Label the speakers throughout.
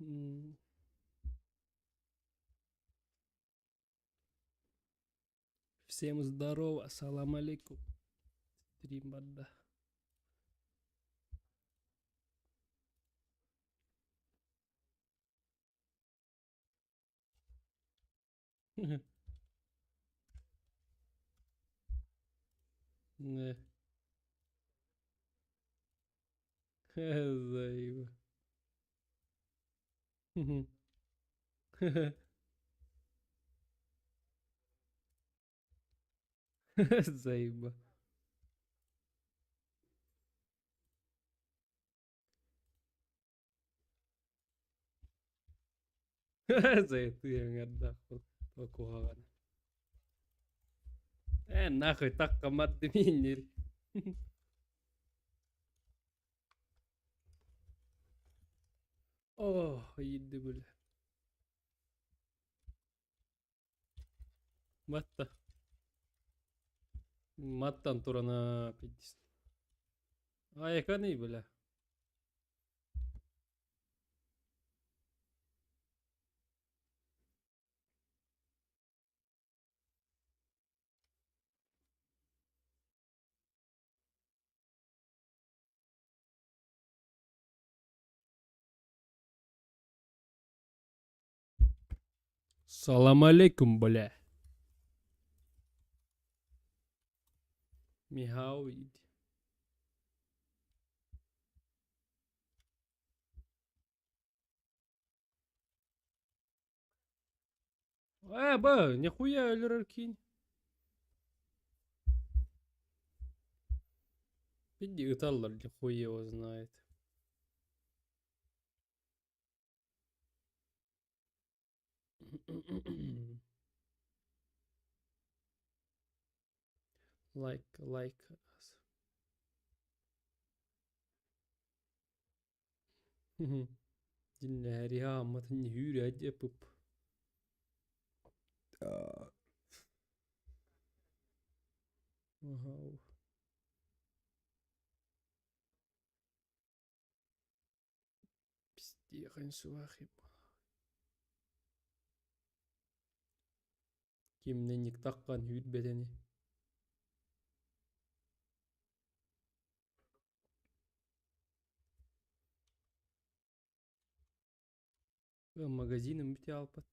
Speaker 1: М. Всем здорово, салам алейкум. Стрим бадда. Не. Заеб. Заеб. За itu yang ada aku hawan. Нахуй так команд минер. О, иди бля. Матта. Маттан турана 50. Яканы бля. Салам алейкум, бля. Михау иди. Ба, нихуя Эльраркинь. Иди Таллар нихуя его знает. Like us. Dinle her ya ama sen yürü hadi yapıp. Aha. Пиздец, суахи. Kimden takkan hüt bedeni. Магазином бити алпат.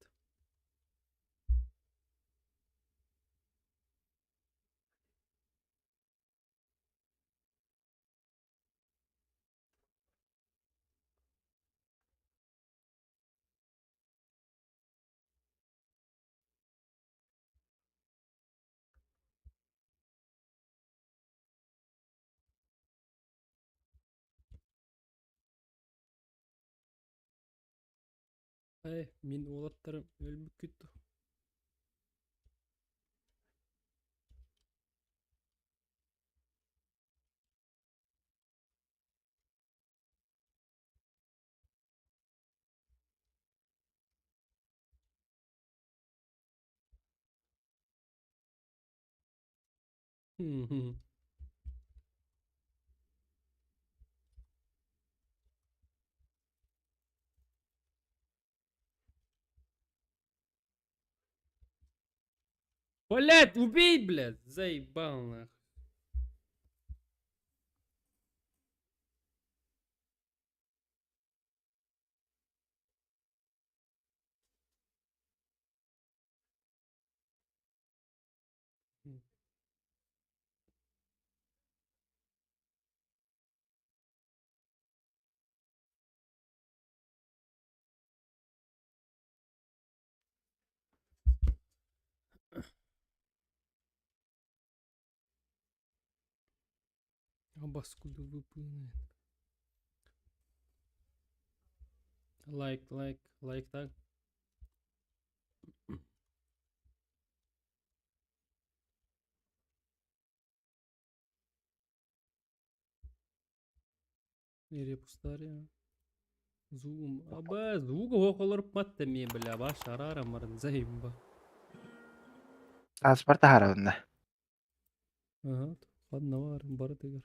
Speaker 1: Min oğlatlarım ölmüş küttü. Блядь, убей, блядь! Заебал нахуй. Абаскуду выплывает. Like так. Репустария. Зум. Аба, звук околор паттами, бля, ба шарара марын заебба.
Speaker 2: Аспарта хараунда.
Speaker 1: Ага, ладно, var, бары тегер.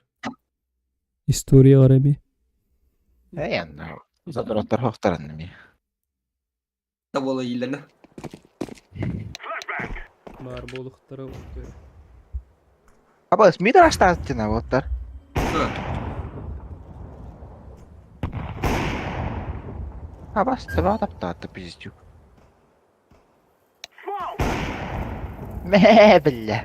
Speaker 1: История арами.
Speaker 2: Янда. Задроттар хоқтаран неми. Da bola yiyilene.
Speaker 1: Bar boluktara bakıyor.
Speaker 3: Aba ismi de açtı botlar.
Speaker 2: Hı.
Speaker 3: Aba stava adaptattı pizcuk. Me billah.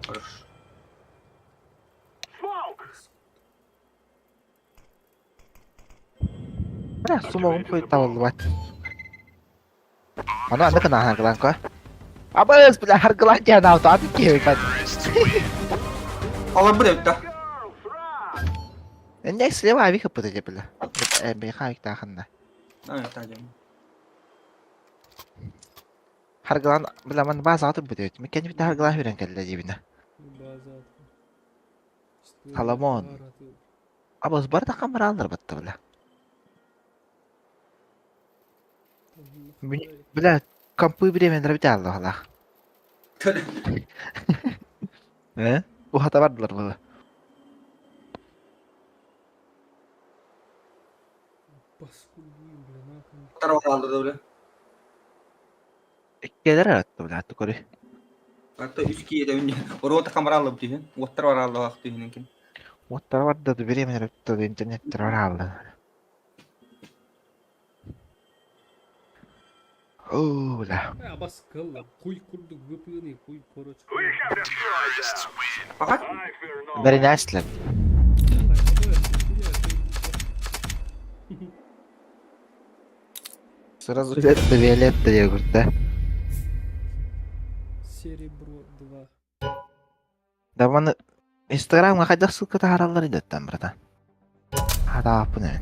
Speaker 2: Хорош.
Speaker 3: Bırak sumogum koyup tavallı bat. Ano anda kena hargalan ko. Aba ismi hargalan ya na auto atik ki kan.
Speaker 2: Allah bu da bitti.
Speaker 3: Next level abi kapatacak bila. Bir kayık daha kanda.
Speaker 2: Evet tamam.
Speaker 3: Hargalan bila man bazı atı bu diyor. Mekan bir hargalan hüren kelle cebine.
Speaker 1: Bazı atı. İşte
Speaker 3: Salamon.
Speaker 1: baharatı.
Speaker 3: Aba barda kamera alır battı bila. Bila kampı bir emenler bir Allah Allah. He? Bu hata vardılar bana.
Speaker 1: Baskı buyum bile ne yapayım.
Speaker 2: Tarafa aldı da öyle.
Speaker 3: Gelir arattı bila atı koru.
Speaker 2: Hatta üskiye de önce. Orada kamera alıp diyor. Water var aldı vakti diyor.
Speaker 3: Motor vardı da bir emenler bitti internet var aldı. Oo bila.
Speaker 1: Ya baskılla. Kuy kurduk gıpığını kuy koro
Speaker 2: Fakat
Speaker 3: Very nice lan. Сразу это Виолетта йогурта.
Speaker 1: Серебро 2.
Speaker 3: Да вон Instagram'a kadar ссылка тагаралар иде там брата. Hada bu ne?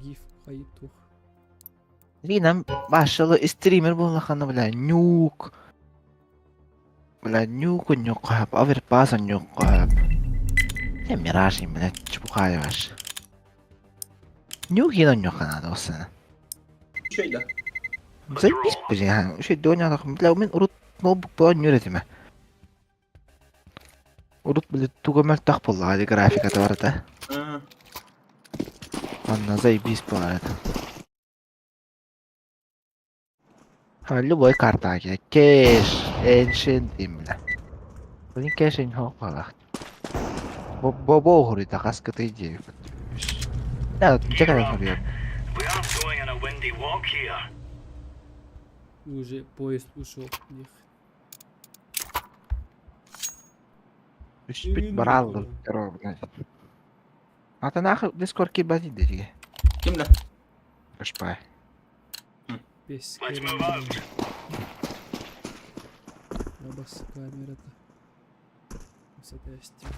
Speaker 1: Gif kayıt tuh.
Speaker 3: Yine başladı streamer bulmakını bile nuke. Bile nuke yok hep. Aver bazen yok hep. Ne mirajım bile çubuk hali var. Nuke yine yok kanada o sene.
Speaker 2: şöyle.
Speaker 3: Sen bir şey yani. Şey dönüyor bile ben urut notebook bu yönetimi. Urut bile tuğamel takpol hadi grafik atı var da.
Speaker 2: Hı.
Speaker 3: Anna zaybis bu arada. Любой картаге. Кэш, ancient именно. Блин, кэш не хопала. Бобо говорит, а как ты идею? Да, тут чекай на тебе.
Speaker 1: Уже поезд ушел. Них.
Speaker 3: Спит барал, коробка. А ты нахуй дискорд кибади диги.
Speaker 2: Kimde?
Speaker 3: Кашпай.
Speaker 1: Без Бабас камерата. Соответственно.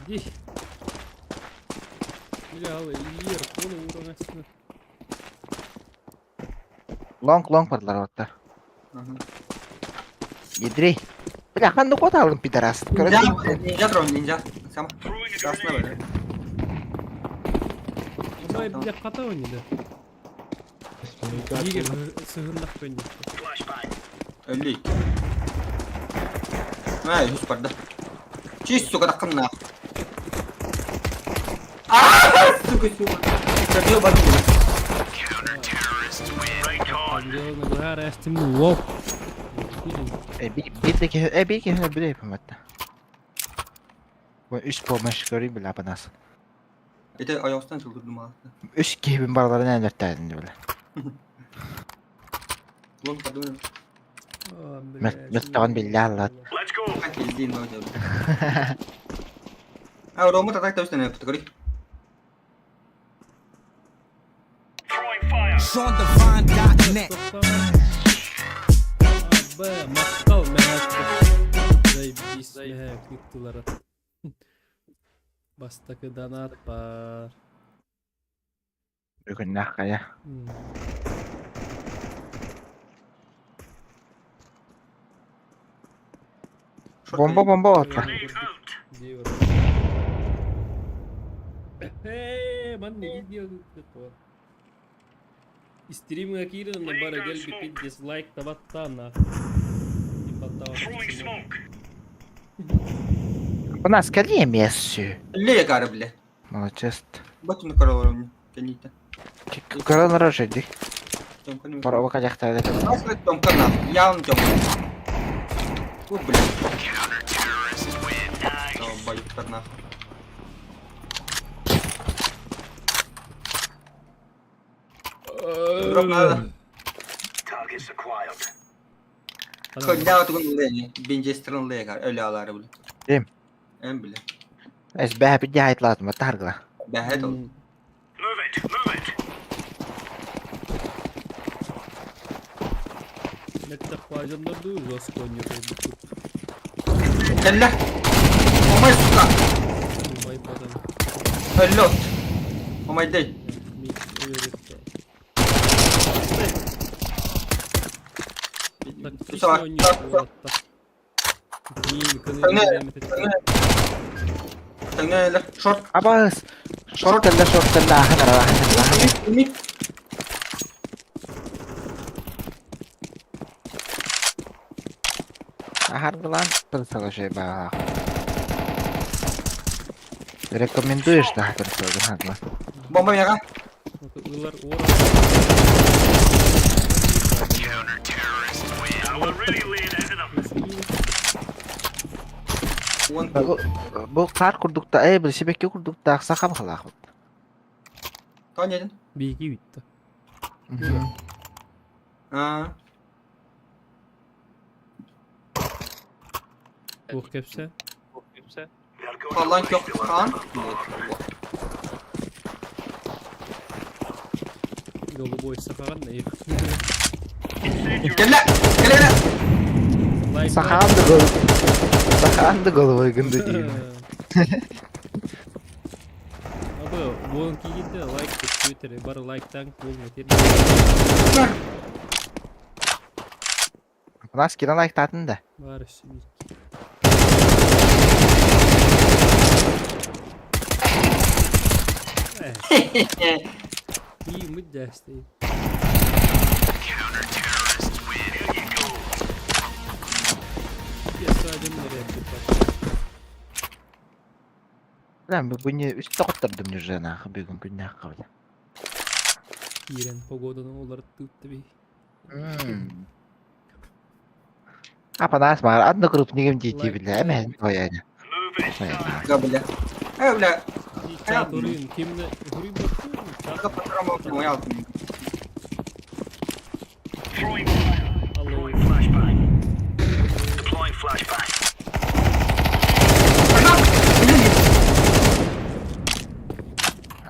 Speaker 1: Бля, Ильер, кола урон астına.
Speaker 3: Long парlar вот.
Speaker 2: Hı hı.
Speaker 3: Yediri. Bля, kan kod aldım pidaras.
Speaker 2: Ninja drone ninja. Sama. Aslında böyle.
Speaker 1: Ama bir kata oynadı. İyi sığırnak bence.
Speaker 2: 50. Ha, hiç parda. Çiş suka takın na. Suka. Tadio bak.
Speaker 1: Angelina bu her estim wow.
Speaker 3: Bir de hene bile yapayım hatta. Bu 3 bomba çıkarayım bile apa nasıl.
Speaker 2: Ete ayağısından çıldırdım ha.
Speaker 3: 3 gibi baraları ne dörtterdin böyle.
Speaker 2: Ulan parda öyle.
Speaker 3: Mestawan billah Allah.
Speaker 2: Kanka izleyin o diyor. Ha, Roma tatak da üstüne yaptı kori.
Speaker 4: SeanDivine.net.
Speaker 1: Abi Moskov mehaklı. Zaybis mehaklıktılar. Bastakı danat var.
Speaker 3: Bugün ne kaya. Bomba atla.
Speaker 1: Diyor. Man ne gidiyor bu? Stream'e girin de bana gel bir dislike da battana.
Speaker 3: У нас коли мессу.
Speaker 2: Ле гары, бля.
Speaker 3: Молодец.
Speaker 2: Батон корову. Кените.
Speaker 3: Корон рожеди.
Speaker 2: Тёмка не
Speaker 3: Пора выкатять тогда.
Speaker 2: Раскрыть Тёмка на. Явно Тёмка. О, бля. О, боюсь, нахуй. Дроп надо. Konya tukun leni. Bince stran lega. Öyle aları bile.
Speaker 3: Kim?
Speaker 2: En bile.
Speaker 3: Es bähä pitää hait laatuma tarkla.
Speaker 2: Behet ol.
Speaker 1: Nette pajanlar da uzas konya oldu.
Speaker 2: Kelle. Omay suka.
Speaker 1: Vay padan.
Speaker 2: Öllot. Omay değil.
Speaker 1: Mix öğretti.
Speaker 2: Bu sefer. Tengah lah. Short.
Speaker 3: Abas. Short kalla hana.
Speaker 2: Mid.
Speaker 3: Hargalan persala şey bak. Rekomendujesz da persala hargla.
Speaker 2: Bomba ya kan?
Speaker 1: Ilar
Speaker 3: Bu kar kurduk da bir şebeke kurduk da sakam kılaq.
Speaker 2: Kaç yedin?
Speaker 1: bir iki bitti.
Speaker 2: Ha.
Speaker 1: Bu kepse.
Speaker 2: Falan yok kan.
Speaker 1: Yolu boysa falan da iyi.
Speaker 2: Kelle. Kelle.
Speaker 1: Like,
Speaker 3: Sahandı gol. Sahandı gol uygun da değil.
Speaker 1: Abi bu gitti like Twitter'e bari like'tan bulmadı.
Speaker 3: Nas kira like tatın da.
Speaker 1: Var şimdi. İyi mi desteği? Ya sadece nereye yaptık?
Speaker 3: Lan bu bunu üstte kurtardım nürjana bir gün günah kaldı.
Speaker 1: İran pogodanın olarak tuttu bir.
Speaker 3: Apa nas var adlı grup nigim ciddi bile hemen o yani.
Speaker 2: Gak boleh. Boleh.
Speaker 1: Çat orayın kimle? Huri bakıyor mu? Çat.
Speaker 2: Gak pernah mau mau ya.
Speaker 1: Allah'ım.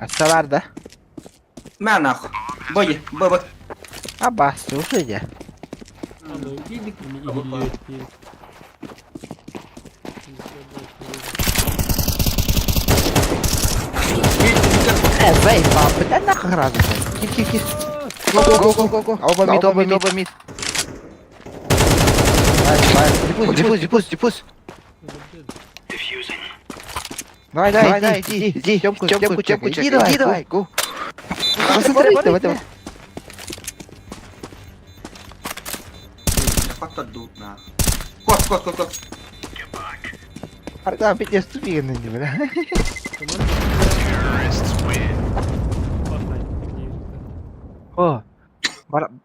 Speaker 3: Asa var da.
Speaker 2: Mana? Boy, boy.
Speaker 3: Abas susah ya.
Speaker 1: Allah'ım. Yedik mi? İhliye etti.
Speaker 3: Baik, apa enak keras. Kir. Go. Oba mid. Baik. Dipus. Давай, иди. Тёмку. Иди давай, го. Давай.
Speaker 2: Faktor dut nah. Kuat.
Speaker 3: Harga hampir dia stupid kan ini benar. Oh.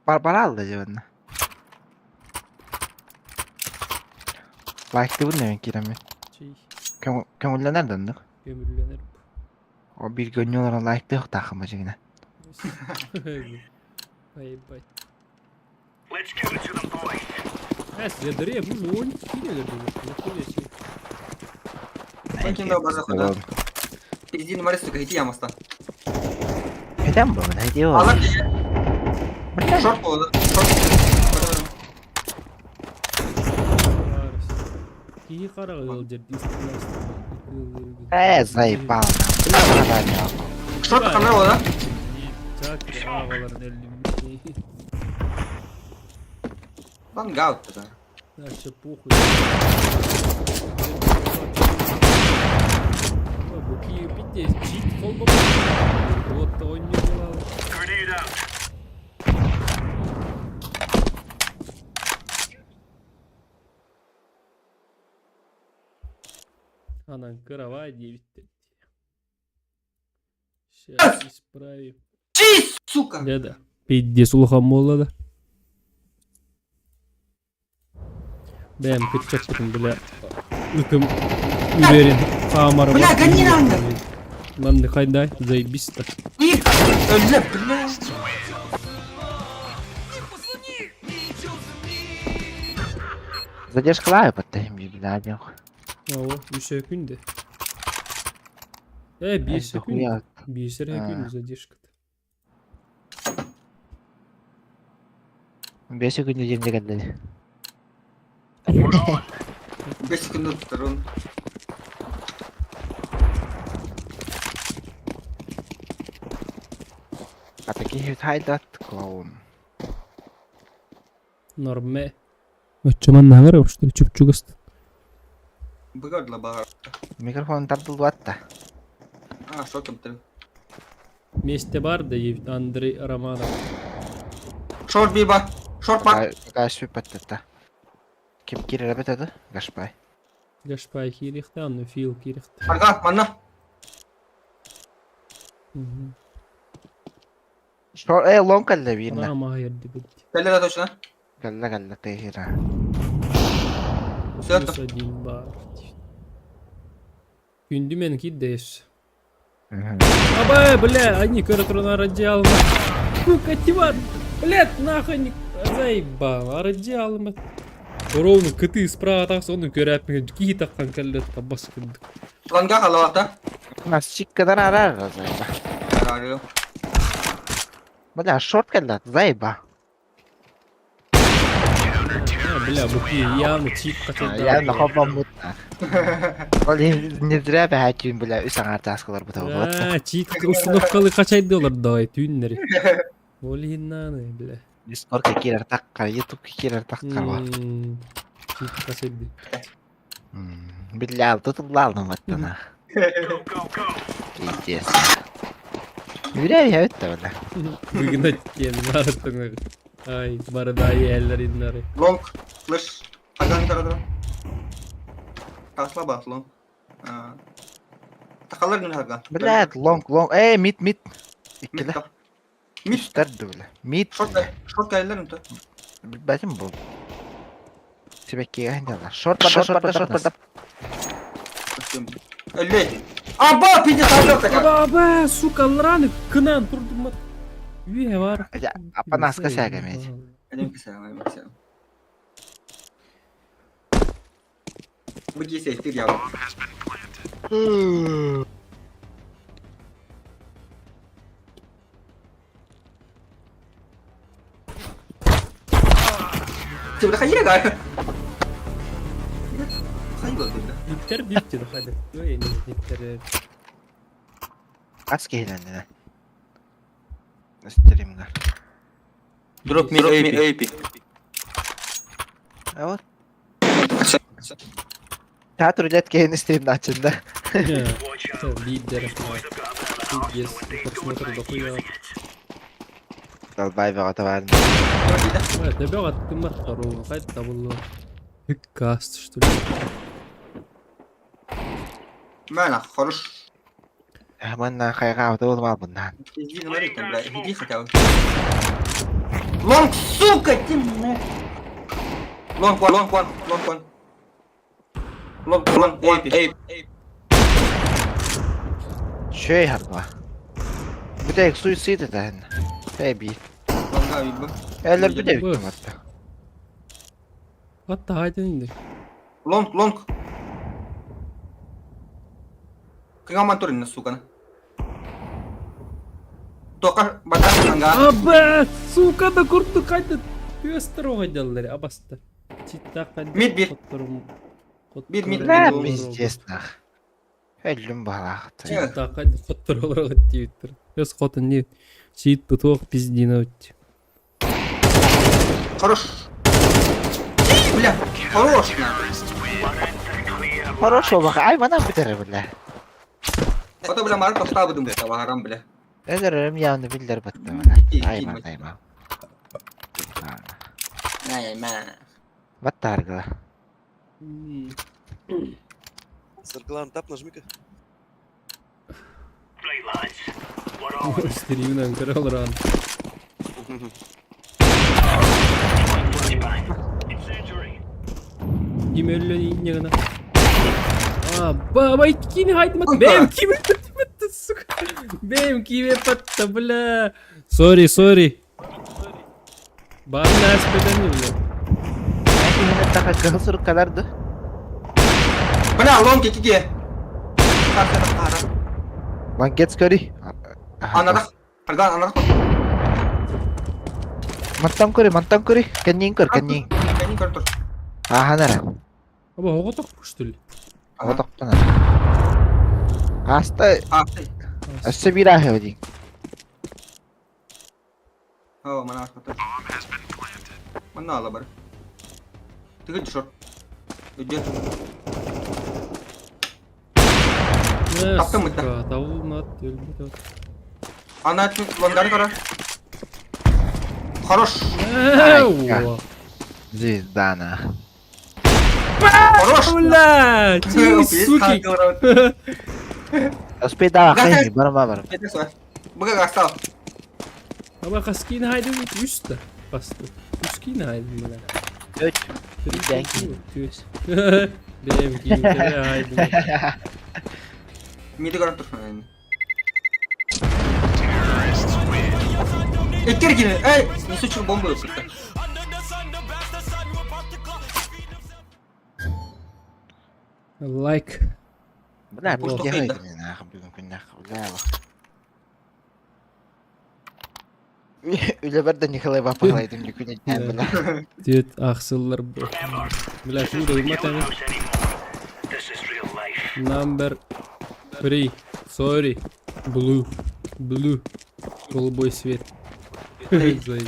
Speaker 3: Baral da jawabannya. Like bu ne kirami? Kömürler nereden dik?
Speaker 1: Gömürlenir.
Speaker 3: O bir gönüyorlar like de yok takımı yine.
Speaker 1: Bay. Size dırıya bu loğun yine gördüm.
Speaker 2: Mungkin dah bahasa kena. Izin nomor suka itu ya mas ta.
Speaker 3: Neden bu? Ne diyor?
Speaker 2: Alat ya. Short oldu.
Speaker 1: İyi kara yolcu istiyorlar.
Speaker 3: Zayıf bağlı. Bu kadar ya.
Speaker 2: Short kamera oldu.
Speaker 1: Çak ağaların elini.
Speaker 2: Lan gaut da.
Speaker 1: Наша похуй. Bu bir de cheat kolba. Вот oynuyorlar. Анан кровать 9. Сейчас исправим.
Speaker 2: Чист, сука!
Speaker 1: Да-да. Пиздец улхан болды. Бәм кетчеттім, бля. Үкім уверен. Хамар.
Speaker 2: Бля, гони надо!
Speaker 1: Мамды қайдай, заебись-то.
Speaker 2: Их! Бля, бля!
Speaker 3: Задержкалаю подтаим, блядь.
Speaker 1: Ава, 3 секунды. 5 секунд. 5 секунд задержка-то.
Speaker 3: 5 секунд жерде келди.
Speaker 2: 5 секунд тұрын.
Speaker 3: А такие тайлат клоун.
Speaker 1: Норме. Өтчеман нағырым, что ли, чүп-чүгіст.
Speaker 2: Бұғардыла бағар.
Speaker 3: Микрофон тартылып атты.
Speaker 2: Шо кімтір.
Speaker 1: Месте бар да ебит Андрей Романов.
Speaker 2: Шорт бей бар. Шорт бар.
Speaker 3: Гашпай паттата. Кем кирелеп атады? Гашпай.
Speaker 1: Гашпай кирихте, анны фил кирихте.
Speaker 2: Арга, манна.
Speaker 3: Лонг калды бирна.
Speaker 1: Рама ерді бітті.
Speaker 2: Кәлі да точно.
Speaker 3: Калды тейхира.
Speaker 2: Сөйтті.
Speaker 1: Плюс 1 бар. Күнді мен киддейс. Абай, бля, они коротко радиалма. Сука, тиван. Блядь, нахуй не... Заебал, радиалма. Ровно кыты справа тақсы, оны көрәпмеген ки таққан кәлі табас күндік.
Speaker 2: Планға қалаватта.
Speaker 3: Нас чиккадан арар заеба.
Speaker 2: Арарıyor.
Speaker 3: Бля, шорт калды, заеба.
Speaker 1: Бля, бұки явно чип қачайды.
Speaker 3: Явно хоббам мутна. Ол не зря бәтін, бля, үсің артаскалар бұта болады.
Speaker 1: Чип установкалы қачайды олар давай, түйіндері. Олинаны, бля.
Speaker 3: Дискордқа келер таққар, ютубқа келер таққар бар.
Speaker 1: Чип қачайды.
Speaker 3: Бля, тұтылалдым баттана. Пиздец. Зря я өтті, бля.
Speaker 1: Бүгін өткен, барытыңы. Ай, барыдай әллер иннары.
Speaker 2: Лонг. Флеш. Арганы тарадырым. Тасла бас, лонг. Тақалар күн арган.
Speaker 3: Блядь, лонг. Мид. Иккілі.
Speaker 2: Мид.
Speaker 3: Үстәрді, бля. Мид.
Speaker 2: Шорт кәлілер үнті.
Speaker 3: Бәтім бұл. Себекке ғайындалар. Шорт барда.
Speaker 2: Өлі. Аба, пиздец, алло, така.
Speaker 1: Аба, сука, лраны, кынан тұрдым. Үйе бар.
Speaker 3: Апанаска сәгі мейді.
Speaker 2: Әдем кісәм. Бұл жесе естір яу. Сібіді қайыр ғай. Қайыр ғай.
Speaker 1: Биттер битті да хады. Ой, не биттер.
Speaker 3: Қас кейләндіне. Стримгар.
Speaker 2: Drop me AP.
Speaker 3: Вот. Театр үлет кейін стримді açında.
Speaker 1: Биттер. Пиздец. Просмотр дохуя.
Speaker 3: Далбай веға табарын.
Speaker 1: Тебе аттым аттару. Қайт табылу. Каст, что ли?
Speaker 2: Мәна, хорош.
Speaker 3: Мұнна қайға ауды болма бұндан.
Speaker 2: Иди на рейкен, бля, иди хотя бы. Лонг, сука, ты нахуй. Лонг one. Лонг, AP.
Speaker 3: Шөй харба. Бүдек суицид етән. Бәйбі.
Speaker 2: Лонга үйбі.
Speaker 3: Әлір бүдек үттім атты.
Speaker 1: Атта хайден инди.
Speaker 2: Лонг. Кыңаман тұрын, суканы. Тоқа батан лонга.
Speaker 1: Аба, сука, да куртты қайда. Өстір оғайдалары, абасты. Читтақ қайда.
Speaker 2: Мид. Мид.
Speaker 3: Лә, пиздеснақ. Өлім балақты.
Speaker 1: Читтақ қайда қоттыр оларға дейіттір. Өз қотын не? Читті тоқ пиздина өтті.
Speaker 2: Хорош. Бля, хорош.
Speaker 3: Хорош олбаға, ай мана бітірі, бля.
Speaker 2: Ота бля марып тоқта бұдым, бля, бағарам, бля.
Speaker 3: Өлірім яуны білдер бұтты, бля. Айма.
Speaker 2: Айма.
Speaker 3: Баттарғыла.
Speaker 5: Циркулярный тап нажми-ка.
Speaker 1: Стримнан кырыл ран. Kim öyle yine gana. Баба, кини хайдмат. Бэм кими паттı сука. Бэм кими паттı бля. Sorry. Баба наспедан бля.
Speaker 3: Әкеңді тақат қылсыр қаларды.
Speaker 2: Mana long kiki. Kara.
Speaker 3: Lan gets curry.
Speaker 2: Anak. Harga.
Speaker 3: Мантан curry. Кеннин көр, кеннин.
Speaker 2: Ini kar tur.
Speaker 3: Ханара.
Speaker 1: Баба оготок пуштул.
Speaker 3: Отоқтана. Аста,
Speaker 2: Asli.
Speaker 3: аста бира хевдин.
Speaker 2: Oh, mana kata. Mana lah bar. Tiga shot. Ujjat. Taptın mı?
Speaker 1: Тавылмат, өлмөт.
Speaker 2: Ana çün longları kara. Хорош.
Speaker 3: Звездана.
Speaker 2: Хорош.
Speaker 1: Бля, ти суки.
Speaker 3: Успей давай, хайми, барма.
Speaker 2: Это все. Бага гастал.
Speaker 1: Баба каскин хайды үстө. Басты. Үскин хайды бля.
Speaker 3: Өт.
Speaker 1: Түйс. Бэм кими хайды.
Speaker 2: Midi kar tur. İttir gini. Ey, nisu çıl bomba yok.
Speaker 1: Like.
Speaker 3: Бля,
Speaker 2: Может,
Speaker 3: бля,
Speaker 2: хейт, да?
Speaker 3: Үлеберден Николай бапалайдым жүкүнен бля.
Speaker 1: Дед ақсылар бро. Бля, шуды умат әне. Number 3. Sorry. Blue. Голубой свет. Заебал.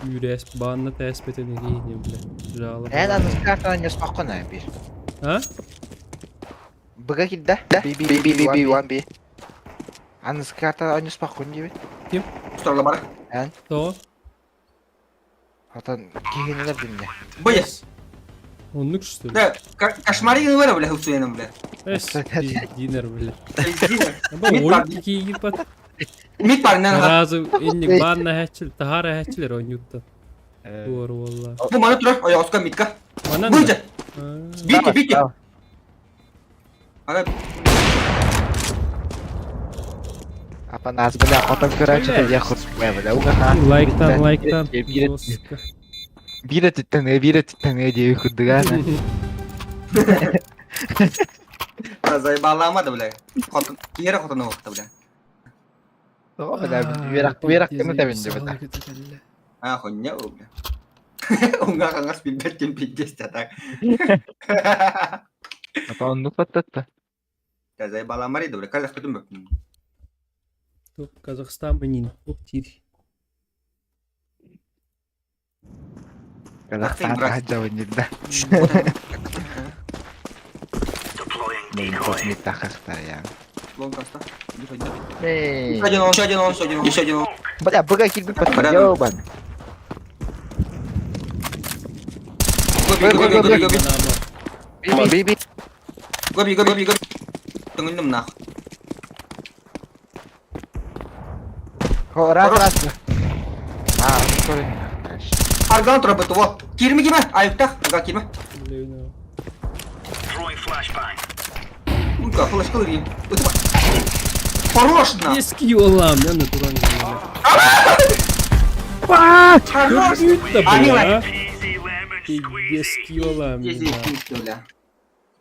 Speaker 1: Юрес банна тәспет әне кейіне, бля. Жалы.
Speaker 3: Эн аныс картаны не спокойно бир.
Speaker 1: А?
Speaker 3: Быга килді. Би. Аныс картаны не спокойно gibi.
Speaker 2: Tutarla bana.
Speaker 3: Эн.
Speaker 1: То?
Speaker 3: Atan kihинелер dinle.
Speaker 2: Bayız.
Speaker 1: Онлық что ли?
Speaker 2: Да, кошмари не вара, бля, хусуеном, бля.
Speaker 1: Эс, динер, бля. Ба,
Speaker 2: Мид
Speaker 1: ойын
Speaker 2: бар,
Speaker 1: кейгі пат.
Speaker 2: мид бар, нен ха.
Speaker 1: Разы, инник банна хәтчіл, тахара хәтчілер ойнютта. Doğru valla.
Speaker 2: Bu mana turar, aya Oscar midka.
Speaker 1: Mana
Speaker 2: Bunca.
Speaker 1: mı?
Speaker 2: Bitti. Ana
Speaker 3: Apa nas bela atan kıran çıkıyor ya kurtulmaya bela.
Speaker 1: Like'tan.
Speaker 3: Bire tütten diye kurdu gana.
Speaker 2: Razay bağlamadı bile. Kotun, yere kotun okta bile.
Speaker 3: Tamam bela berak kını da bence bela.
Speaker 2: Ah, konya o bile. Unga kangas pinbetkin pinjes catak.
Speaker 3: Apa onu patlattı.
Speaker 2: Razay bağlamarıydı bile. Kardeş kötü mü?
Speaker 1: Топ Казахстан банин. Оп тир.
Speaker 3: Kazakistan aja wenjida. Ini takakta ya.
Speaker 2: Long kasta.
Speaker 3: Hey.
Speaker 2: Еще один.
Speaker 3: Бля, быга килби patladı. Yoban.
Speaker 2: Гоби. Tungguin nak.
Speaker 3: Раз. Sorry.
Speaker 2: Argan turabı tuva. Kirmi gibi. Ayıkta. Argan kirmi. Unka flash kılırayım. Ötüme. Хорош на.
Speaker 1: Eski yollam ya naturan gibi.
Speaker 2: Хорош.
Speaker 1: Gördün de
Speaker 2: Они
Speaker 1: bu
Speaker 2: лайк.
Speaker 1: ya. Eski yollam ya.
Speaker 2: Естественно.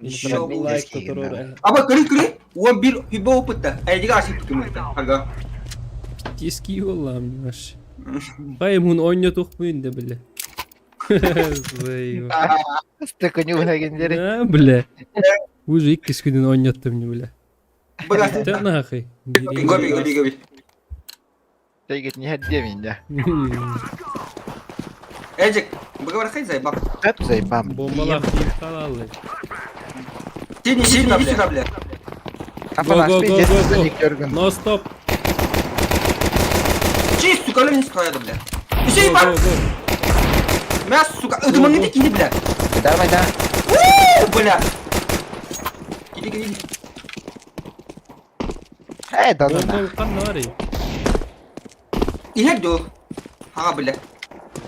Speaker 1: Еще бы лайк который.
Speaker 2: Ama kırı. Ulan bir hibe oputta. Ayıcık aşık tutumutta. Argan.
Speaker 1: Eski yollam ya. Hayır bunu oynadık bugün de bile. Zayıf.
Speaker 3: Стыканю влагендери.
Speaker 1: Ha bile. Уже 2 günün oynattım bile.
Speaker 2: Bırak.
Speaker 1: Sen ne akı?
Speaker 2: Гоби.
Speaker 3: Saya git ni hadiah minda.
Speaker 2: Ayıcık. Bırak bırak zay bak.
Speaker 3: Hep zayıfam.
Speaker 1: Bombalak değil kalalı.
Speaker 2: Sini bile.
Speaker 3: Apa
Speaker 1: Go,
Speaker 3: nas
Speaker 1: go,
Speaker 3: bir
Speaker 1: go,
Speaker 3: jet
Speaker 1: go.
Speaker 3: görgün.
Speaker 1: No stop.
Speaker 2: Чист, сука, не стояду, бля.
Speaker 1: Go,
Speaker 2: Еще и
Speaker 1: go,
Speaker 2: бар.
Speaker 1: go.
Speaker 2: Мясо, сука. Это магнитики, бля.
Speaker 3: Давай.
Speaker 2: Бля. Gidi.
Speaker 3: Hey dadına.
Speaker 1: Bomba kan var ya.
Speaker 2: İnek do. Ha bile.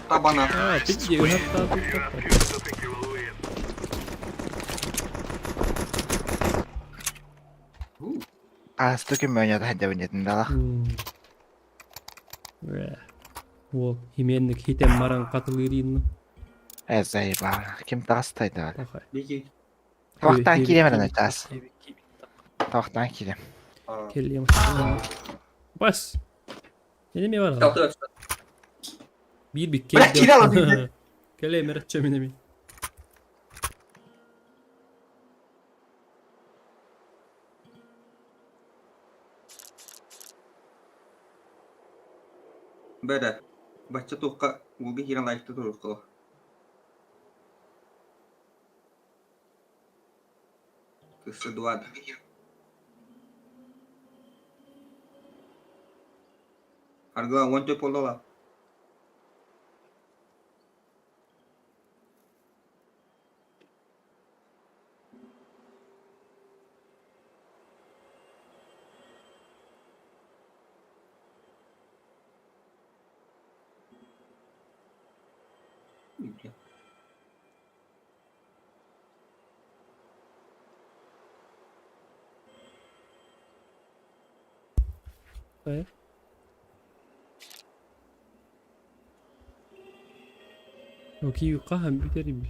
Speaker 2: Tabana.
Speaker 1: Ha, peki hatta
Speaker 3: Astukin mönyötä häntä vinjetin täällä.
Speaker 1: O himenlik hitem maran katılırın.
Speaker 3: Ei vaan. Kim taas tai täällä?
Speaker 1: Aha.
Speaker 2: Bigi.
Speaker 3: Tavahtaan kirjemänä taas. Tavahtaan kirjem.
Speaker 1: Kelli bas. Yine mi var? Ha?
Speaker 2: Yaptı.
Speaker 1: Bir
Speaker 2: Bırak,
Speaker 1: kelli.
Speaker 2: kiralı bir-
Speaker 1: Kelli merak çemine mi?
Speaker 2: Böyle. Baca tuh Google hilang live tuh terus kalau. Keseduan. Harga $1.50.
Speaker 1: Hayır. Okey yukahan biterim.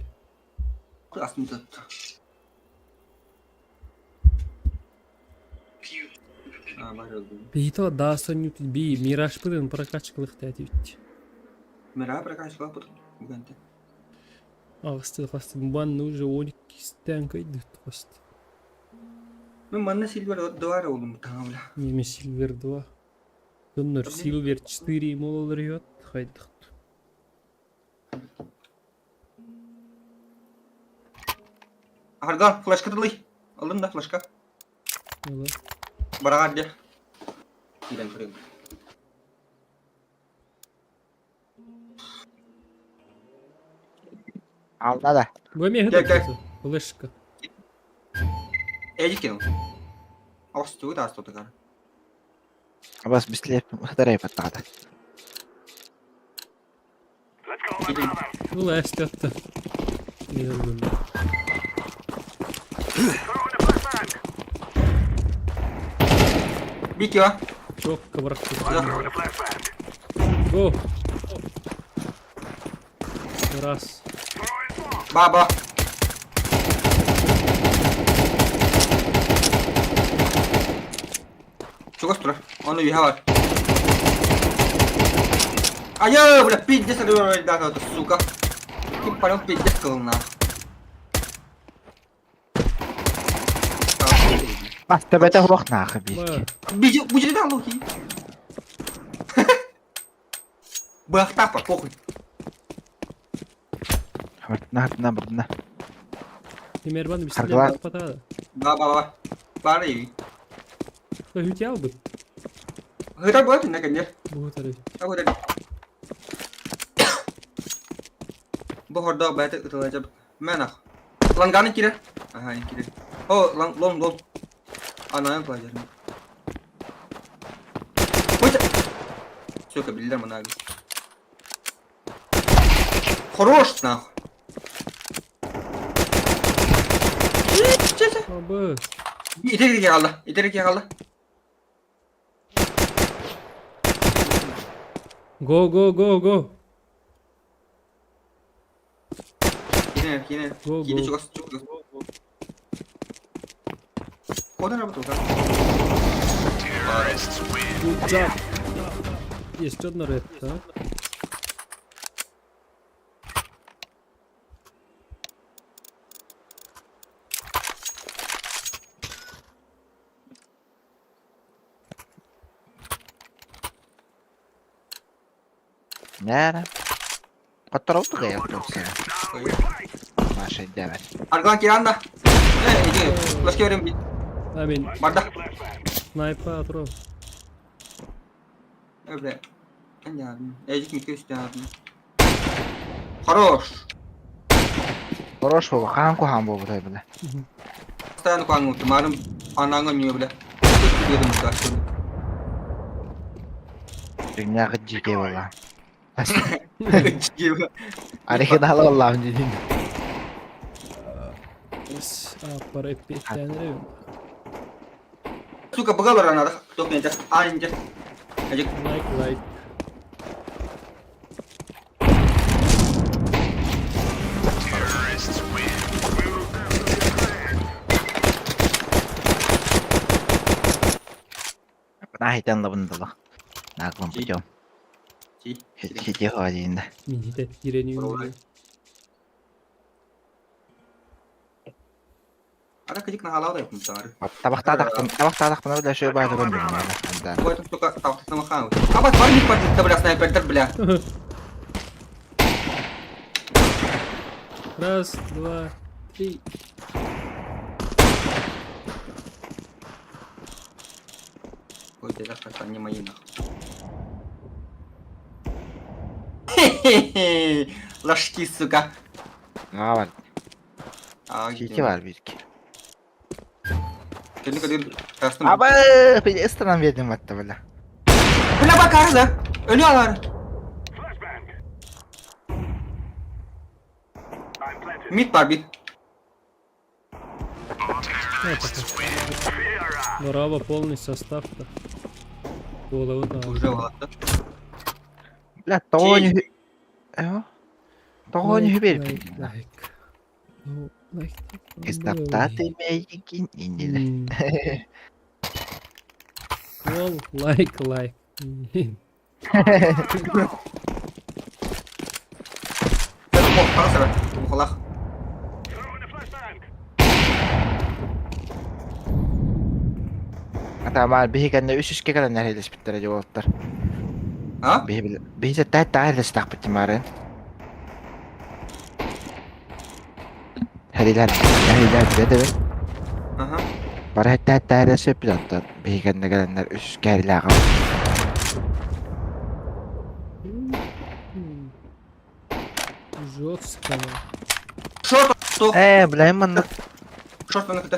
Speaker 2: Aslında. Var oldu.
Speaker 1: Bito daha sonra bir Miraj pırın prakaçkılık dedi bitti.
Speaker 2: Merhaba arkadaşlar bu bugün de.
Speaker 1: Ağustos fastı bu an уже 12 станкaydı fast.
Speaker 2: Ben bana silver duvar oldum tamamla.
Speaker 1: Неме Silver 2. Донор Silver 4 мололар yok. Haydi.
Speaker 2: Harga flash katılıyor. Alın da flashka.
Speaker 1: Yola.
Speaker 2: Barang aja. Tidak kering.
Speaker 3: Alda da.
Speaker 1: Bu mi
Speaker 2: Gel, gel.
Speaker 1: hıdı? Flaşka.
Speaker 2: Ejik ya. Awas tuh das tuh kan.
Speaker 3: Bas bislep hıdara yapattada.
Speaker 1: Ula estetta. Geldim.
Speaker 2: Bik ya.
Speaker 1: Çok kıvrak. Go. Раз.
Speaker 2: Baba. Çok astura. Onu bir var. Ayo, udah pijat ada dah tuh suka. Kim paling pijat kau nah.
Speaker 3: Bas tebete hurok nakı bilki.
Speaker 1: Var.
Speaker 2: Bu jadi dah loh ki. Bırak tapa pokok.
Speaker 3: Nah babna.
Speaker 1: Timerban bir
Speaker 3: Hargılar.
Speaker 1: silah patada.
Speaker 2: Baba. Bari.
Speaker 1: Da hüt ya bu.
Speaker 2: Hơi tao bớt thì này cảnh nhé.
Speaker 1: Bu tarafı.
Speaker 2: Tao đây. Bu horda bayat itu aja. Mana? Langganan kira. Aha, ini kira. Oh, long. Anayang pelajaran. Woi. Suka bilir mana lagi. Хорош нахуй.
Speaker 1: Abi.
Speaker 2: İteri kaldı.
Speaker 1: Go.
Speaker 2: Yine.
Speaker 1: Go,
Speaker 2: Yine
Speaker 1: go.
Speaker 2: çok az. O da ne bu?
Speaker 1: Good job. Jeszcze одна редта.
Speaker 3: Nere? Kottarovdu ga yaptım Maşa devet.
Speaker 2: Arkadan kiranda. İyi. Flash keverim bir.
Speaker 1: I mean,
Speaker 2: Barda.
Speaker 1: sniper throw.
Speaker 2: Öyle. Ben yardım. Ejik mi köşte yardım. Хорош.
Speaker 3: Хорош baba. Kanku han baba tabi de.
Speaker 2: Tahtan kuang kemarin anangan nyu bile. Dedim kaçtım.
Speaker 3: Dünya gıcık valla.
Speaker 2: Gibi.
Speaker 3: Hareket al Allah'ım dediğin.
Speaker 1: Yes, para epektenleri yok.
Speaker 2: Suka begal orang ada. Tuh meja anjir. Ajak.
Speaker 1: Like.
Speaker 3: Nah hitan da bunda la. Aklım
Speaker 2: Ci.
Speaker 3: tutuyorum.
Speaker 2: Ci.
Speaker 3: Hiç yok halinde.
Speaker 1: Millet direniyor.
Speaker 2: Olay. Ada kejik nah halau deh bentar.
Speaker 3: Tabak tadak bana da şöyle bayda ben bilmiyorum. Hadi.
Speaker 2: Gua tuh suka tahu sama kau. Apa baru di part kita belas sniper terbelah.
Speaker 1: Раз, два, три.
Speaker 2: Ой, tidak katanya main. Hehehe. Laşki suka.
Speaker 3: Ne var? İki var bir iki.
Speaker 2: Jadi kadir custom.
Speaker 3: Abi bir ısıtıran verdim hatta böyle.
Speaker 2: Bela bakar da. Ölüyorlar. Mid var bir.
Speaker 1: Браво, полный состав-то. Голову
Speaker 2: Уже
Speaker 1: там.
Speaker 2: ладно.
Speaker 3: La Tony. Evo. Tony bir.
Speaker 1: Like. Ну, like.
Speaker 3: Istaptate meyikin indile.
Speaker 1: Well, like.
Speaker 2: Mau kalah sana. Mau kalah.
Speaker 3: Tamam bir hikayede 3 kadar neredeyse bitti cevaplar.
Speaker 2: Ha?
Speaker 3: Bir de daha takip maren. Hadiler dedi.
Speaker 2: Aha.
Speaker 3: Para hatta da sepilotlar. Bir hikayede gelenler 3 kere kaldı.
Speaker 1: Жестко.
Speaker 2: Short tuh.
Speaker 3: Bileyim anlat.
Speaker 2: Short mana kita?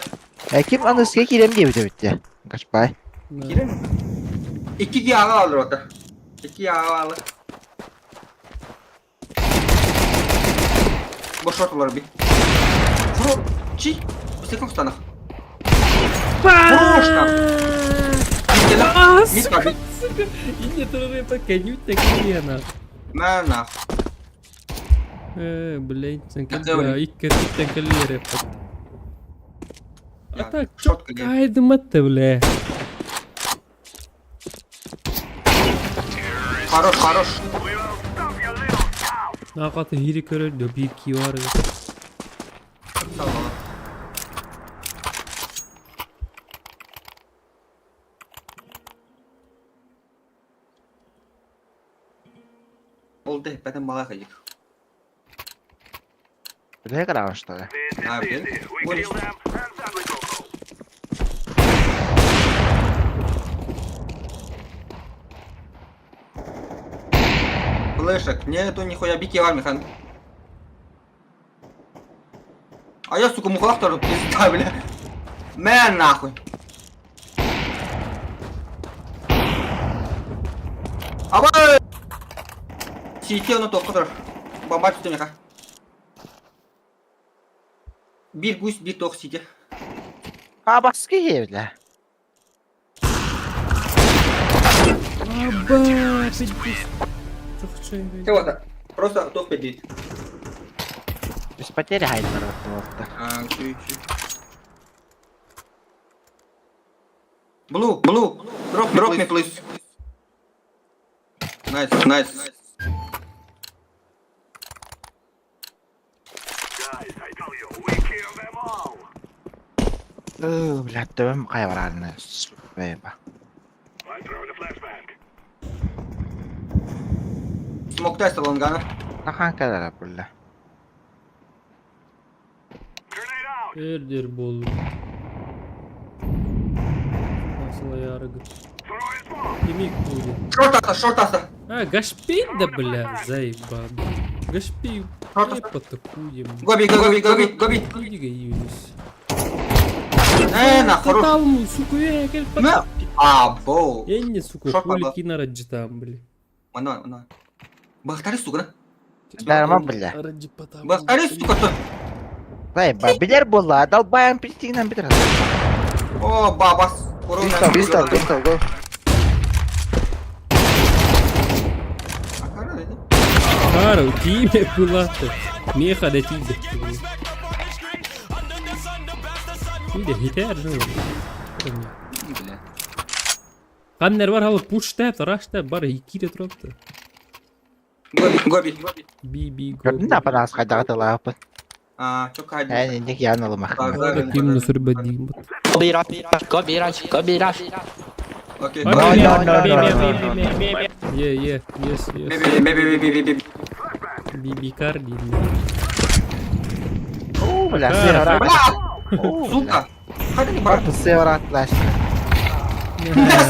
Speaker 3: Kim anısı kirem gibi de bitti. Kaç bay.
Speaker 1: Да.
Speaker 2: Kira. İki giyağı alır orada. İki giyağı alır. Bu short olur bir. Bro, ci. Bisa kau tanah. Просто.
Speaker 1: А,
Speaker 2: Мид
Speaker 1: сука,
Speaker 2: побит.
Speaker 1: сука. И нет, это конють-то колено.
Speaker 2: Mana?
Speaker 1: Блядь, sen
Speaker 2: Ja,
Speaker 1: kyllä ikke sitten kallirepat.
Speaker 2: Ja,
Speaker 1: Ata
Speaker 2: short
Speaker 1: çok
Speaker 2: geliyor.
Speaker 1: kaydımattı bile.
Speaker 2: Хорош.
Speaker 1: Nakatı hiri körüldü, bir iki var.
Speaker 2: Sağ ol. Oldu, ben malah kayık.
Speaker 3: Ne kadar açtı ya.
Speaker 2: Abi, bu işte. Флешек, нету нихуя бики армихан. А я, сука, мухлах тоже пизда, бля. Мэн нахуй. Абай! Сидел на топ, который. Бомбать что ника. Bir гусь, bir tok сидя.
Speaker 3: Baskı yevle.
Speaker 1: Аба, пиздец.
Speaker 2: Вот, просто топ победит.
Speaker 3: Biz потери hayırlar ortada.
Speaker 2: Чуть-чуть. Blue. Drop me, please. Nice.
Speaker 3: Блядь, dövüm kayvar haline. Veyba.
Speaker 2: Smoke test Longana.
Speaker 3: Nakan kadar böyle.
Speaker 1: Эрдер бол. Nasıl yargı. Кемик будет.
Speaker 2: Шорт аса.
Speaker 1: А, Гашпин, да бля, заебан. Гашпин,
Speaker 2: Шорт
Speaker 1: я
Speaker 2: аса.
Speaker 1: потакуем.
Speaker 2: Гоби.
Speaker 1: Иди, Юнис.
Speaker 2: хорош.
Speaker 1: Там, сука, гель
Speaker 2: Мэ. Або.
Speaker 1: Я не, сука,
Speaker 2: Шо
Speaker 1: хули
Speaker 2: папа?
Speaker 1: кина раджи там, бля.
Speaker 2: Mana. Бахтари, сука.
Speaker 3: Дарма, бля.
Speaker 1: Раджи потом.
Speaker 2: Бахтари, сука.
Speaker 3: Заеба, билер была, долбаем пристигнем битра.
Speaker 2: О, бабас.
Speaker 3: Пистол, го.
Speaker 1: Хару, тебе была-то. Меха да тебе. Видя, гитар, ну. Kanner var halı push tap, rush tap, бар икире тропты.
Speaker 2: Гоби.
Speaker 1: Би,
Speaker 3: Kenapa nas kajak telapet?
Speaker 2: Çok hadi.
Speaker 3: Ini kian lemah.
Speaker 1: Ora kim nusur badim.
Speaker 5: Go B rush.
Speaker 2: Okey.
Speaker 3: No.
Speaker 1: Yes.
Speaker 2: Maybe.
Speaker 1: Би карди.
Speaker 3: Oh, bela seorat.
Speaker 2: Сука. Hadi nih, bak.
Speaker 3: Baru seorat lah.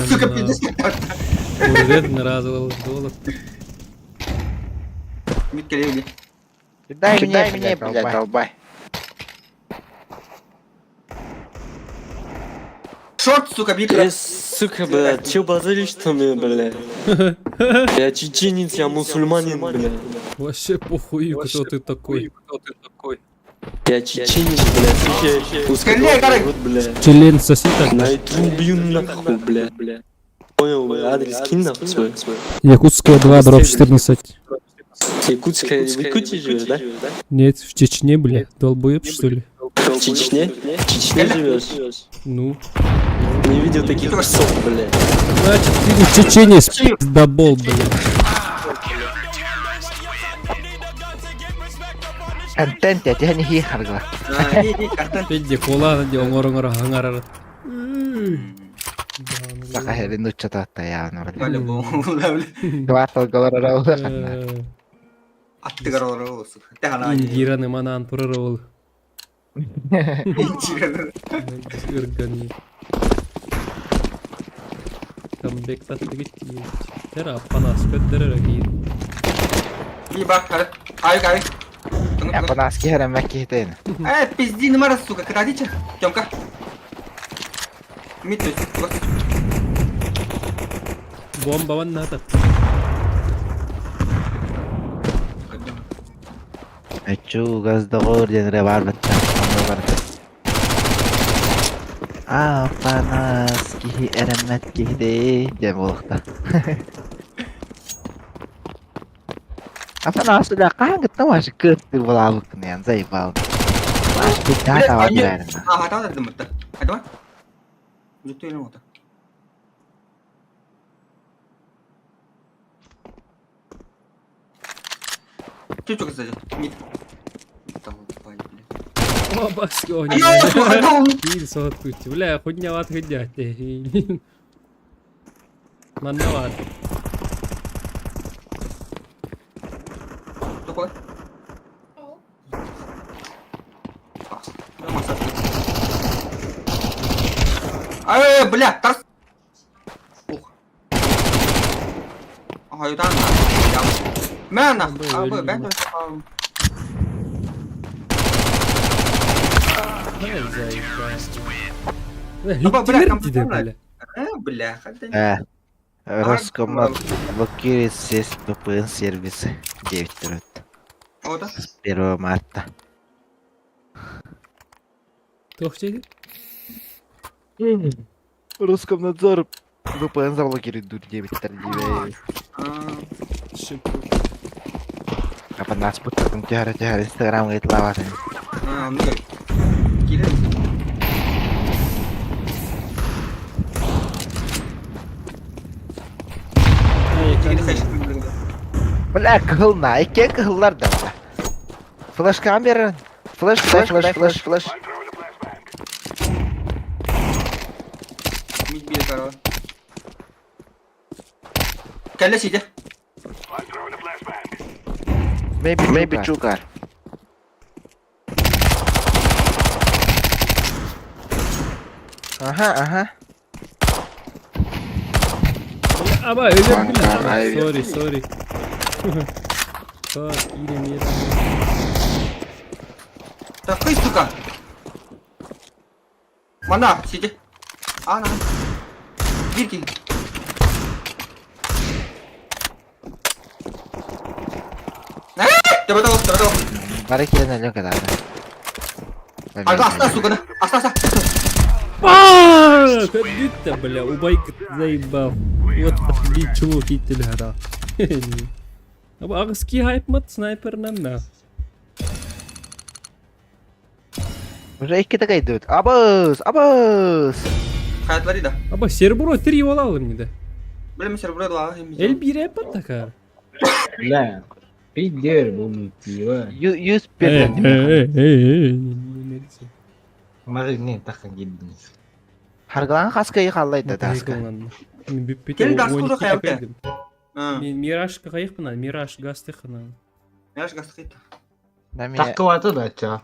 Speaker 2: Сука, пиздец.
Speaker 1: Ургет наразывал доллар.
Speaker 2: Mid geliyor.
Speaker 3: Дай мне, блядь, долбай.
Speaker 2: Шорт, сука, бит.
Speaker 5: Сука, блядь, чё базаришь там, блядь? Я чеченец, я мусульманин, блядь.
Speaker 1: Вообще похуй, кто ты такой.
Speaker 5: Я чеченец, блядь, слушай, пускай
Speaker 2: Скорее,
Speaker 5: рот, блядь.
Speaker 1: Член соси так.
Speaker 5: Найду, бью нахуй, блядь. Понял, блядь, адрес кинь нахуй свой.
Speaker 1: Якутская 2, дроп 14.
Speaker 5: Якутская, в Якутии живешь, да?
Speaker 1: Нет, в Чечне, бля. Долбоеб, что ли?
Speaker 5: В Чечне? В Чечне живешь?
Speaker 1: Ну.
Speaker 5: Не видел таких псов, блядь.
Speaker 1: Значит, ты не чеченец, пиздобол, бля.
Speaker 3: Контент ya, dia nih harga.
Speaker 2: Kartın.
Speaker 1: Педди кола, где оңор хаңарар.
Speaker 3: Saka herin lucu tata ya, nurut.
Speaker 2: Böyle bu.
Speaker 3: Kuartal galar udah kan.
Speaker 2: Attı karaları olsun. Tehana aja.
Speaker 1: Индираны манан прорвал.
Speaker 2: İnciren.
Speaker 1: Иргани. Камбек татты кетти. Тера панас көддөрөр кийин.
Speaker 2: İyi bak hadi. Hayır.
Speaker 3: Ya panas ki herin mekki hitain.
Speaker 2: Пизди numarası suka. Kradича. Тёмка. Mid tuh.
Speaker 1: Бомба ван ната.
Speaker 3: Acu gas dogor dan rebar becah. Panas ki herin mekki hitai. Jam ulta. Apa nas sudah kaget tuh masih ke tuh belabuk nih anjay bal. Masih kita tahu ada.
Speaker 2: Hata dedim hatta. Hadi bak. Zıttı yerim hatta. Çok hızlıca. Mid. Tamam.
Speaker 1: О, баскёни. Кин сотуть. Бля, хуйня ват ходять. Маннават.
Speaker 2: Тупой. Бля, таз. Ух. Haydan. Ben abi ben de
Speaker 1: Hitler dedi bля.
Speaker 2: Бля, хотя
Speaker 3: Роскомнадзор блокирует все VPN сервисы 9 рот.
Speaker 2: о да.
Speaker 3: С 1 марта.
Speaker 1: Кто хочет?
Speaker 3: Роскомнадзор VPN заблокирует до 9 Apa nas putar cara Instagram gitu lawasan.
Speaker 2: Enggak. Gila.
Speaker 3: Bля, kılna, iki kıllar da var. Flash kamera. Flash.
Speaker 2: Mid bir karo. Kelle sih
Speaker 3: Maybe Чукар. Ага.
Speaker 1: Ama öyle
Speaker 3: Kanka, hayır.
Speaker 1: Sorry. Bak yine niye?
Speaker 2: Такой, сука. Mana sini. Ana. Gir ki. Coba tahu.
Speaker 3: Mari kita nanya ke sana.
Speaker 2: Atas suka dah. Atas.
Speaker 1: Ходить-то, бля, убайка заебал. Вот ты чего хитил гора. Агски хайп мат снайпер на.
Speaker 3: Уже iki de идут. Абас!
Speaker 2: Hayat lari dah.
Speaker 1: Аба сербро 3 olalım yine de.
Speaker 2: Belum server doa.
Speaker 1: El 1'e patakar.
Speaker 6: لا بيدير بومتيوا
Speaker 3: 100 birden.
Speaker 6: ما غير تخن جدا
Speaker 3: Hargalan kaskayı kallaydı daska.
Speaker 2: Gel dasko da kayakta.
Speaker 1: Мираж кайық пына, Мираж гасты қына.
Speaker 2: Я ж гасты хит.
Speaker 3: Нами
Speaker 6: такого-то да чё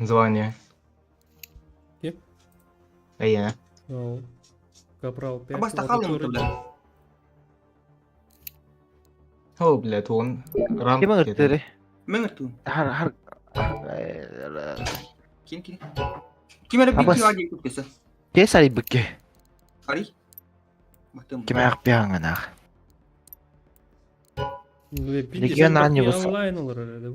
Speaker 6: звание
Speaker 1: Кеп?
Speaker 6: я
Speaker 1: Капрал 5.
Speaker 2: Абас тахалым itu dah.
Speaker 6: هو блядь он рам
Speaker 3: kim ngerti?
Speaker 2: Mengerti.
Speaker 3: Har
Speaker 2: Kini. Gimana
Speaker 3: Abas.
Speaker 2: bikin lagi ikut kisah?
Speaker 3: Kesari beke.
Speaker 2: Hari. Batem.
Speaker 3: Kim ayak piang anak.
Speaker 1: Легион онлайн olur herhalde.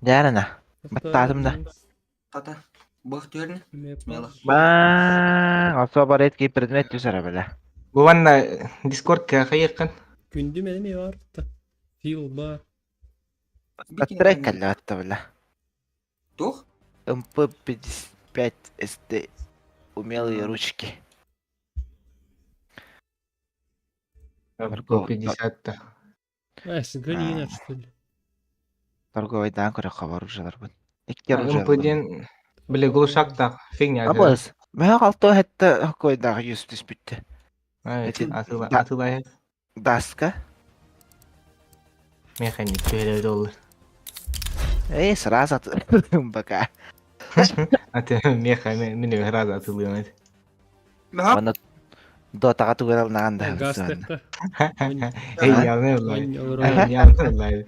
Speaker 3: Yarana. Battadım da.
Speaker 2: Tata. Buah tuhernya. Bismillah.
Speaker 3: Bang, olsa baret ki предмет yüzere böyle.
Speaker 6: bu bana Discord كخيقا
Speaker 1: Gündüm elimi var da. Feel bar.
Speaker 3: Батарейка kalli hatta böyle.
Speaker 2: Tuh.
Speaker 3: MP55 SD умелые ручки.
Speaker 6: 50-то
Speaker 1: Гранина что ли?
Speaker 3: Торговый данкуре хабар уже бар. Ике уже.
Speaker 6: МП-ден бля глушак так фигня
Speaker 3: Абыз. Мен қалты хәтта койдағы 100 диспютте.
Speaker 6: атылай
Speaker 3: Даска.
Speaker 6: механик $2
Speaker 3: Сразу пока.
Speaker 6: аты меха мен раза атылыйм
Speaker 2: Mehap.
Speaker 3: Оны дотаға түгел алынағанда.
Speaker 1: Гастықты.
Speaker 6: яны яны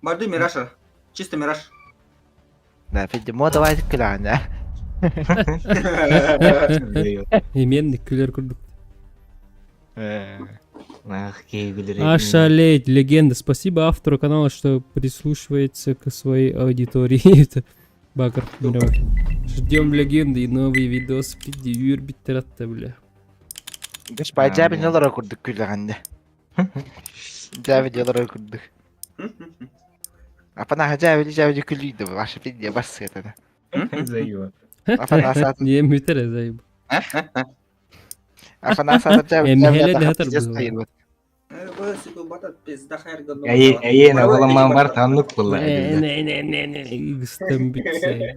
Speaker 2: Bardu Mirage. Чисто Mirage.
Speaker 3: Да, видимо, давай кіләңді.
Speaker 1: Именник күлер күрдік.
Speaker 6: ах кейгілер
Speaker 1: Ошалеть, легенда. Спасибо автору канала, что прислушивается к своей аудитории. Это Бакар. Ждем легенды и новые видосы. Пиди юрбиттер атта, бля.
Speaker 3: Геш бай жабин олара күрдік күләңді. Жабин олара күрдік. Апана жабин күлейді. Ваша пидия бас етеді. Апана асатын.
Speaker 1: Не mütere zayıf.
Speaker 3: Апана асатын жабин.
Speaker 1: Emhele de hatır bu.
Speaker 2: Bos itu batat pizda khair gado.
Speaker 6: әйен ғаламан бар танық бұл
Speaker 1: Ne. Gıstem bitse.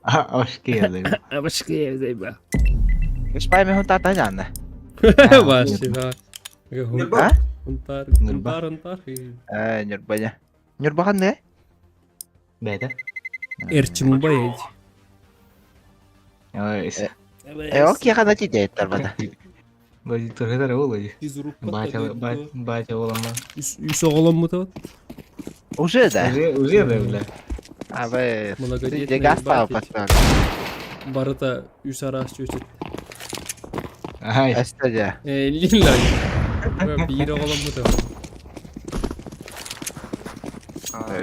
Speaker 6: hoş geldin
Speaker 1: Başka ev zayıf.
Speaker 3: Геш бай мен хунта тажанды.
Speaker 1: Başka.
Speaker 2: Nirba.
Speaker 1: Untar.
Speaker 3: Нюрбаня. Нюрбахан не?
Speaker 6: бәді
Speaker 1: Erçim bayıcı.
Speaker 3: Окей, хана тиде тарбада.
Speaker 6: Бәді тұрғыдар ол өй
Speaker 1: Из рук
Speaker 6: бача олама
Speaker 1: Üs oğlan mı da?
Speaker 3: Уже да.
Speaker 6: уже да бля
Speaker 3: Абе,
Speaker 1: Многодетный
Speaker 3: ты гастал
Speaker 1: батя.
Speaker 3: поставил.
Speaker 1: Barıta üs araç çöçet.
Speaker 6: ай
Speaker 3: Эстеде.
Speaker 1: Lilla. Bir oğlan mı da?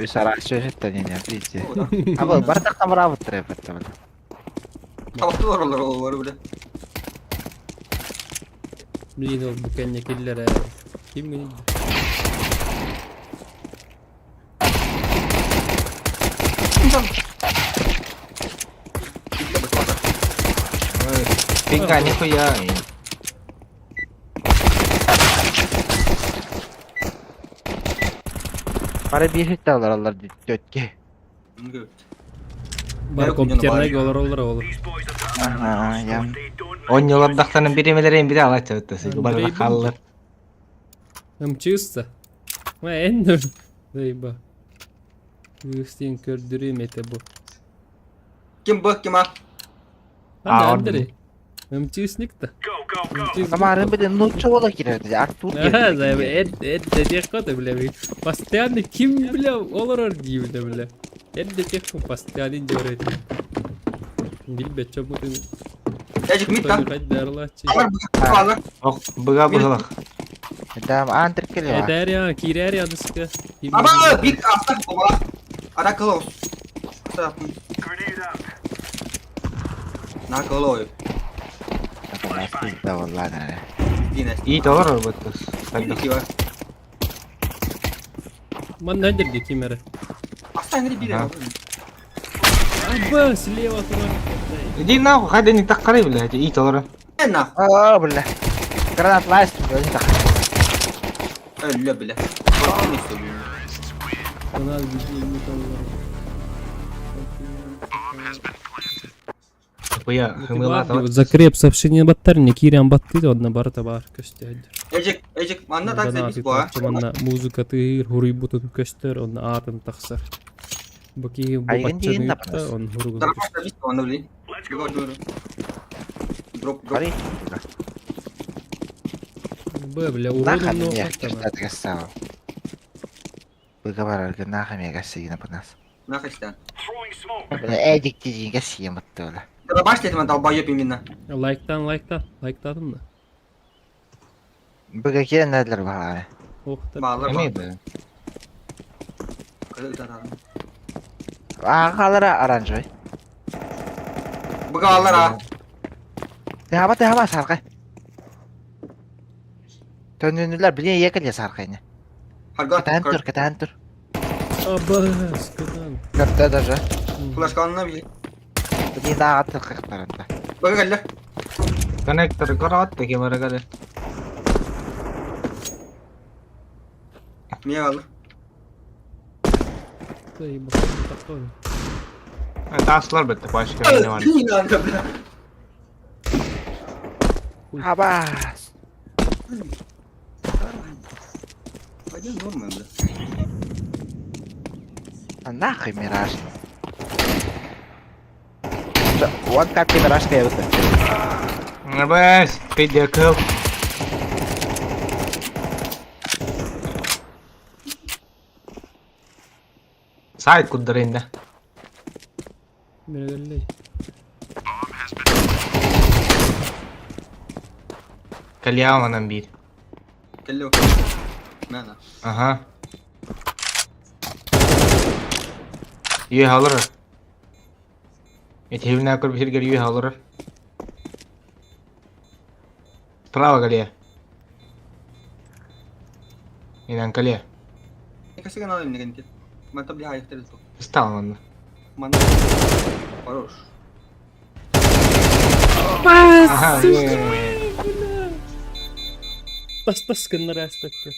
Speaker 3: Үсара сюжеттен не видите. Абе, бардак там работает это.
Speaker 2: Tavuklu var oralar o var böyle.
Speaker 1: Блин, o bu kenya killere. Kim gönüldü?
Speaker 6: пинга нихуя
Speaker 3: Para bir hit alır alır dötke.
Speaker 2: Evet.
Speaker 1: Бар компьютерне olur olur.
Speaker 3: Ага, я.
Speaker 6: он yollardaklarının birimeleri biri alacak ötesi bana kalır
Speaker 1: Hem чисто. Ama en dur. Zayıba. Üstün kördürüm ete bu.
Speaker 2: Kim bu kim ha?
Speaker 1: Hadi
Speaker 6: Aa,
Speaker 1: Andre. Hem çisnik de.
Speaker 3: Kemarin bir de nutça ola girerdi. Artur
Speaker 1: Ha
Speaker 3: girdi.
Speaker 1: zayıba et de diye kadar bile. Pastayan kim bile olur gibi de bile. Эдде кек постоянный дёрет. Билбет чабутын.
Speaker 2: Ejik mid kan.
Speaker 1: Кайдарлачы.
Speaker 2: Alır.
Speaker 6: Ок, быга быгалах.
Speaker 3: Adam antrik geliyor.
Speaker 1: Эдер ya, кирер ya дыска.
Speaker 2: Aba big hasta bomba. Ada close. Na close.
Speaker 3: Da vallahi ne.
Speaker 2: Yine.
Speaker 6: İyi de olur arabası. Hadi.
Speaker 2: İki var.
Speaker 1: Man nedir ki kimere?
Speaker 2: Aslında ngeri biri.
Speaker 6: Aha.
Speaker 1: Аба, слева туда.
Speaker 6: Иди нахуй, хай не так qarayib блядь. İyi de olur.
Speaker 2: Ne na?
Speaker 3: Oo billah. Granat last öldü tak.
Speaker 2: Öyle bile. Korkun istiyorum.
Speaker 1: Канал видео не
Speaker 6: Быя, хымыла
Speaker 1: там. Закреп сообщение баттарни кирян батты одна барта бар көстөдү.
Speaker 2: Ejik manna tak sebis bu ha.
Speaker 1: Манна музыка тыыр хуруй бутун көстөр он атын таксар. Баки бу
Speaker 3: Айгын дейін
Speaker 1: баччаны
Speaker 3: напрас.
Speaker 1: ютта он хуругун.
Speaker 2: Tarafı sebis bu anda bile. Go dur. Drop.
Speaker 3: Пари.
Speaker 1: Б, бля,
Speaker 3: Нахуй
Speaker 1: уроду
Speaker 3: мне
Speaker 1: много
Speaker 3: что
Speaker 1: там.
Speaker 3: ты сказал. Выговаривал, нахуй мне гасина по нас.
Speaker 2: Naka işte.
Speaker 3: Эдик dediğin gasiye mutlu öyle.
Speaker 2: Ya da başlayalım ben dalbayı yapayım yine.
Speaker 1: Лайктадым да.
Speaker 3: Bıga gelenler var abi.
Speaker 1: Ох, так.
Speaker 2: Bağlar bağlar.
Speaker 6: Neydi?
Speaker 2: Kale utanalım.
Speaker 3: Ağalara aranjoy.
Speaker 2: Bu bağlar ha.
Speaker 3: Tehama sarkı. Döndürdüler biliyor yakılıyor sarkıyını.
Speaker 2: Harga.
Speaker 3: Katan tur.
Speaker 1: Аба, скатан.
Speaker 3: Kapta даже.
Speaker 2: Flash kanına bir.
Speaker 3: Bir daha atır kırklarında.
Speaker 2: Bakın geldi.
Speaker 6: Connector karat da kamera kade.
Speaker 2: Niye aldı?
Speaker 1: Эй, бахту такой.
Speaker 6: Taşlar bitti başka ne var?
Speaker 2: Yine aldı.
Speaker 3: Habas.
Speaker 2: Hadi normal.
Speaker 3: Нахуй мираж. Вот как ты мираж появился.
Speaker 6: Бэс, пидя кыл. Сайт куддарында.
Speaker 1: Мергалей.
Speaker 6: Кальяонан bir.
Speaker 2: Geldi o. Mana.
Speaker 6: Aha. Üye alır. Evine akır bir şey geliyor üye alır. Sправа geliyor. İnan geliyor.
Speaker 2: Kasi ka na rin ganito. Mantap di hayat dito.
Speaker 6: Встал он.
Speaker 2: Mantap. Хорош.
Speaker 6: Ага, üye.
Speaker 1: Тас кеннер аспекты.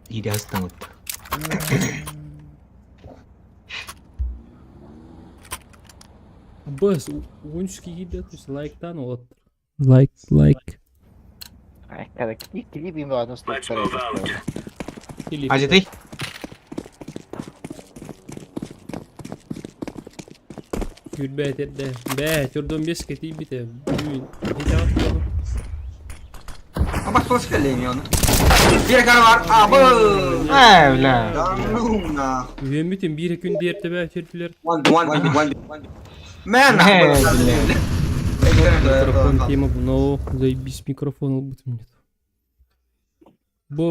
Speaker 6: İyi aslanım.
Speaker 1: Бас, унчки едят, то есть лайктан вот. Лайк.
Speaker 3: Когда клип ему одну сторону.
Speaker 1: Или
Speaker 6: Hacı değil.
Speaker 1: Gülbet etdi. Be, türdün bir sketi bite. Hiç
Speaker 2: Ama flash geldi mi onu? Bir kere var. Abo.
Speaker 6: Evlen.
Speaker 2: Danuna.
Speaker 1: Üyen bitin bir gün diğer tebe çırpılar.
Speaker 2: One. Mana.
Speaker 1: Микрофон тема, но заебись микрофон будет мне.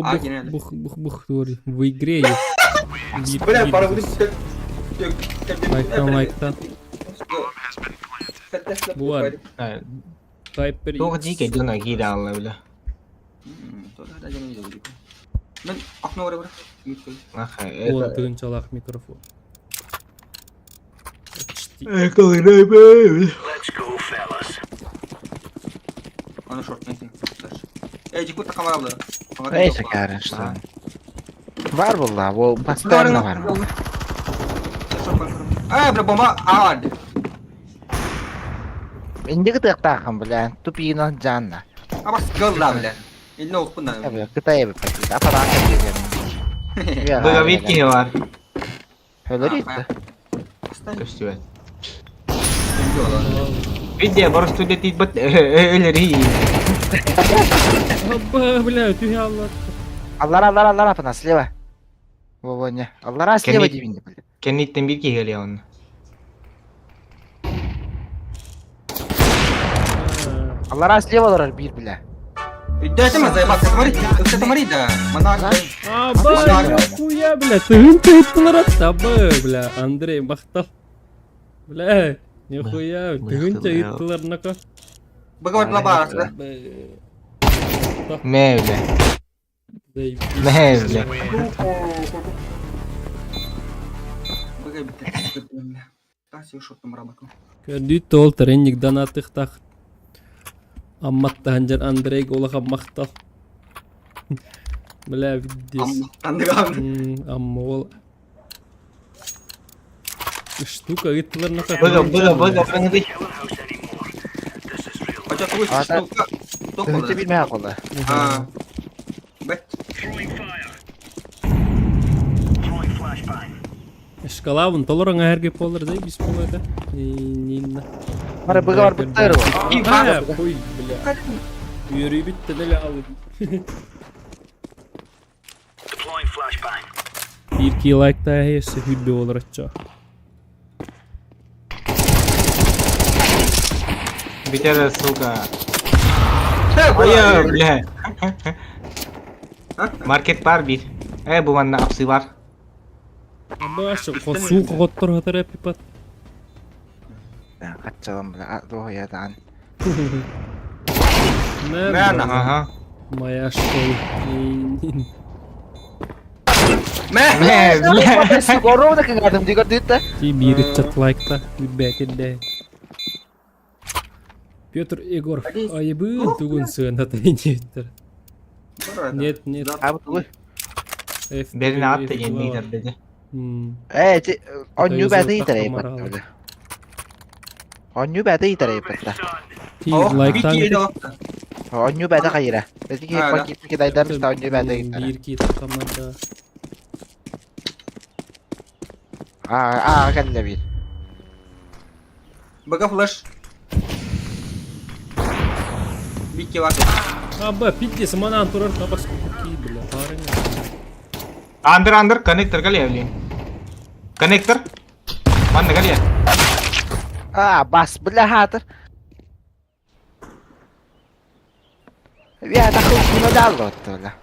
Speaker 2: А, гениально.
Speaker 1: Бух, говори. В игре есть.
Speaker 2: Бля, пора будет.
Speaker 1: Лайктан. Bu var. Typer
Speaker 6: Çok ciddi döne gidi Allah bile.
Speaker 2: Ben akna oraya bırak.
Speaker 1: Вот тынчалах микрофон.
Speaker 2: Ana short neyse. Ejik bu kamera abla.
Speaker 3: Neyse Karen işte. Var vallahi o pastanede var mı?
Speaker 2: Bro bomba hard.
Speaker 3: İndi gıdık takım bilen tupino canla.
Speaker 2: Ama skill da bile. İlne okun da.
Speaker 3: Tabii kıtaya bir paket. Apadan kapıyor.
Speaker 6: Burada bitki var.
Speaker 3: Öyle değil mi?
Speaker 6: Köstüvet. Видео просто летит бот ölür.
Speaker 1: Аба, бля, тюря Allah.
Speaker 3: Allah apına слева. Во, не. Аллара слева дивинде, бля.
Speaker 6: Кенниттен bir geliyor onun.
Speaker 3: Аллара слева ларар бир, бля.
Speaker 2: Да это мы заебал, это смотри, да. Монах.
Speaker 1: Аба,
Speaker 2: Монах.
Speaker 1: нихуя, бля, тыгын тыгыттылар атабы, бля, Андрей мақтал. Бля, нихуя, тыгын тыгыттылар нака.
Speaker 2: Быговать лабарас, да?
Speaker 6: Mevle.
Speaker 1: Заебись.
Speaker 6: Mevle.
Speaker 2: Быговать, бля. Тасил шотом рабаку.
Speaker 1: Көрді тол тренник данатықтақ. Амматта ханжар Андрей голаға мақтал. Бля, виддес.
Speaker 2: Андыгам.
Speaker 1: Амма ол. Штука гыттылар нака.
Speaker 6: Bıga.
Speaker 2: Хоча тугу
Speaker 3: А, да.
Speaker 2: штука.
Speaker 3: Тыгынчы билмей акылы.
Speaker 2: Бэт.
Speaker 1: Шкалавын толырың әрге болыр дей, бис болайды. Нилна.
Speaker 3: Мара быга бар бұттайры бар.
Speaker 1: А, қой, бля. Үйрей бітті дәлі алып. Bir ki like'da hesse hübbe olur açça.
Speaker 6: Bir tane suka. Hayır bile. Market var bir. Bu bana apsi var.
Speaker 1: Ama aşağı suuqa qottor hatar epipat.
Speaker 3: Qatçalan bля. Doğu yadan.
Speaker 2: Merna.
Speaker 6: Aha.
Speaker 1: Maya şkol.
Speaker 6: Mevle.
Speaker 3: Gorov da kagadım juga duitnya.
Speaker 1: Ki bir chat like'da hübbe etinde. Петр Егор, ayıbın tugun sığın hatayın yeter. Нет.
Speaker 3: Abi tuh.
Speaker 6: Birine at da yeniydi dedi.
Speaker 3: On new beta itere ipat. On new beta itere ipat.
Speaker 1: Ki like'dan
Speaker 3: On new beta kayıra. Jadi kita idar sta on new beta itere.
Speaker 1: bir ki takamada.
Speaker 3: Kan da bir.
Speaker 2: Bıga flash. Bikki var.
Speaker 1: Abba piddi semana anturar tabas ki bla parang.
Speaker 6: Under connector kali ya beli. Connector. Mana kali ya?
Speaker 3: Bas belah hater. Ya takut kena dalot tuh lah.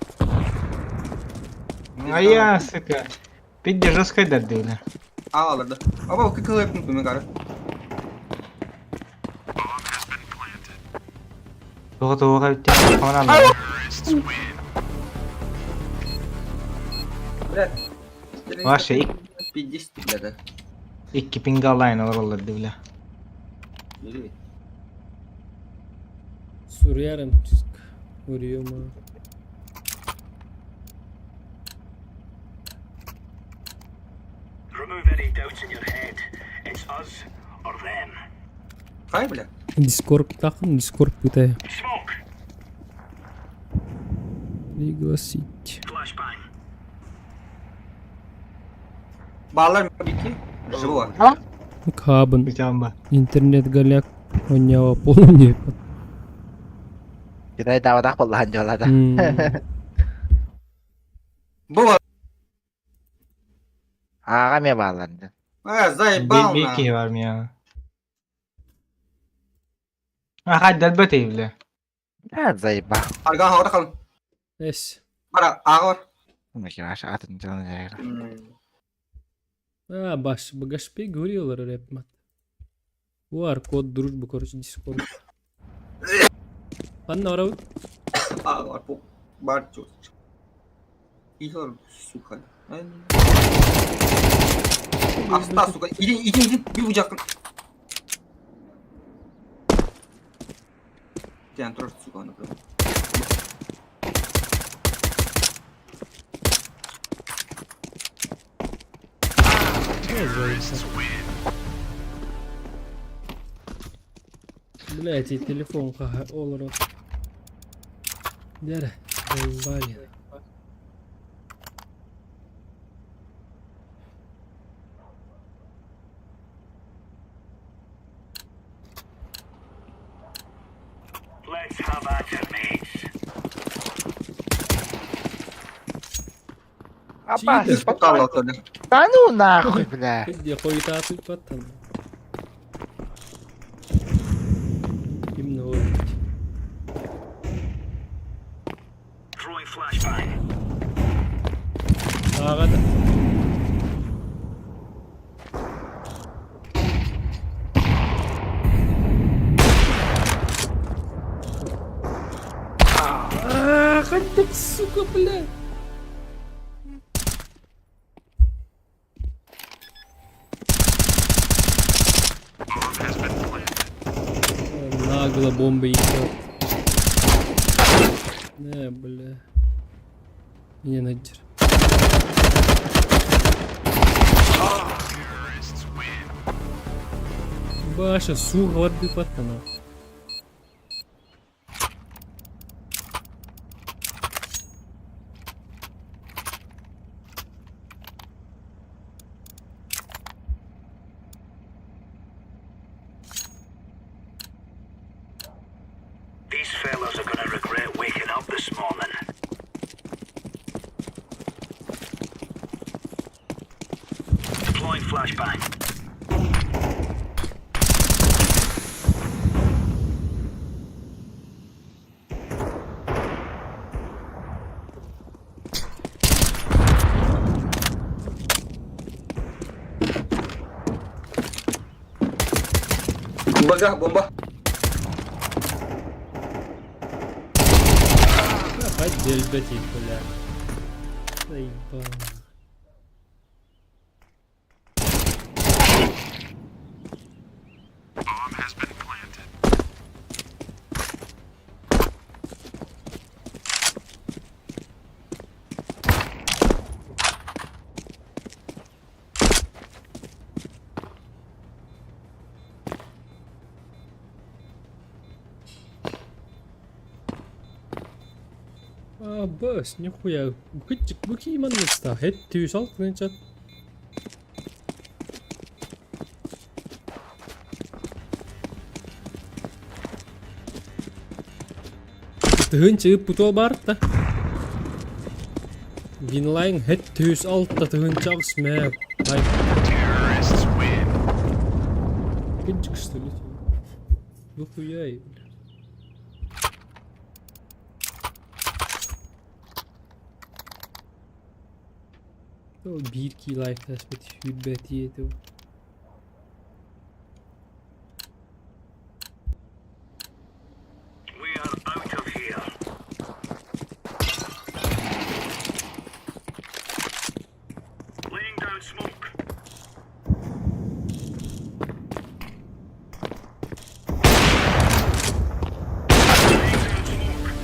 Speaker 6: Ayah suka. Piddi жесткой дарды udah.
Speaker 2: Alırdı. Ama o kıkıl yapın bunu karı.
Speaker 6: Tuh kayak mana lah.
Speaker 2: Bırak.
Speaker 6: Var şey.
Speaker 2: Pidis dedi.
Speaker 6: İki pingalayın oralarda bile.
Speaker 2: Yürü.
Speaker 1: Suriyarım vuruyor mu?
Speaker 7: Remove any doubts in your head. It's us or them.
Speaker 2: Kay bile.
Speaker 1: Discord takın Discord butaya.
Speaker 7: Smoke.
Speaker 1: Пригласить.
Speaker 7: Flashbang.
Speaker 2: Bağlar bikki. Живу var.
Speaker 1: Кабан.
Speaker 6: Bir tane bak.
Speaker 1: Интернет голяк. Он не полный.
Speaker 3: Kita dapat aku lahan jualan dah.
Speaker 2: Bu var.
Speaker 3: Kami balan.
Speaker 2: Zaybal
Speaker 6: Bir iki var mı ya? Hadi dalbat evle.
Speaker 3: Zayıba.
Speaker 2: Argan havada kalın.
Speaker 1: Es.
Speaker 2: Bara ağa var.
Speaker 3: Ne kira saatın canı jayra.
Speaker 1: Багаж говорила рэп-мат. Var kod дружбы, короче, Discord. Ладно, орау.
Speaker 2: Ağa var bu. Bar çok. İhor suka. Hasta suka. İdin. Bir bucakın. Jangan terus suka onu bro.
Speaker 1: Блять, и телефон олрот. Дера, блин.
Speaker 7: Let's have at it, mates.
Speaker 3: Опасно.
Speaker 2: Спокойно тогда.
Speaker 3: Да ну нахуй, бля.
Speaker 1: Где хуета тут потом. Именно вот.
Speaker 7: Throwing flashbang.
Speaker 1: Ага, да. Ходок, сука, бля. Нагло бомба идет. Не, бля. Не надер. Баша, сука, вот бы пацана.
Speaker 7: These fellas are gonna regret waking up this morning. Deploying flashbang.
Speaker 2: Бомба.
Speaker 1: Опять дельдотик, бля. Заебал. Бос, нихуя. Бүхий манныста. Хэт түйс алт нэнчат. Тыгын чыгып путол барытта. Винлайн хэт түйс алтта тыгын чагыс мэп. Кынчык что ли? Нихуя. O 1-2 life tespit hübbeti yedi.
Speaker 7: We are out of here. Laying down smoke. Laying down smoke.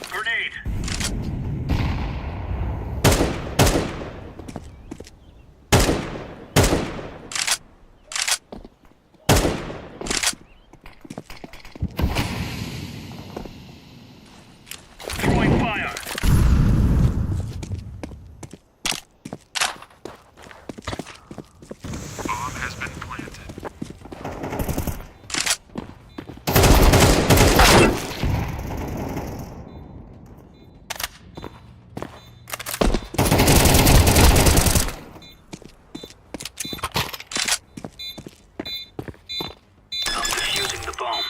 Speaker 7: Grenade. Throwing fire. Bomb has been planted. I'm defusing the bomb.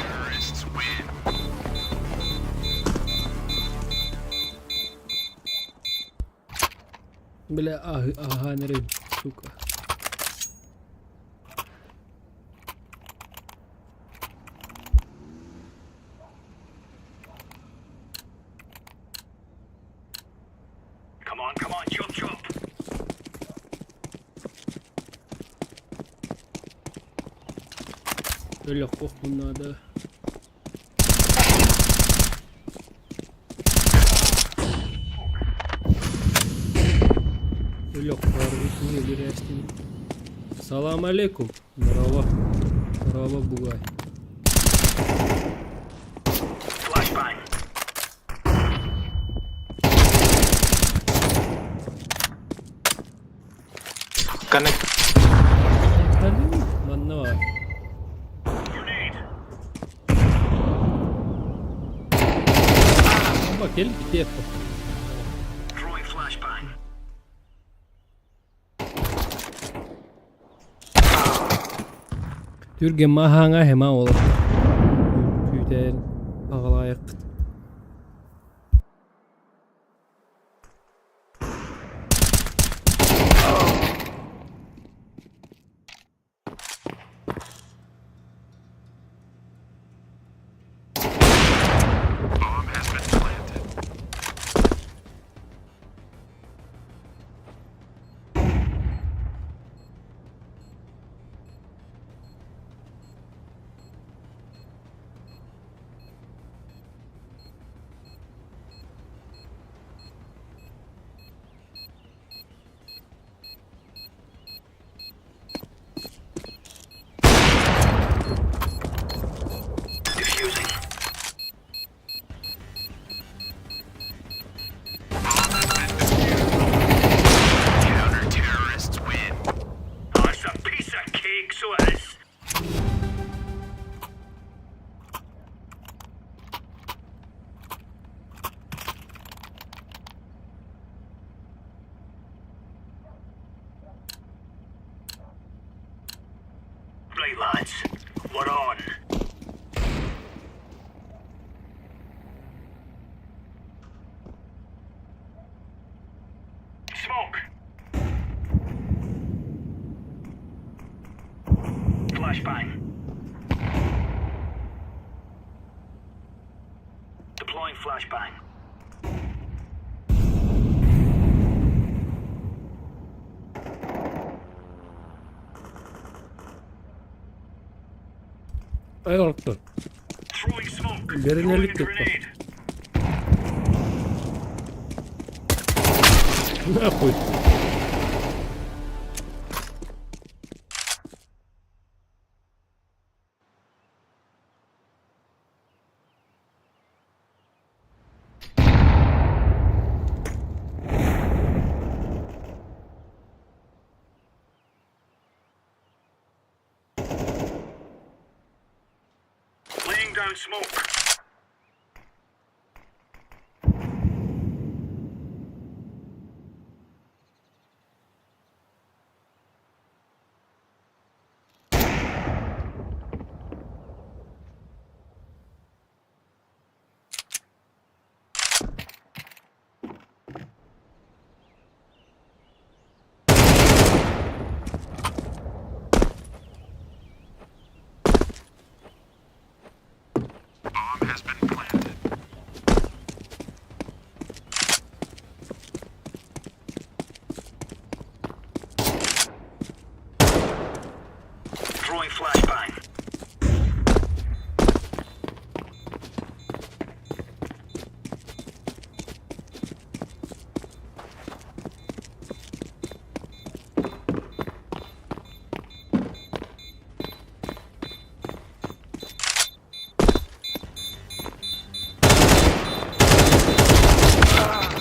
Speaker 7: Terrorists win.
Speaker 1: Бля, ага, ныры, сука.
Speaker 7: Come on, chop chop.
Speaker 1: Öyle kokun надо. Öyle korkutuyor bir restin. Salam alaikum. Merhaba. Merhaba Bugay.
Speaker 7: Flashbang.
Speaker 6: Connect.
Speaker 1: Hadi mi? Lan ne var?
Speaker 7: Grenade.
Speaker 1: Gel bir yap.
Speaker 7: Throwing flashbang.
Speaker 1: Türgen mahanga hema olur. Tüyden ağlayak.
Speaker 7: Defusing. Counter-terrorists win. Oh, it's a piece of cake, so it is. Right, lads. We're on. Smoke. Flashbang. Deploying flashbang.
Speaker 1: Ay korktu.
Speaker 7: Throwing smoke.
Speaker 1: Görünürlük
Speaker 7: Throwing a
Speaker 1: yok bak.
Speaker 7: grenade.
Speaker 1: Nahуй.
Speaker 7: Laying down smoke. Throwing flashbang.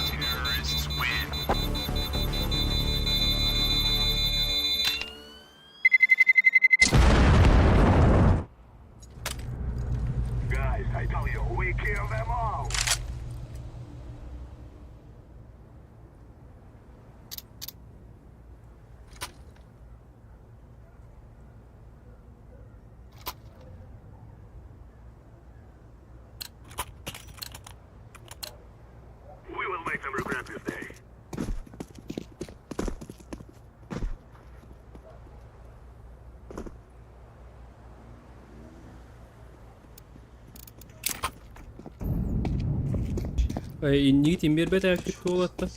Speaker 7: Terrorists win. Guys, I tell you, we kill them all. We will make them regret this day.
Speaker 1: Inni timber bet aktif olatta.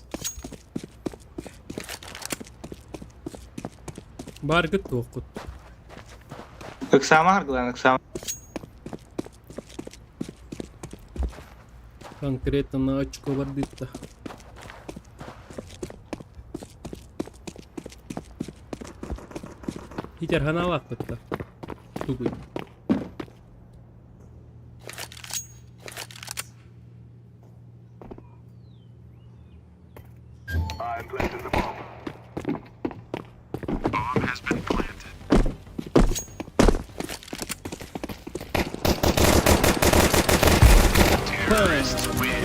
Speaker 1: Bargıt okut.
Speaker 6: Iksama hargulan iksama.
Speaker 1: Конкретно на очко вардитта. Hitер ханалак бітта. Тугуй.
Speaker 7: I'm planting the bomb. Bomb has been planted. Terrorists win.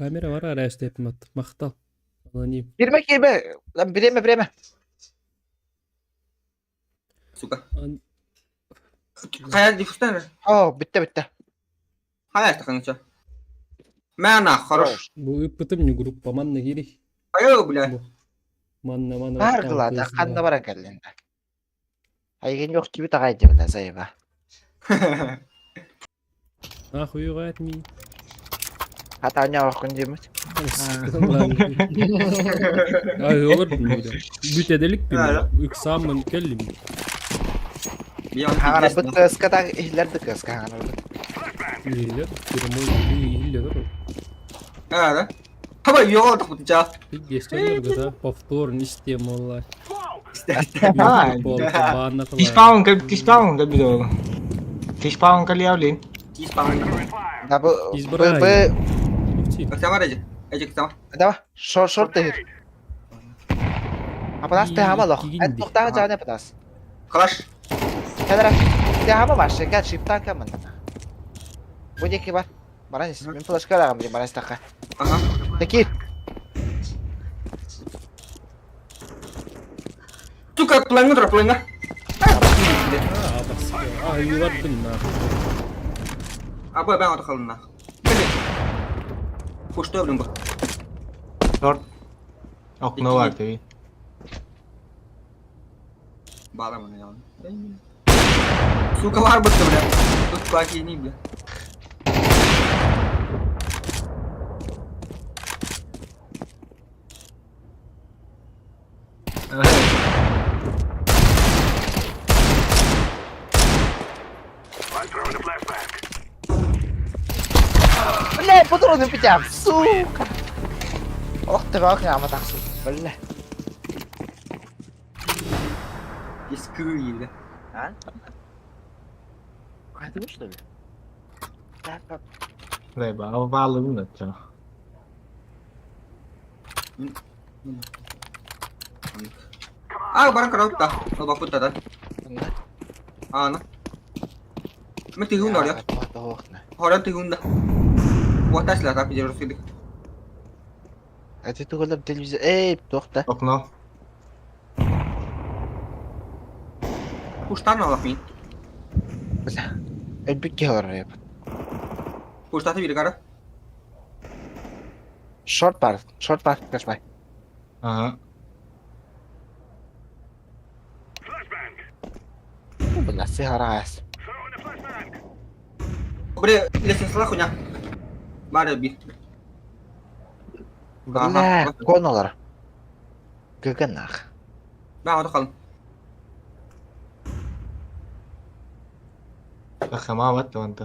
Speaker 1: Kamera var ara işte yapım attı. Maktal. Anlayayım.
Speaker 3: Girme. Lan bireme.
Speaker 2: Suka.
Speaker 1: An-
Speaker 2: Kayak di fusten.
Speaker 3: Oh bitti.
Speaker 2: Kayak tak kanca. Mana хорош.
Speaker 1: Bu ıppıtım ne grup paman ne giri.
Speaker 2: Ayo bile.
Speaker 1: Bu. Manna
Speaker 3: Var kılada kanda var akellinde. Haygen yok gibi takaydı bile zayıfa.
Speaker 1: Ah uyu gayet mi?
Speaker 3: Hatanya bakın demiş.
Speaker 1: Ay olur mu öyle? Bütedelik bir
Speaker 2: Ha.
Speaker 1: mi? Iksam mı kellim mi?
Speaker 2: Bir an
Speaker 3: Kanka
Speaker 2: gitmez.
Speaker 3: bu kız kadar ihler de kız kanka.
Speaker 1: İyiler. Durumu iyiler.
Speaker 2: Evet. Hava yok tak butça.
Speaker 1: Bir geçenler kadar повторно isteyem vallahi.
Speaker 6: Ah,
Speaker 1: Bana
Speaker 6: T-spawn ka bidol. T-spawn ka liawlin.
Speaker 2: Kispan.
Speaker 3: Da bu
Speaker 1: İzbrahim.
Speaker 2: Sama aja. Aja sama.
Speaker 3: da short değil. Apa das teh hama loh.
Speaker 1: Gini.
Speaker 3: Nokta jangan apa das.
Speaker 2: Clash.
Speaker 3: Kadar teh hama var şey gel shiftan kan mana. Bu je kibar. Mana nih? Min flash kala ngambil mana staka.
Speaker 2: Aha.
Speaker 3: Tekir.
Speaker 2: Suka pelang terus pelang.
Speaker 1: Ay yuvardım lan.
Speaker 2: Apa ben atı kalın. Pushta belum bu.
Speaker 6: Short. Okno var tabii.
Speaker 2: Bala mana ya. Suka var betul ya. Tut pagi ini bile.
Speaker 7: I'm throwing a flashback.
Speaker 3: Boleh putur udah pecah. Suka. Oh terus nggak amat taksu. Boleh.
Speaker 2: Eski yılda.
Speaker 3: Ha? Hadi işte. Bak.
Speaker 6: Đây bảo va lưng được cho.
Speaker 2: Ah, barang kau tak. Kau bapak tak. Ah, na. Mesti hunda dia.
Speaker 3: Tuh.
Speaker 2: Orang tu hunda. Watas lah tapi jarang sekali.
Speaker 3: Hadi tuh kalau televizyon. Tuh da.
Speaker 6: Okno.
Speaker 2: Pushta na lah ni.
Speaker 3: Bir kere oraya.
Speaker 2: Pushta tu bila kara.
Speaker 3: Short var. Kaç bay.
Speaker 6: Aha.
Speaker 7: Flashbang.
Speaker 3: Bu nasıl haras?
Speaker 7: Throwing a flashbang.
Speaker 2: Beri lesson salah kunya. Bara bir.
Speaker 3: Boleh. Konular. Gegenak.
Speaker 2: Ben atı kalın.
Speaker 6: Akama vat tuan.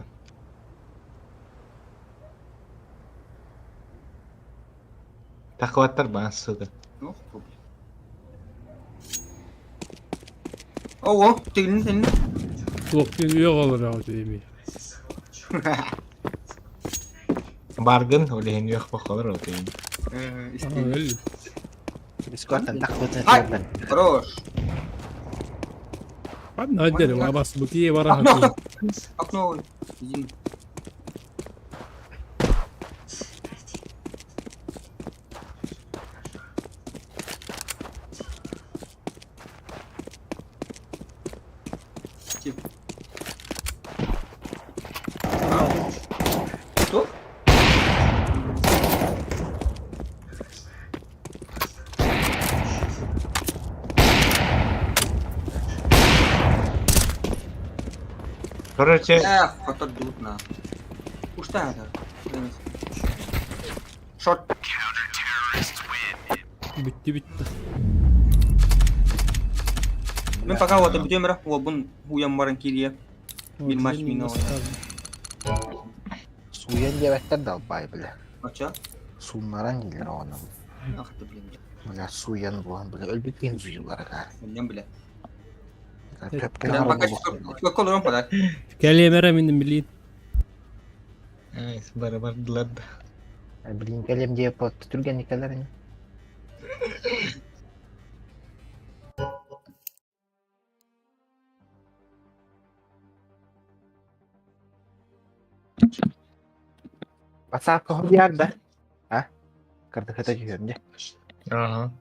Speaker 6: Takut terbang.
Speaker 2: No problem. Oh, senin.
Speaker 1: Çok yok olur abi değil.
Speaker 6: Bargain udah ini yok pokoknya roti.
Speaker 1: Aha öyle.
Speaker 3: Discord'dan takutnya
Speaker 2: Hai.
Speaker 3: temen.
Speaker 2: Terus.
Speaker 1: Ben hadi dedim abas bu kiye var
Speaker 2: Akno.
Speaker 1: ha.
Speaker 2: Akno. İzin. Cip. Tuh.
Speaker 6: Короче,
Speaker 2: Kotor dut na. Pushta ada. Shot.
Speaker 1: Bitti.
Speaker 2: Men pakai water video merah. Wabun huyang barang kiri ya. Bin maç bin o.
Speaker 3: Suyan yemekten de albay bile.
Speaker 2: Maça.
Speaker 3: Sunmaran gelir onun.
Speaker 2: Ah tabii.
Speaker 3: Böyle suyan bulan böyle öldükten suyulara gari.
Speaker 2: Ben bile.
Speaker 3: Pöpken
Speaker 2: Dan pakai
Speaker 3: araba
Speaker 2: juga kalau orang pada.
Speaker 1: Kelliye merem indim bilin.
Speaker 6: sebar-bar delad.
Speaker 3: Bilin kalem dia pot tuturgan nikalarnya. Pasal kau biar dah. Hah? Kartu kita juga deh.
Speaker 6: Ага.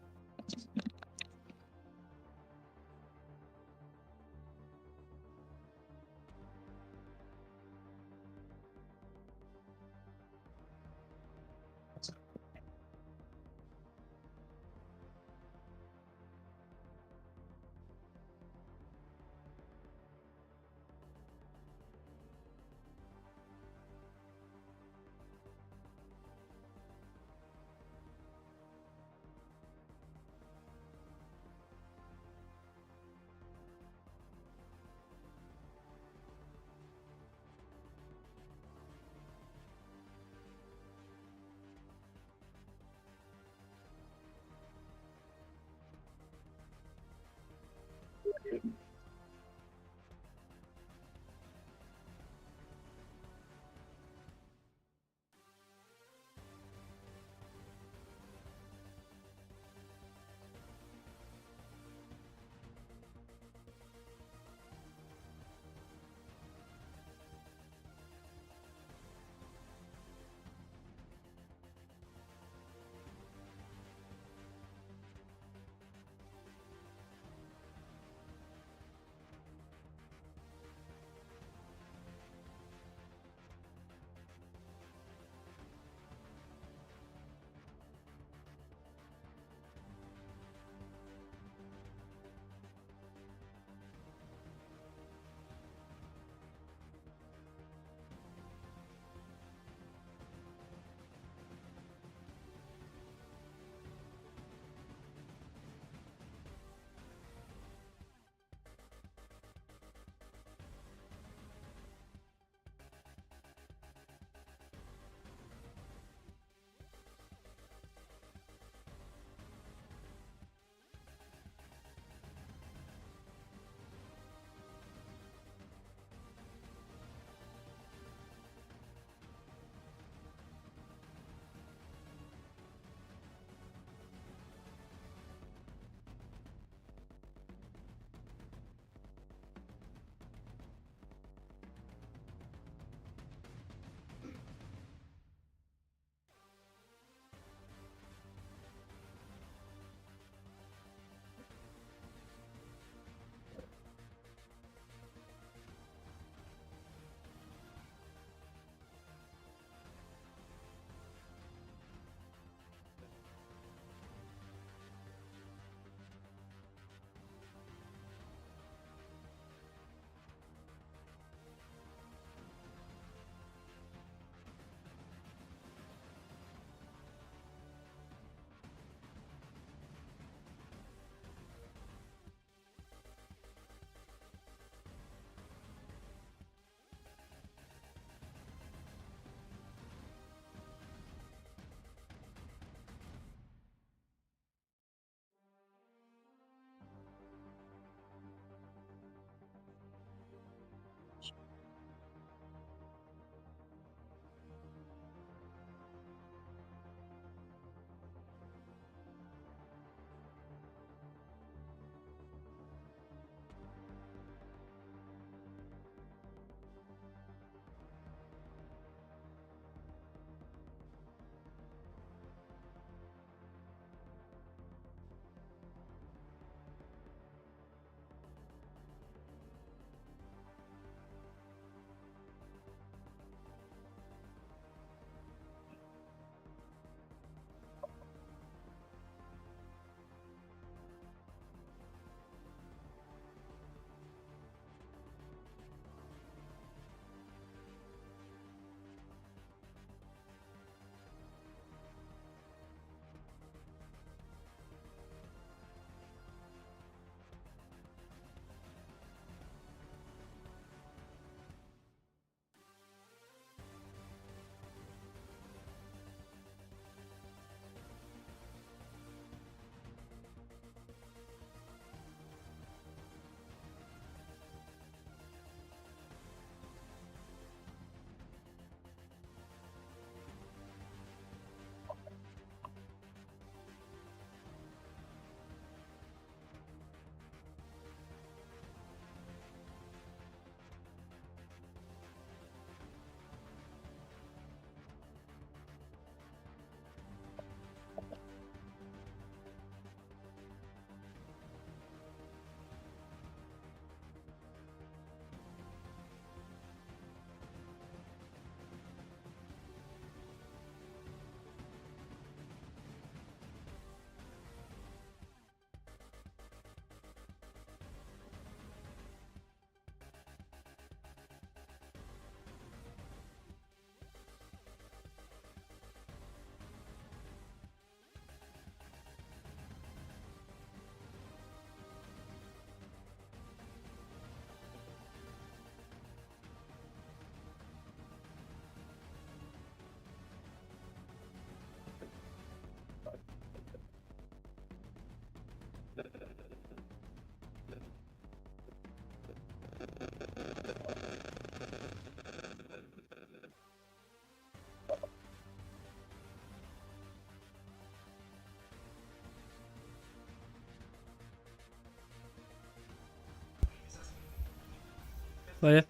Speaker 1: Baya.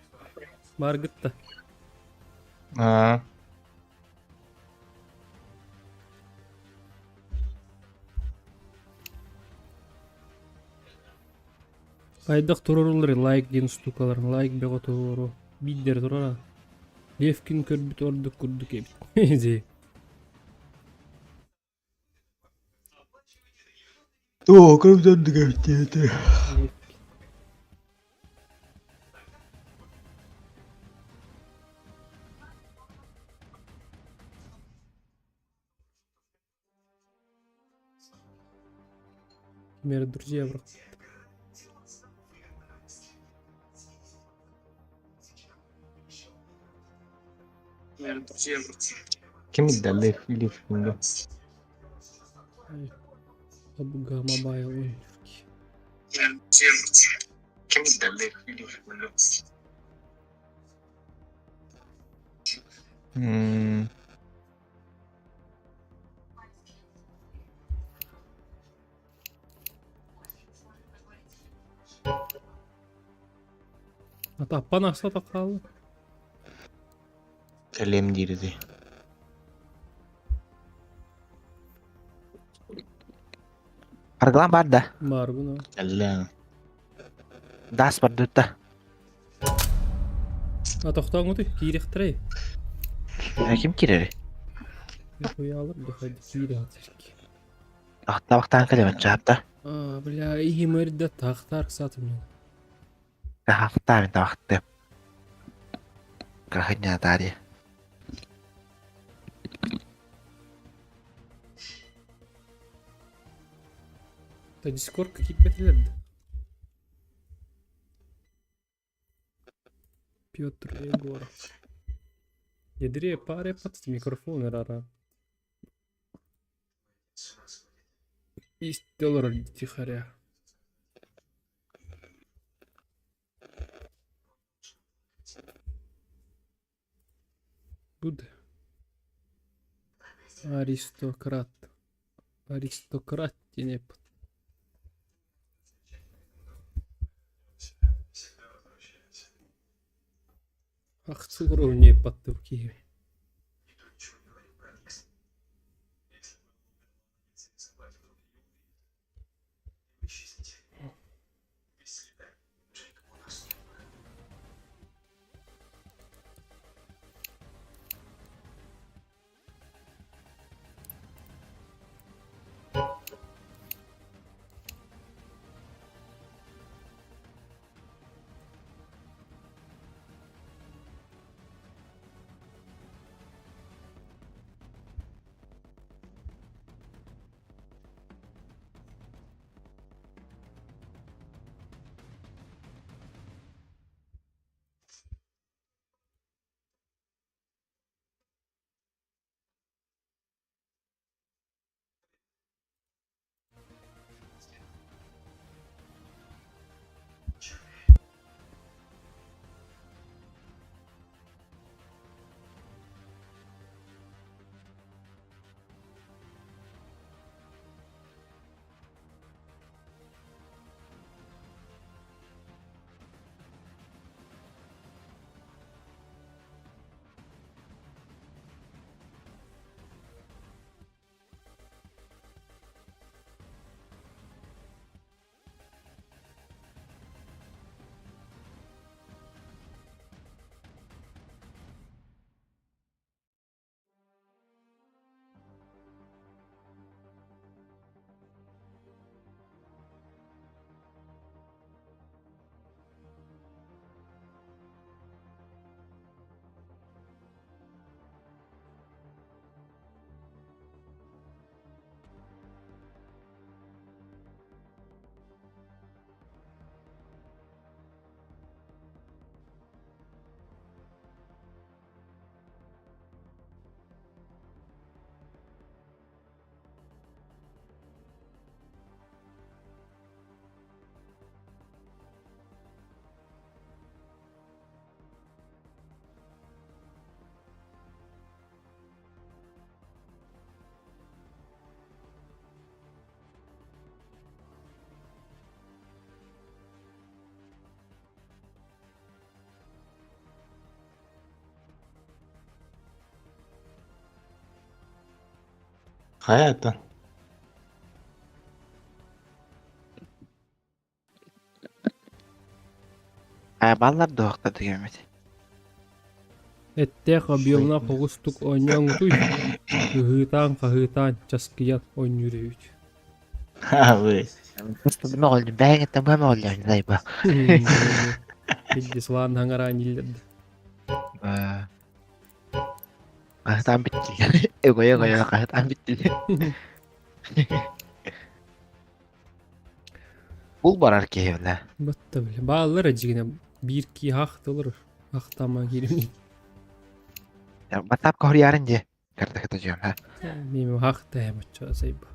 Speaker 1: Margıtta.
Speaker 6: А,
Speaker 1: Айдақ тұрырылыр лайк ден штукаларын. Лайк беға тұрыру. Биддер тұрара. Левкин көрбіт ордық күрдік ебіт. Зе.
Speaker 6: О, когда это?
Speaker 1: Мер друзья брат.
Speaker 6: Kim iddia Leaf bunu?
Speaker 1: PUBG Mobile oynuyor ki.
Speaker 6: Kim iddia Leaf bunu? Hmm.
Speaker 1: Tappan asla takalı.
Speaker 6: Kalem girdi.
Speaker 3: Hargalan bada.
Speaker 1: Var buna.
Speaker 6: Kalem.
Speaker 3: Das bada.
Speaker 1: Ataqtan ötü kirek tire.
Speaker 3: Kim kirer?
Speaker 1: Koyu alır da hadi kire atacak.
Speaker 3: Ahta vaktan kalemen çapta.
Speaker 1: Bля, iyi merde taxtar satım.
Speaker 3: Kahafta minta waktu. Kahanya tadi.
Speaker 1: Та Discord какие бетлерді. Петр Егоров. Ядре паре под микрофон рара. $100 тихаря. Буде. Аристократ. Аристократ не под. Ах, уровней под в Киеве.
Speaker 6: Hayattan.
Speaker 3: Ballar da vakta diyemet.
Speaker 1: Ette kabiyoluna kokustuk oynayan tuy. Kahıtan çaskıyan oyun yürüyüç.
Speaker 6: Ha bu.
Speaker 3: Kıstı mı oldu? Ben ettim mi oldu? Zayba.
Speaker 1: Bildi soğan hangaran yilledi.
Speaker 3: Kahtan bitti. Egoya kahtan bitti. Bul barar ki evle.
Speaker 1: Batta bile. Bağlar acıgına bir ki hak olur. Haktama girin.
Speaker 3: Ya batap kahır yarınca. Karta katacağım ha.
Speaker 1: Mimi hak da hem açığa sayba.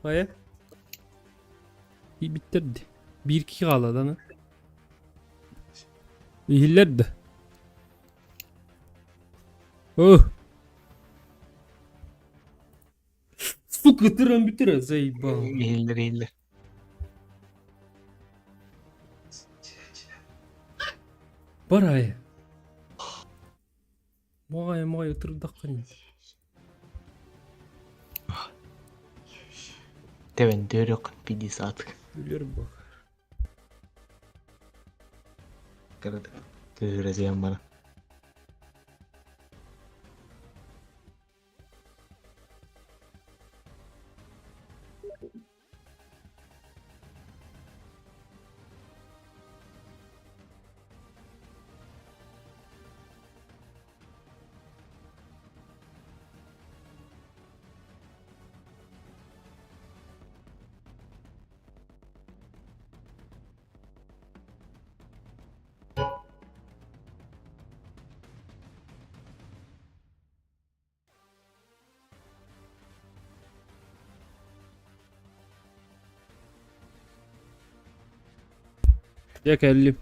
Speaker 1: Hayır. İyi bitirdi. 1-2 kaldı lan. İyilerdi. Oh. Su kıtıran bitiren zeyba.
Speaker 6: İyiler iyiler.
Speaker 1: Baraya. Vay tırdakkın.
Speaker 6: Deven dörök pidi saatlik.
Speaker 1: Biliyorum bak.
Speaker 6: Kırdı. Göreceğim bana.
Speaker 1: Ya kellim.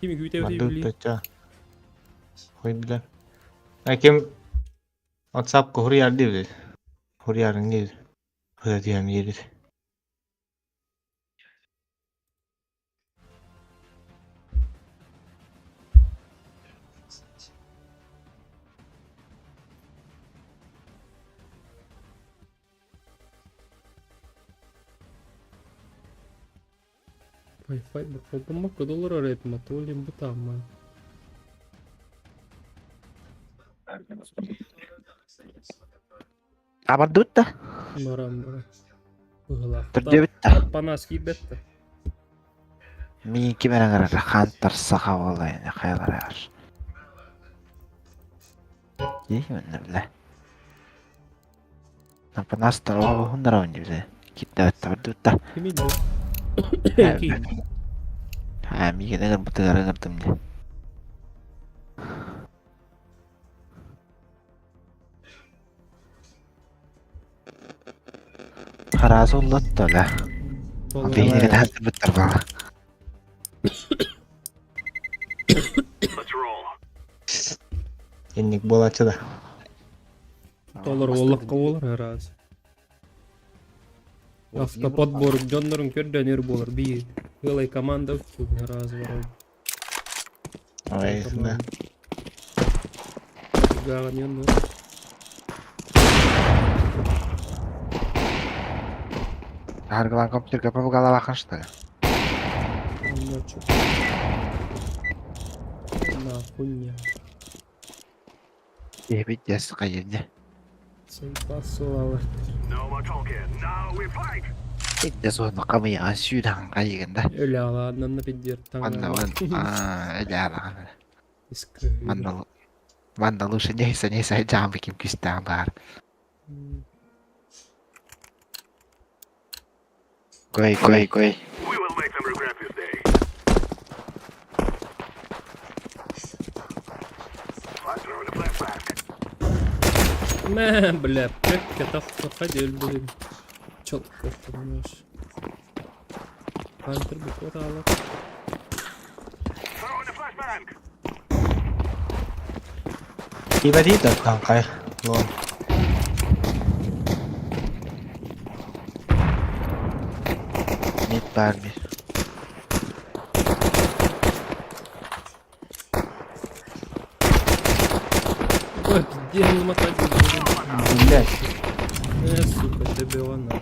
Speaker 1: Kimi güte
Speaker 6: Mandu
Speaker 1: bili.
Speaker 6: tacha. Koydular. Hakim WhatsApp ko huriyar değil. Huriyarın değil. Huriyar diyem gelir.
Speaker 1: Wi-Fi berpomok ke dolar red matu lim betama.
Speaker 3: Kabar dut da.
Speaker 1: Barang-barang. Ulah.
Speaker 3: Terjebit da.
Speaker 1: Panas kibet.
Speaker 3: Minki merang ada kantor sakawala ini kayak lar. Iya mana lah. Nampak nastar wah hundar aja deh. Kita tahu dah.
Speaker 1: Kimi do.
Speaker 3: Mi kita kan betul ngerti. Harasun lot lah. Ini kita betul banget.
Speaker 7: Let's roll.
Speaker 6: Yenlik bolaçı da.
Speaker 1: Dolar olak kovalar раз. Автоподбор Джоннерун көрдөн эр болор бир. Ылай команда үчүн раз бар.
Speaker 6: Ay ne.
Speaker 1: Гаган ённор.
Speaker 3: Harga komputer apa bukan lawakan что ли?
Speaker 1: Ночью. Нахуйня.
Speaker 3: Бедес kayaknya.
Speaker 1: Сейпасуала.
Speaker 7: No more talking. Now we fight.
Speaker 3: Bedес onu kami asyudan kayaknya.
Speaker 1: Öyle alandan da bir
Speaker 3: Manda
Speaker 1: tanga.
Speaker 3: jalan.
Speaker 1: Иск.
Speaker 3: Manda лучше не saya jangan bikin kistambar. Koi.
Speaker 7: We will make them regret this day. I'm throwing a flashback.
Speaker 1: ما бля, пекка ходил, блин. Чётко, понимаешь. Хантер бы хватало.
Speaker 7: Throwing a flashbang.
Speaker 6: Tiba-tiba kanka ya. Lon.
Speaker 3: Mid barmi.
Speaker 1: Ой, где он мотать?
Speaker 6: Billah.
Speaker 1: Сука, тебе она.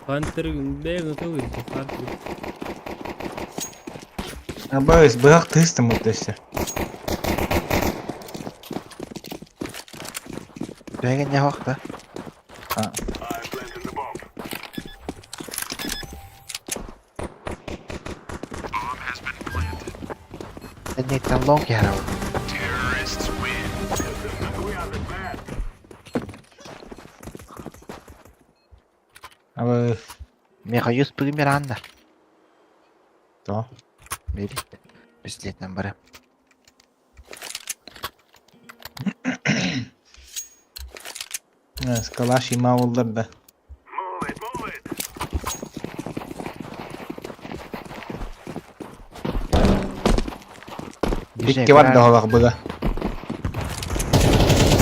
Speaker 1: Хантер, бегал, ты выйдешь, Хантер.
Speaker 6: Абайс бırak tıstem mutlaka.
Speaker 3: Pengen nyawak dah.
Speaker 7: I'm planting the bomb.
Speaker 3: Ini tolong ya raw.
Speaker 7: Terrorists win. We are the bad.
Speaker 6: Abi
Speaker 3: Меха юз примерно.
Speaker 6: to.
Speaker 3: Бери. Пистолет набора.
Speaker 6: Skalash ima olur da.
Speaker 7: Move it.
Speaker 6: Dikki var da bak burada.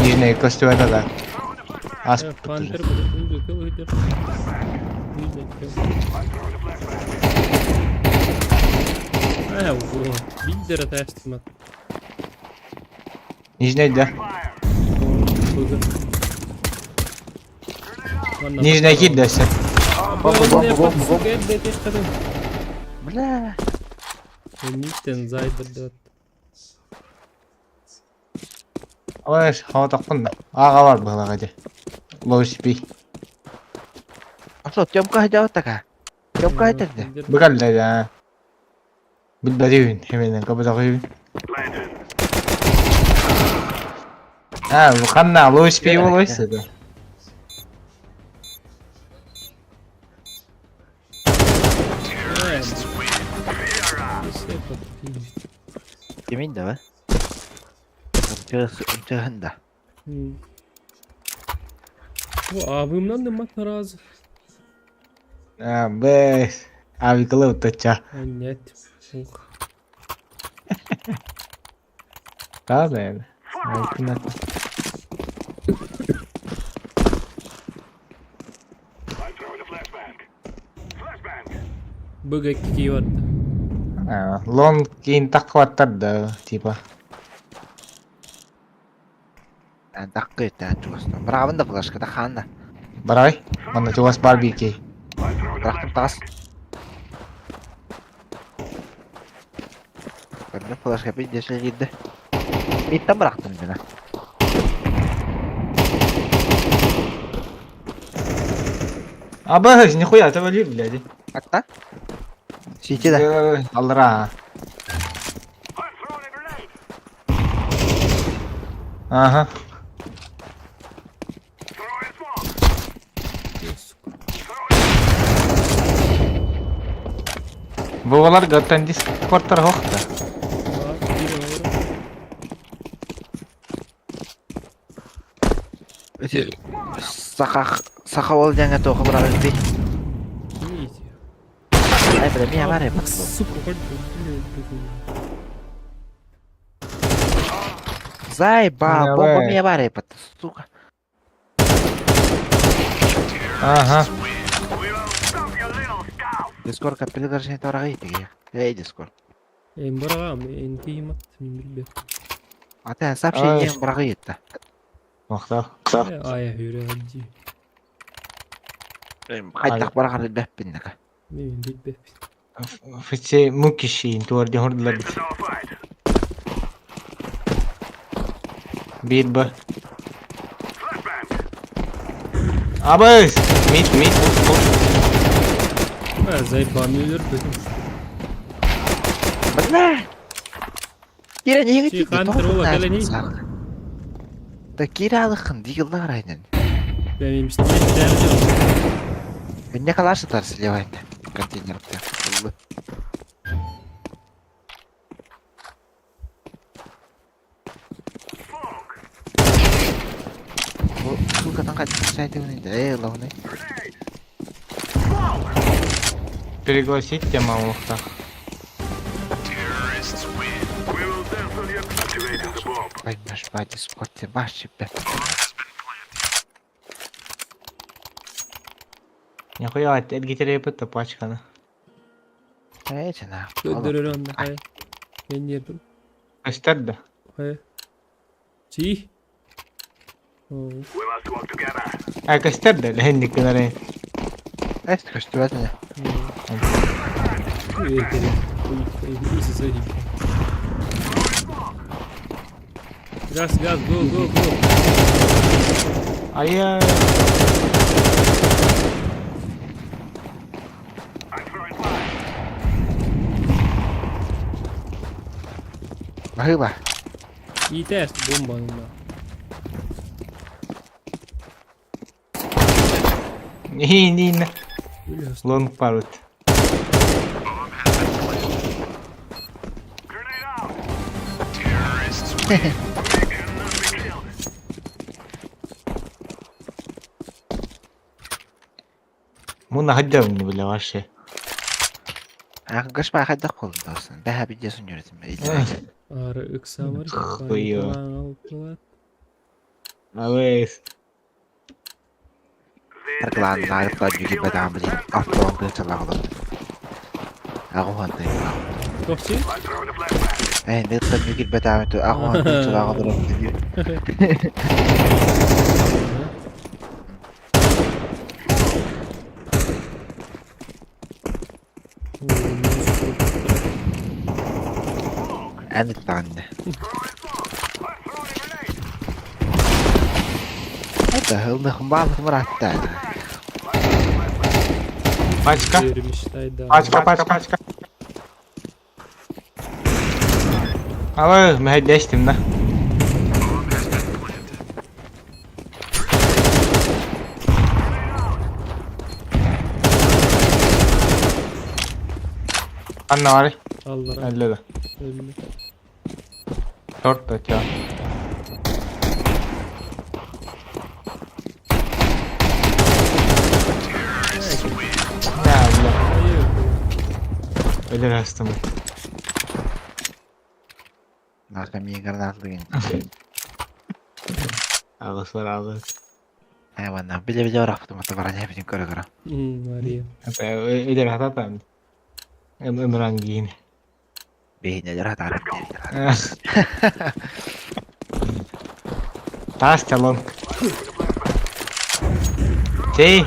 Speaker 6: Nижние костюмы da. Az
Speaker 1: Хантер будет, выйдет, выйдет. Вот. Лидера тестима.
Speaker 6: Nижние da. Nижние kid da sen.
Speaker 3: Бля.
Speaker 1: Нитен зайдер да.
Speaker 6: Ой, hava takpın da. Ağa var bu hadi. Low speed.
Speaker 3: Asal tiamkah jauh tak ah? Tiamkah aja deh.
Speaker 6: Bakal da ya. Bilberiyin hemen kapıda koyayım.
Speaker 7: Landon.
Speaker 6: Ha bu kanna low speed olursa da.
Speaker 3: Yemin dah. Uncahan dah.
Speaker 1: Bu abimden de mat narazı.
Speaker 6: Bes. Abi kılıp tutacak.
Speaker 1: Net.
Speaker 6: Daha da yani. Altına.
Speaker 7: I'm throwing a flashbang. Flashbang.
Speaker 1: Bug'a kiki vardı.
Speaker 6: Lon keyin takvattırdı tipa.
Speaker 3: Yani dakika yeter çoğusuna. Bırakın da flaşka da kanda.
Speaker 6: Baray. Mana cuas barbecue.
Speaker 7: I'm throwing a
Speaker 3: Bıraktım tas. Ben de flaşka bir yeşil girdi. Bitten bıraktım yine.
Speaker 6: Abas, nihуя, ты вали, блядь.
Speaker 3: Hatta. Şişi de.
Speaker 6: Alra.
Speaker 7: I'm throwing a grenade.
Speaker 6: Aha.
Speaker 7: Throwing smoke.
Speaker 6: Buvalar gatan Discord'lar hoqta.
Speaker 3: Saka olacağına toku bırakıldı. Ay bre mía var ya. Zайба,
Speaker 6: Давай.
Speaker 3: бомба mía var ya. Сука.
Speaker 6: Aha.
Speaker 7: We will stop you little scout.
Speaker 3: Discord kapıyı karşıya doğru gitti ya. Hey Discord.
Speaker 1: Embrağım, entimat, bilmem.
Speaker 3: Hatta hesap
Speaker 6: Ay.
Speaker 3: şeyi yem bırakı gitti.
Speaker 6: Hoqta.
Speaker 1: Aya hüre hacı.
Speaker 3: Haydak bırakı dep bindik.
Speaker 1: Benim bilmem.
Speaker 6: Fice mukishin tuardi hordlar.
Speaker 7: It's no fight.
Speaker 6: Bir ba.
Speaker 7: Flashbang.
Speaker 6: Abas. Mit.
Speaker 1: Ha, zayıflamı öldürdü.
Speaker 3: Bana. Kira niye gitti?
Speaker 1: Hunter ola, kale ne?
Speaker 3: Da kiralıkın yıllar aynen.
Speaker 1: Benim işte derdi.
Speaker 3: Ben ne kadar satar silahıydı. Konteynerde. Allah. Bu kadar kaç saydı bunu da Allah ne?
Speaker 6: Пригласить тема hoqta.
Speaker 7: We will definitely activate the bomb.
Speaker 3: Ay baş baş Discord'te baş be.
Speaker 6: Nihуя, это гитаре пыта пачкана.
Speaker 3: Evet ana.
Speaker 1: Öldürür onu. Hay. Ben yedim.
Speaker 6: Астарда.
Speaker 1: Hay. Çiğ. Oh.
Speaker 7: We must work together.
Speaker 6: А кастарда лэнди канаре.
Speaker 3: Evet kaçtı ben de.
Speaker 1: İyisi söyleyeyim. Gaz, go.
Speaker 6: Aya.
Speaker 7: I'm throwing fire.
Speaker 3: Bakı bak.
Speaker 1: İyi test bombanın da.
Speaker 6: Нин.
Speaker 1: Biliyorsun.
Speaker 6: Long parut.
Speaker 7: Grenade out. Terrorists win. They cannot be killed.
Speaker 6: Муна хаддавни бля вообще.
Speaker 3: Kaç bak hadi kolun olsun. Ben bir cesun yönetim.
Speaker 1: Ağrı ıksa var.
Speaker 6: Koyuyor.
Speaker 1: Aldılar.
Speaker 6: Авес.
Speaker 3: Terkelan layıklar yüzü bedam bileyim. Atlan kırçalarlar. Ağuhan değil.
Speaker 1: Kokçi?
Speaker 7: I'm throwing a flashbang.
Speaker 3: Ne kadar yüzü bedam etti. Ağuhan kırçalarlar. En tane. Hadi hıldı hımbalı mıratta.
Speaker 6: Пачка.
Speaker 1: Vermiş hayda.
Speaker 6: Пачка. Ава, мы дестим, да? Anna var.
Speaker 1: Allah.
Speaker 6: Öyle de.
Speaker 1: Öldü.
Speaker 6: Dört da ya. Öyle rastım.
Speaker 3: Naka mi granatlı gün.
Speaker 6: Ağız var ağız.
Speaker 3: Hayvanlar bile bıraktım ata bana hepsini göre.
Speaker 1: Var ya.
Speaker 6: Öyle rahat ben. Ömran giyin.
Speaker 3: Beyinler hatarım.
Speaker 6: Tas çalın. Şey.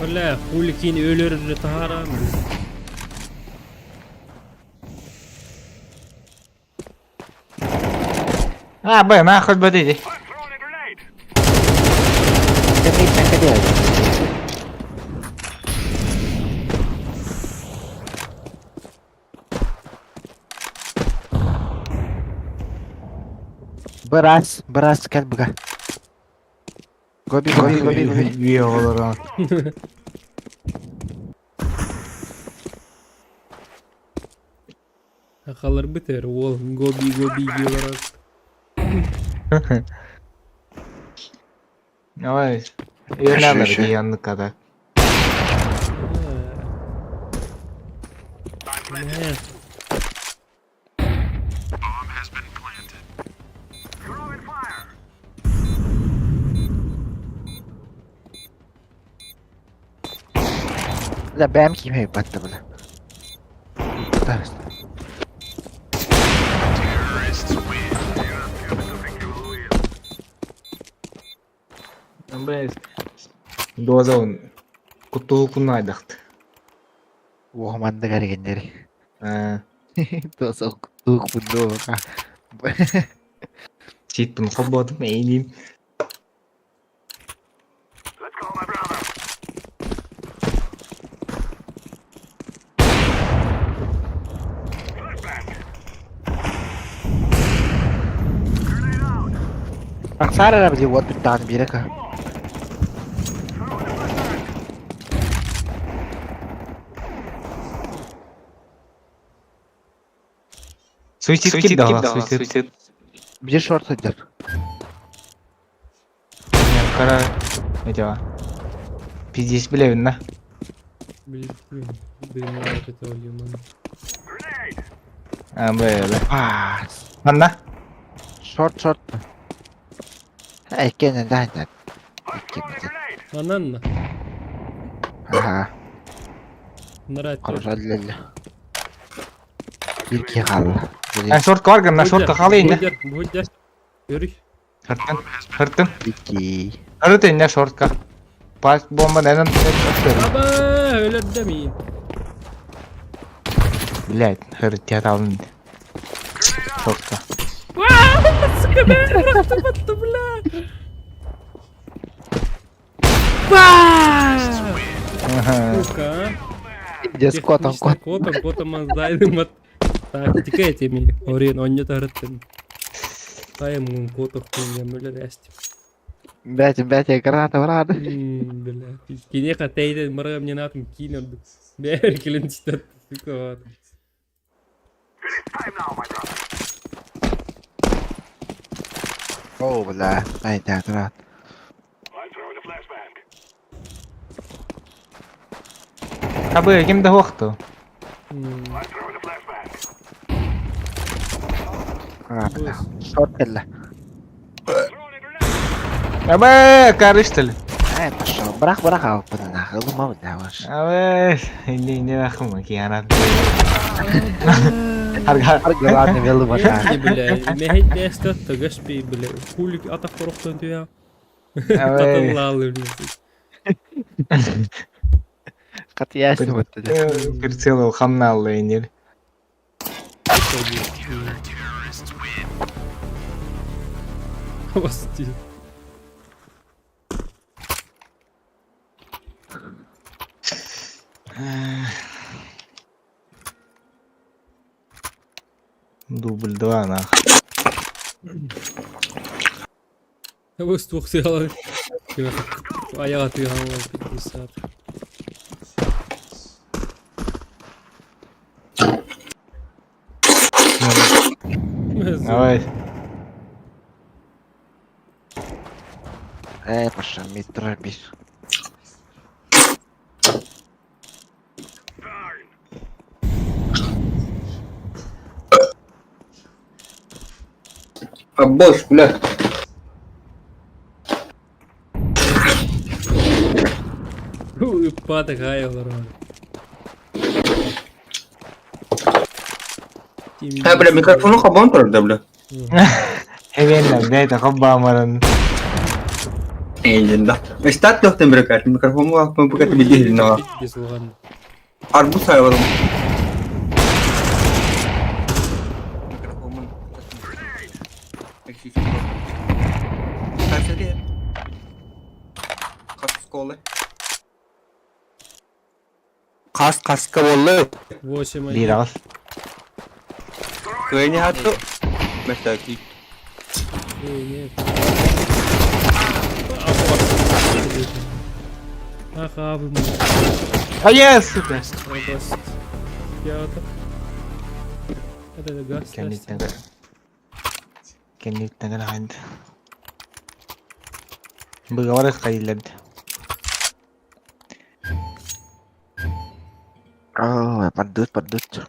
Speaker 1: Valla hulikin ölür tahara mı?
Speaker 6: Ha böyle makul böyle değil.
Speaker 7: Throwing a grenade.
Speaker 3: Demek ne kadar? Beras gel buraya. Gobi.
Speaker 6: İyi olur ha.
Speaker 1: Kalır biter oğlum. Gobi diyorlar.
Speaker 6: Evet. Yönelir ki yanlık kadar.
Speaker 1: Ne?
Speaker 7: Bomb has been planted. Throwing fire.
Speaker 3: La benim kim hep battı bula.
Speaker 7: Terrorists win.
Speaker 6: Biz dozon kutu kunaydık.
Speaker 3: Wohmanda garigenleri.
Speaker 6: Ha.
Speaker 3: Dosa kutuk bundo.
Speaker 6: Çit bunu kapatıp eğileyim.
Speaker 7: Let's go, my brother. Flashbang. Grenade out.
Speaker 3: Bak sarara bizi buat bir tane bire ka.
Speaker 6: Suicide gibi daha suicide.
Speaker 3: Bir short hıdır.
Speaker 6: Kara acaba. Pizziş bile evinde.
Speaker 1: Bilmiyorum. Benim hareket alıyorum onu.
Speaker 7: Grenade.
Speaker 6: Ha böyle.
Speaker 3: Ah,
Speaker 6: Anla.
Speaker 3: short. Hey, gene daha da.
Speaker 7: Throwing a grenade.
Speaker 1: Anan mı?
Speaker 3: Aha,
Speaker 1: Bunları açıyor.
Speaker 3: karışalım. Bir ki kaldı.
Speaker 6: Ben short var gönül short kalayım ne?
Speaker 1: Bu hocam. Görüş.
Speaker 6: Hırtın.
Speaker 3: İki.
Speaker 6: Hırtın ne short ka. Pas bomba neden atıyor?
Speaker 1: Baba öyle demeyin.
Speaker 6: Bilet hırt ya alın. Short ka.
Speaker 1: Sıkı be. Bıraktım attım la. Сука.
Speaker 3: Just quote on quote.
Speaker 1: Кота мазайдым от. Так, тикайте ми. Орин, он не тараттын. Тайм котов я мөлер ясти.
Speaker 3: Бәте граната врады.
Speaker 1: Бля. Кине катейде мырга мне натым кинем. Бер килин читат. Сука.
Speaker 7: It's time now, my brother.
Speaker 3: Oh, bla. Bәте гранат.
Speaker 7: I'm throwing a flashbang.
Speaker 6: Ha bu kimde yoktu?
Speaker 7: I'm throwing a flashbang.
Speaker 3: Granat. Short kella.
Speaker 7: Throwing a grenade.
Speaker 6: Ya be karıştı.
Speaker 3: Ay, paşa. Bırak abi bunu. Nakıldım abi da var.
Speaker 6: Abi ini bakma ki yana. Harga
Speaker 3: Granatı velu var.
Speaker 1: Бля, мехет не статта, гаспи, бля. Хулик атак корохтан тюя. Каталлалы, бля.
Speaker 3: Katıyasın bu da.
Speaker 6: Прицел хамналlı inir.
Speaker 1: Хвости.
Speaker 6: Дубль 2 на.
Speaker 1: Хвост двух сыграл. А я отыграл 50.
Speaker 6: Давай.
Speaker 3: Ay paşa. Mitro bir.
Speaker 2: Boş, блядь.
Speaker 1: Падок, гай, ворон.
Speaker 2: Ha, bля, mikrofonu kapan durdu, bля.
Speaker 6: Hemen de kabamaran.
Speaker 2: Eğlenceli. Start yok demir karşı. Mikrofonu kapan bu kadar bildiğin ne var.
Speaker 1: Без луган.
Speaker 2: Arbuz sayalım. Mikrofonun. Eksik. Kaç diye? Kaç kolu?
Speaker 3: Kaska bollu.
Speaker 1: 8
Speaker 6: Bir ağız.
Speaker 2: Köyüne hatta. Mesela ki.
Speaker 1: Нет. Ах, абы мой.
Speaker 6: Hayır süper.
Speaker 1: Абаст. Пяток. Это газ.
Speaker 6: Kendikten gana haydi. Bu gavarız kayılladı.
Speaker 3: Padut.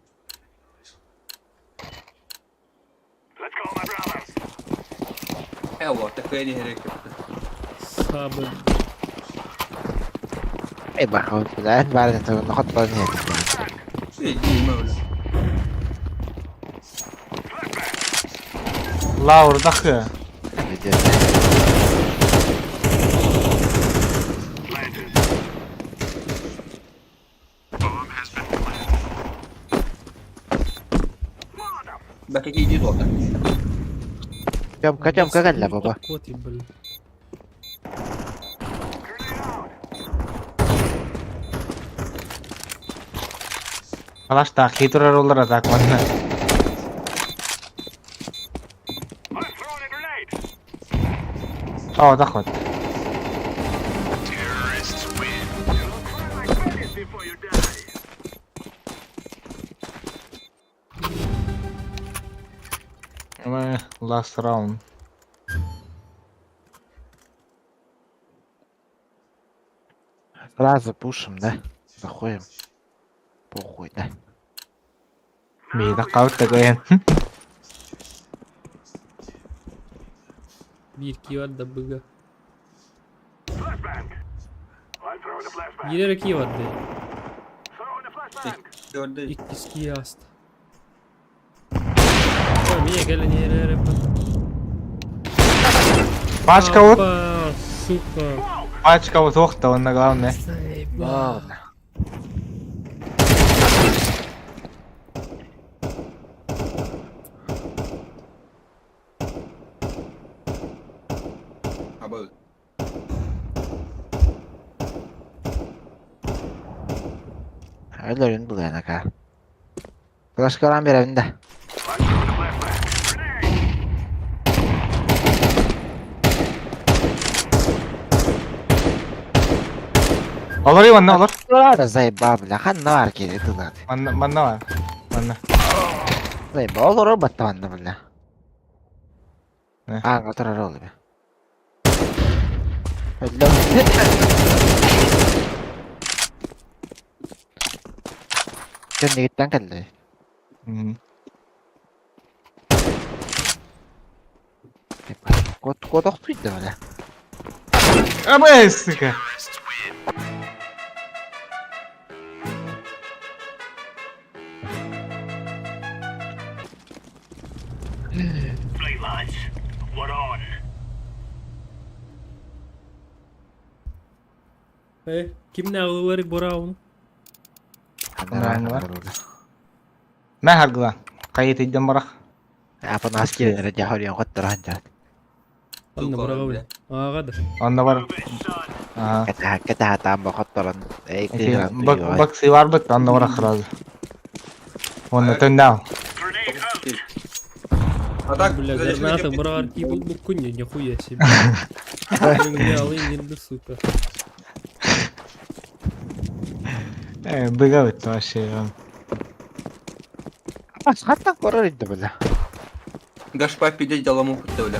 Speaker 2: Evet, köyüne hareket.
Speaker 1: Сабы.
Speaker 3: Bakalım filan. Bari de tabii nokat bana ne?
Speaker 2: Şey, değil mi öyle?
Speaker 6: La oradaki.
Speaker 2: Belki iyice oldu.
Speaker 3: Kaçam kakalla baba.
Speaker 1: Вот и, блин.
Speaker 6: Alaş da hiturar olur atak bana. Aa da kod. Ama last round.
Speaker 3: Сразу пушим, да? Заходим. Похуй, да?
Speaker 6: Bir de kavut da koyun.
Speaker 1: Bir kivar da bıga. Girer kivar de.
Speaker 2: Gördü.
Speaker 1: İlk diski yastı. Niye gelen yere yapar?
Speaker 6: Paç kavut.
Speaker 1: Сука.
Speaker 6: Paç kavut okta onda главное.
Speaker 3: Ладно.
Speaker 2: Ha böyle.
Speaker 3: Öyle oyun buluyor naka. Flash kalan bir evinde.
Speaker 6: Olur ya bana olur.
Speaker 3: Ладно, заебал, бля. Ханна var ki dedi lan.
Speaker 6: Bana var. Bana.
Speaker 3: Заебал olur o battı bana bля.
Speaker 6: Ne?
Speaker 3: Aa, oturar oldu be. Öyle. Sen de gitten kaldı. Kod oktuydu öyle.
Speaker 6: Ama esika.
Speaker 1: Kim ne ağları bora onu?
Speaker 3: Hadi var.
Speaker 6: Ne hargılan? Kayıt edeceğim bırak.
Speaker 3: Apa askeri raja hori yang kotor hancar.
Speaker 1: Anne bora onu. Aa kadar.
Speaker 6: Onda var. Aha.
Speaker 3: Kita tambah kotoran.
Speaker 6: Bak si var bak onda var akraz. Onda tendal.
Speaker 2: Atak.
Speaker 1: Бля, граната, броварки, букуни, нихуя себе. Бля, инди, сука.
Speaker 6: Быга bitti вообще.
Speaker 3: Hatta korar indi böyle.
Speaker 2: Gaspar pide dalamı kuttu öyle.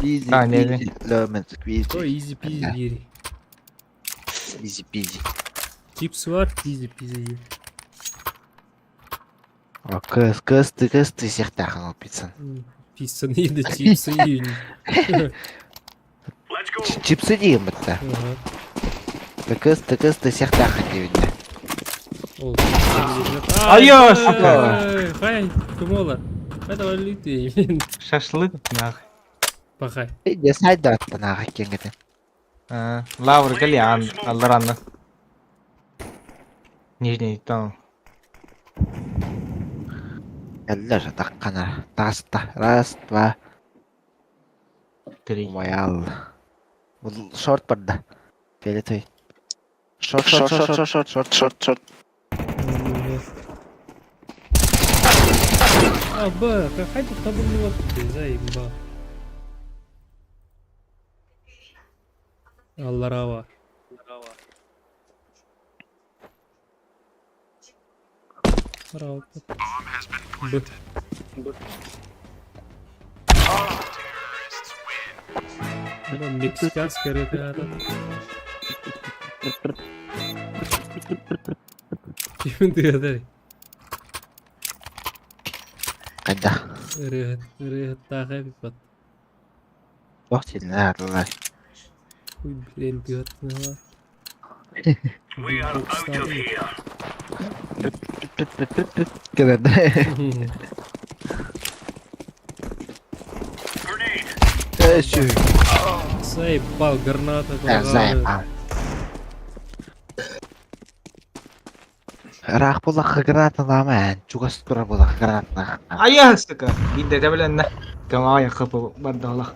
Speaker 3: Easy
Speaker 6: Ha, ne, ne?
Speaker 3: peasy lemon squeezy.
Speaker 1: Ой, изи пизи гири.
Speaker 3: Easy peasy.
Speaker 1: Чипсы var, изи пизи гири.
Speaker 3: О, кысты сехтахан ол пиццаны.
Speaker 1: Пиццаны еді, чипсы үйін.
Speaker 7: Let's go.
Speaker 3: Чипсы дейін бітті. Кысты сехтахан дейінді.
Speaker 1: Ол.
Speaker 6: Айо, сука.
Speaker 1: Хай, кім олар? Қайда валюты мен.
Speaker 6: Шашлык нахуй.
Speaker 1: Пахай.
Speaker 3: Де сайда аттан аға кеңгеді.
Speaker 6: Лавр Галиан, Алдаранна. Нижний там.
Speaker 3: Әлі жатаққана. Таста. Раз, два.
Speaker 6: 3.
Speaker 3: Моял. Бұл шорт барды. Келе той. Шорт.
Speaker 1: Аба, қайда табылды бапты, заебал. Алларава. Рауп. Это мексиканская ребята. Чему ты это?
Speaker 3: Қайда.
Speaker 1: Ребят, так пипат.
Speaker 3: Жоқ сені әрлі.
Speaker 1: Хуй, блин, пипат.
Speaker 7: We are out of here.
Speaker 3: Кедеді.
Speaker 7: Grenade.
Speaker 1: Заебал, граната.
Speaker 3: Заебал. Рақ болақы гранатына мән. Чуғас тұра болақы гранатына.
Speaker 6: Айя, сука. Гидде табиленна. Кама ая қыпы барды олақ.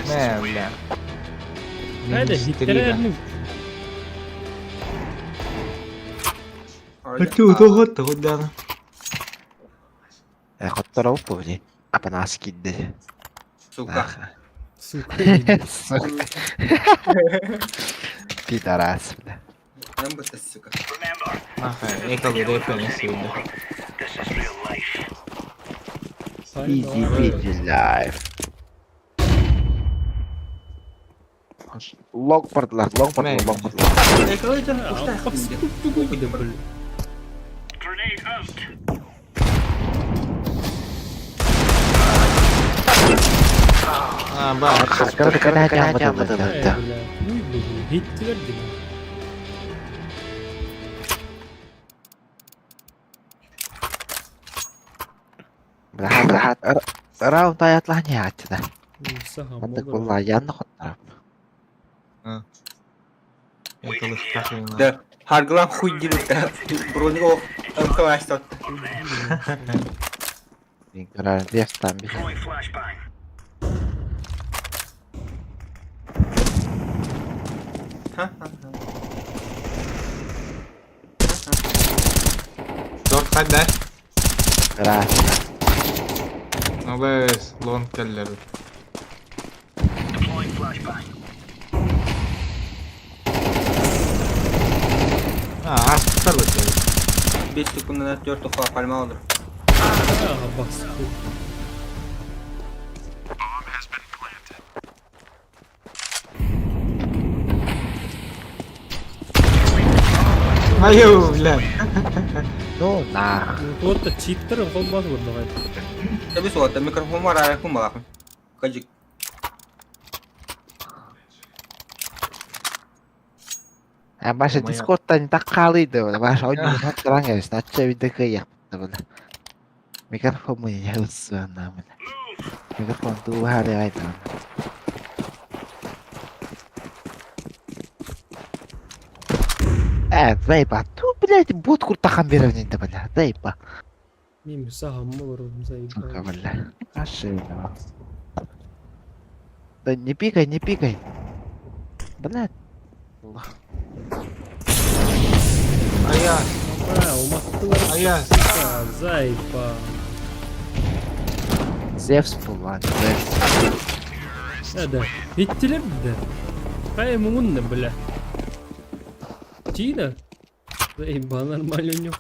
Speaker 6: Мә, бля.
Speaker 1: Қайда, хиттерердің.
Speaker 6: Тоғытты құдданы.
Speaker 3: Құттыра ұппы біле. Апын асы кедді.
Speaker 2: Сука.
Speaker 1: Сука.
Speaker 3: Пидорас, бля.
Speaker 2: Нам бітті, сука.
Speaker 7: Remember,
Speaker 6: Ахай, екалы репені сүйді.
Speaker 7: this is real life.
Speaker 3: Иди лайф. Лог бардылар.
Speaker 2: Ekalayacaksın.
Speaker 7: Grenade out.
Speaker 6: Бak.
Speaker 3: Кәнәжан бұды.
Speaker 1: Хиттерердің.
Speaker 3: Раунд аятланы ятыда.
Speaker 1: Сахам
Speaker 3: Мандык
Speaker 1: болар.
Speaker 3: болла янны құттырап.
Speaker 6: Екалы стақиына.
Speaker 2: Да. Hargılan huy gibi de. Bruni o. Ömkavaş tot.
Speaker 3: Мен көрәрін дефтан бі.
Speaker 7: Throwing flashbang.
Speaker 6: Dört қайда?
Speaker 3: Рас.
Speaker 6: Обез, лонг келлер.
Speaker 7: Deploying flashbang.
Speaker 6: Астықтар өтеді.
Speaker 2: 5 sekunduna 4 defa palma olur.
Speaker 1: Aha bas.
Speaker 7: Bomb has been planted.
Speaker 6: Айу, бля.
Speaker 3: Ну, нах.
Speaker 1: Вот читтер қолбасы болды ғой.
Speaker 2: Tabi soğukta mikrofon var ayakım bakın. Kacık.
Speaker 3: Баша дискордтан таққалыйды. Баша ойнын хаттыран кәбіс. Нача видео яқты бұны. Микрофон мұны яусы ана бұны. Микрофон туы хали қайды бұны. Заеба. Ту, блядь, бот куртақан берівненді бұны. Заеба.
Speaker 1: Мен сахам болар, заебал.
Speaker 3: Сука, бля. Ошибка. Да не пикай. Блядь.
Speaker 6: Айя,
Speaker 1: Умақтылар.
Speaker 6: айя.
Speaker 1: Заебал.
Speaker 3: Зевс бұл lan. Зевс.
Speaker 1: Да. Хиттелер де. Қай мұңынны, бля. Чина? Заебал, нормально у него.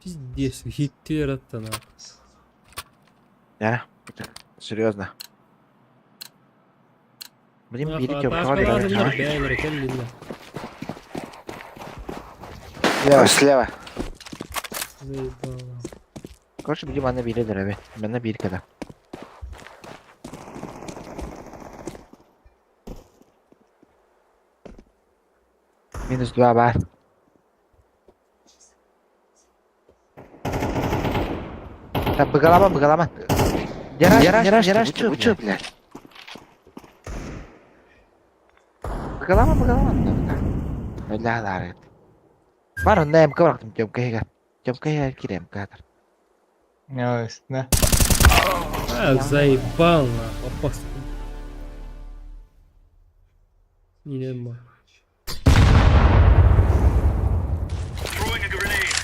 Speaker 1: Пиздец, хиттелер аттана.
Speaker 3: Я? Серьезно. Benim biri
Speaker 1: Başka
Speaker 3: köprü var
Speaker 1: adımlar
Speaker 3: ya.
Speaker 1: beğenir kendine.
Speaker 3: Слева.
Speaker 1: Заебало.
Speaker 3: Короче, bizim anne biridir abi. Bende bir kadar. Minus 2 var. Так, быгалама. Яраш, uçuyor bile. Bıgalama. Öyle hareket. Var onda MK bıraktım Cemka'ya. Cemka'ya gireyim kadar.
Speaker 6: Ne üstüne?
Speaker 1: А, заебал нахуй. Опасно. Нема.
Speaker 7: Throwing a grenade.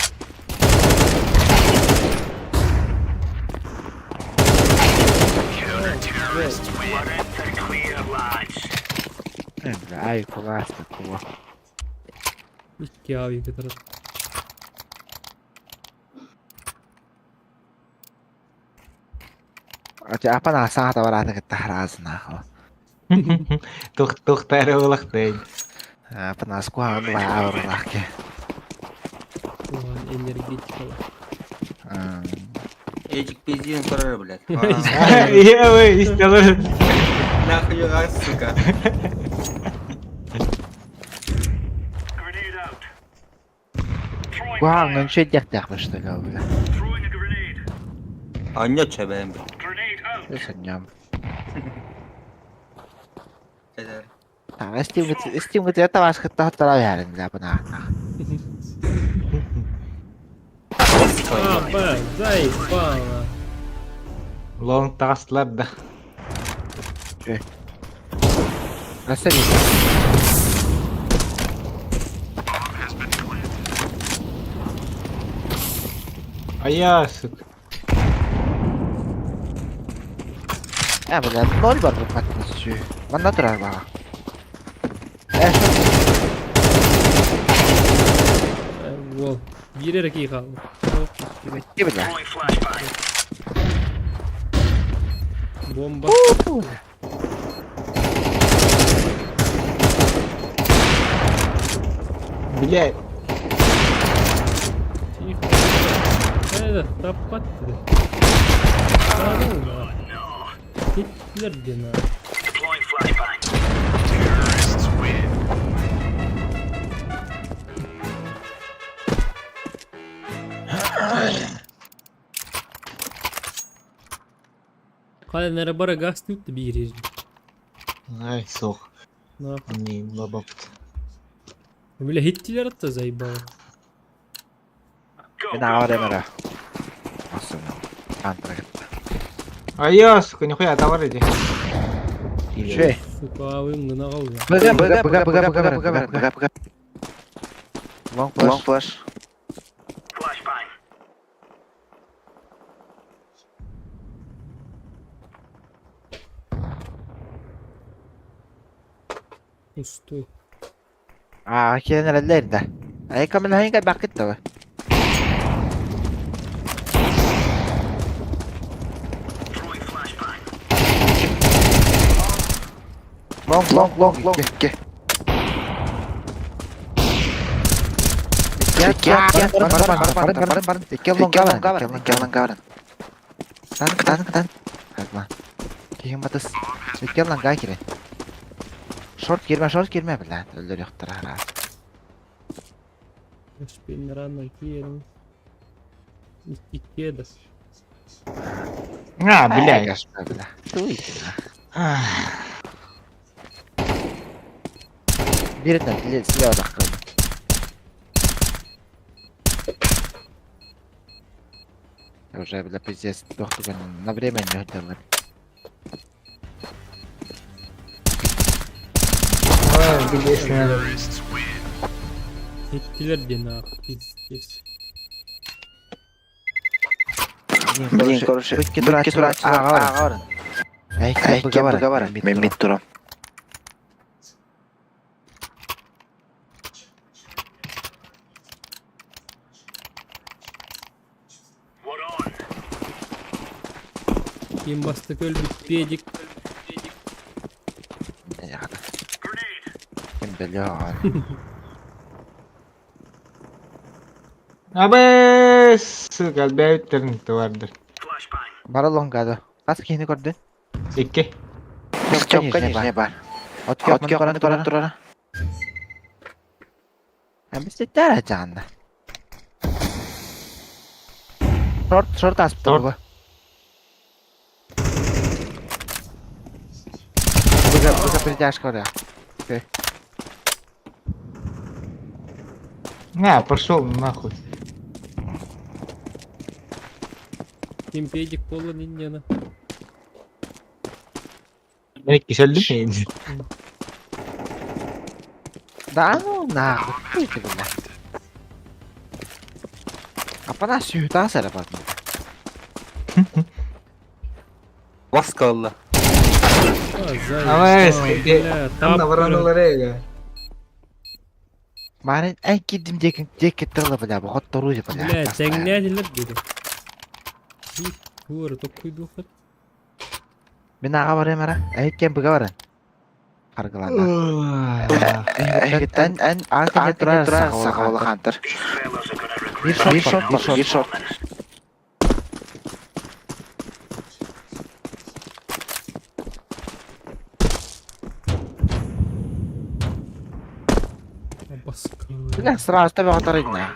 Speaker 7: Counter-terrorists win. Let the clear lads.
Speaker 3: Ай, классно, кого.
Speaker 1: İki abi kadar.
Speaker 3: Apa nasa ta wala ta tahraz na ako.
Speaker 6: Тух тарелах değil.
Speaker 3: Apa nas ko ang wow laki.
Speaker 1: Ulan энергетикалар.
Speaker 2: Ecik bezиен sorar, блядь.
Speaker 6: İyi вы istiyorlar.
Speaker 2: Нахуй, сука.
Speaker 7: Grenade out. Throwing
Speaker 3: Ko ang
Speaker 7: fire.
Speaker 3: nang shit yak yak basta ka wala.
Speaker 7: Throwing a grenade.
Speaker 2: Anya çebem.
Speaker 7: Grenade out.
Speaker 3: Sanyam.
Speaker 2: Eder.
Speaker 3: Ta Steam ko tiyata was ka ta tara yarin la pa na.
Speaker 1: Apa, заебал нахуй.
Speaker 6: Long taslar da.
Speaker 3: Nasa ni?
Speaker 6: Ayasık.
Speaker 3: Wala, nol ba ko patnas siya. Man natural ba?
Speaker 1: Вол. Girerek iyi kaldı.
Speaker 3: Gibi la.
Speaker 7: Throwing flashbang.
Speaker 1: Bomba.
Speaker 6: Bile
Speaker 1: Evet, kapattı. Sağdan mı? Hitler gene.
Speaker 7: Deploying flashbang. Terrorists win.
Speaker 1: Kalenlere bara gaz tuttu bir girir.
Speaker 6: Ay soğuk.
Speaker 1: Ne yapayım?
Speaker 6: Anneyim babam.
Speaker 1: Böyle hittiler hatta zaybala.
Speaker 7: Go,
Speaker 3: Ben
Speaker 7: go,
Speaker 3: aware
Speaker 7: go.
Speaker 3: mera. Aslında. Antra gitti.
Speaker 6: Ayasık. Nihaya da var idi.
Speaker 3: Şey.
Speaker 1: Suka abim gına kaldı.
Speaker 3: Bıga. Long flash.
Speaker 7: Flashbang.
Speaker 1: Ustu.
Speaker 3: Kaya nalalay da. Ay kami na hingga bakit to?
Speaker 7: Throwing flashbang.
Speaker 3: Long. Barang. Ikel long gawaran. Tan. Hadi. Kiyim batas. Ikel lang gay kire. Short girme bilen. Öldür yoktur ara.
Speaker 1: Я ж рано кину. И кеда.
Speaker 6: Ha bile.
Speaker 3: Gaspa bilen. Tuy. Birinden silah odaklı. Уже бля пиздец. Доктор на время не хотел.
Speaker 6: Ay bilesin.
Speaker 7: Terrorists win.
Speaker 1: Hittiler gene pis.
Speaker 3: Блин, короче, тура, ага. Эй, быга мен мид турам.
Speaker 7: What on?
Speaker 1: Kim bastık öl bitpeyecek.
Speaker 3: Belli
Speaker 6: Abi suka beytlerin de vardır.
Speaker 3: Bana longado. Kaç kişini gördün?
Speaker 6: İki.
Speaker 3: Çok ne var? Ot yok mu duran. Hem biz de derece Short as bu. Bu bir dash koruyor.
Speaker 6: Не, пошел нахуй.
Speaker 1: Кимпедик пола ниндяна.
Speaker 6: Beni kişeldi mi?
Speaker 3: Да ну нахуй. Пусть бля. Apa nasıl yutan serap
Speaker 6: Vaskalla.
Speaker 1: Азай.
Speaker 6: Ama
Speaker 1: Бля,
Speaker 6: там на вороноларega.
Speaker 3: Maren en gittim ceket tırla bля bu hot torucu bля.
Speaker 1: Бля, теңнәдилер диде. Хур, токуйду хат.
Speaker 3: Ben ağa varayım ara. Ayıkken bıga varın. Kargılandı. En arkaya durar sakalı hunter. Bir short.
Speaker 1: Абаска.
Speaker 3: Bля sırası tabi atarıydı ne?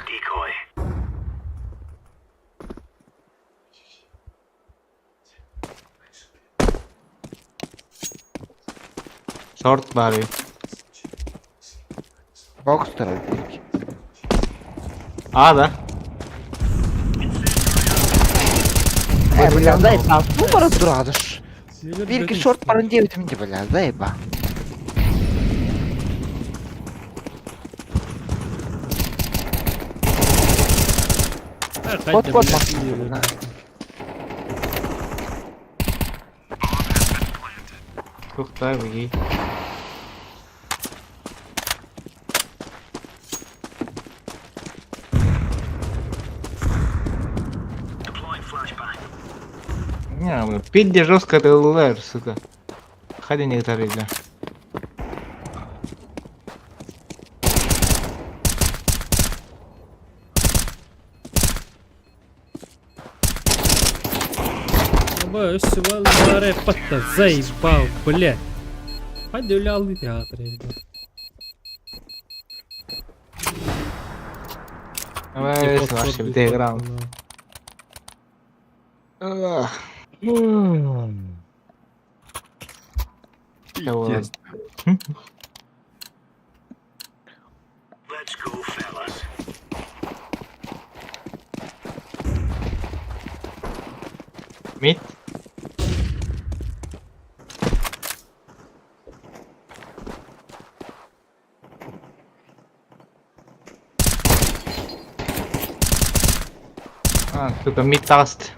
Speaker 6: Short bari.
Speaker 3: Box tarafı.
Speaker 6: A da.
Speaker 3: Bля zayıf. Bu bana duradır.
Speaker 1: Neler
Speaker 3: Bir iki
Speaker 1: dedim
Speaker 3: short
Speaker 1: sana?
Speaker 3: varın diye bitince bля zayıf.
Speaker 1: Ha,
Speaker 3: Bot,
Speaker 1: kayda
Speaker 3: bot,
Speaker 1: bile
Speaker 3: bot.
Speaker 1: biliyorum.
Speaker 6: Çok da iyi. Не, бля, пидди жестко ты ЛР, сука. Ходи некоторые, бля.
Speaker 1: Aba üstü vallahi patta заебал, бля. Hadi öyle al bir teatro evde.
Speaker 6: Давай, вообще, в играл.
Speaker 7: Let's go, fellas.
Speaker 6: Mid. А, сука, мид таст.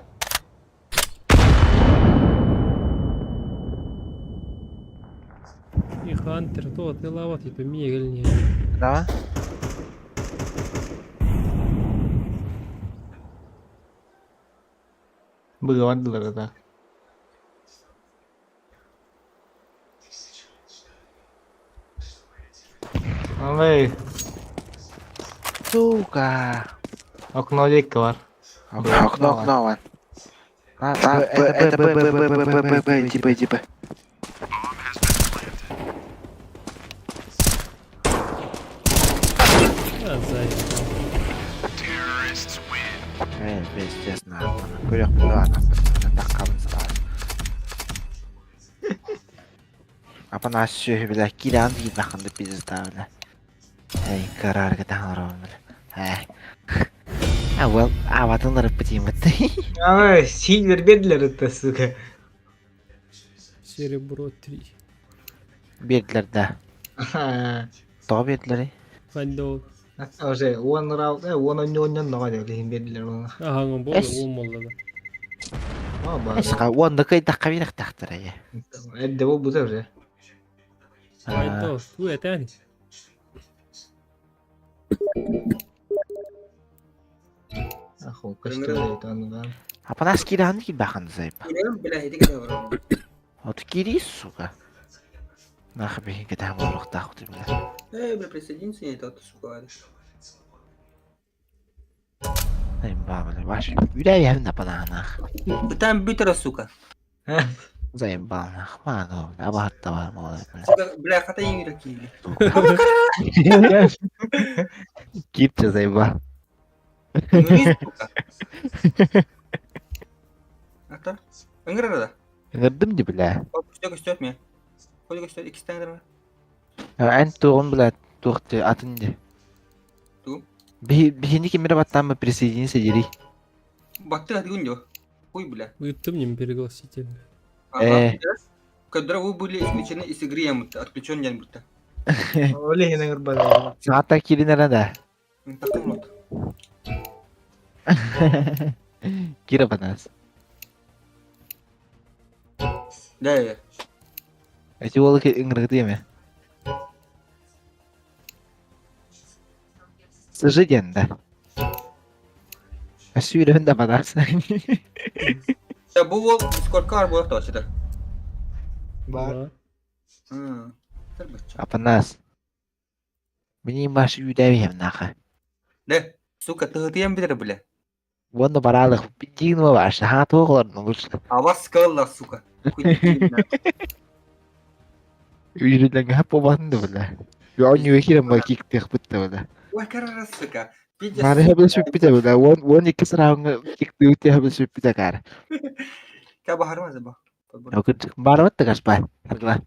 Speaker 1: И Хантер, то ты лават, и помигал не.
Speaker 3: Tamam.
Speaker 6: Bıgavadılar da. Abi,
Speaker 3: Suka.
Speaker 6: okno dek var.
Speaker 3: Okno var. Типа.
Speaker 1: А, заебал.
Speaker 7: Terrorists win.
Speaker 3: Пиздец, нахуй. Курёк, ладно. Так kalmışlar. Apa nasıl bile kiran değil bakın da biz de öyle. Hey karar giden var öyle. Hey. Ah well, avatınları pıtayım bitti.
Speaker 6: Abi, silver bedler ıtta suka.
Speaker 1: Серебро 3.
Speaker 3: Birdiler de. Daha birdileri.
Speaker 1: Hadi ol.
Speaker 6: Hatta o şey, one round, one onion ne var ya, lehim bedler ona.
Speaker 1: Aha, bu
Speaker 3: Es.
Speaker 1: olmalı da.
Speaker 6: Ama
Speaker 3: Eska onda kay dakika bir dakika ya.
Speaker 6: edde bu da öyle.
Speaker 1: Hadi ol. Bu etani.
Speaker 6: Ah, o kaçtı itu anu.
Speaker 3: Apa nasıl kiran değil bakın zayıf.
Speaker 2: Ini belah itu kita bro.
Speaker 3: Otu kiri suka. Nah, bir kita mau takut bile.
Speaker 2: Бля, присоединься, я тут сука.
Speaker 3: Заебал, бля. Ваш yüreğim de bana nах.
Speaker 2: Там битера, сука.
Speaker 3: Заебал нах. Мано, абарт да var mı bля.
Speaker 2: Сука, бля, хата yürek yedi.
Speaker 3: Кипче заебал.
Speaker 2: Ну не сука. Ақтар. Ыңгыр арада.
Speaker 3: Gördüm de bля.
Speaker 2: Göster mi? Koy göster, ikisi tane var.
Speaker 3: En tuğun bля. Tuğtu atınca.
Speaker 2: Tuğum?
Speaker 3: Бихини кемере баттан мы присоединиться дери.
Speaker 2: Баттı hadi günce. Koy бля.
Speaker 1: Вы мне пригласите.
Speaker 2: Когда вы были исключены из игры, я отключен день будто.
Speaker 6: Öyle yine gırbadı.
Speaker 3: Saatta kilin nerede?
Speaker 2: Так вот.
Speaker 3: Kira panas.
Speaker 2: Да, я.
Speaker 3: Эти волки игры mi? Sıcıgen de. Sürün de panas.
Speaker 2: Ya bu Discord kar bu hafta açtı.
Speaker 6: Var.
Speaker 2: Hı. Elbette.
Speaker 3: Panas. Benim başı yüreğim naka.
Speaker 2: Ne? Suka tığıtıyan bilir bile.
Speaker 3: Bunu paralık bir mi var? Ha toğlar olur.
Speaker 2: Hava sıkıldı suka.
Speaker 3: Yürüden hep o bandı bile. Yo anyu kirim bak kiktik bitti bile.
Speaker 2: Wah karara suka.
Speaker 3: Mari habis bitti bile. Won iki serang kikti uti habis bitti kar.
Speaker 2: Kaya bahar mı acaba?
Speaker 3: Aku baru tegas pak. Harga.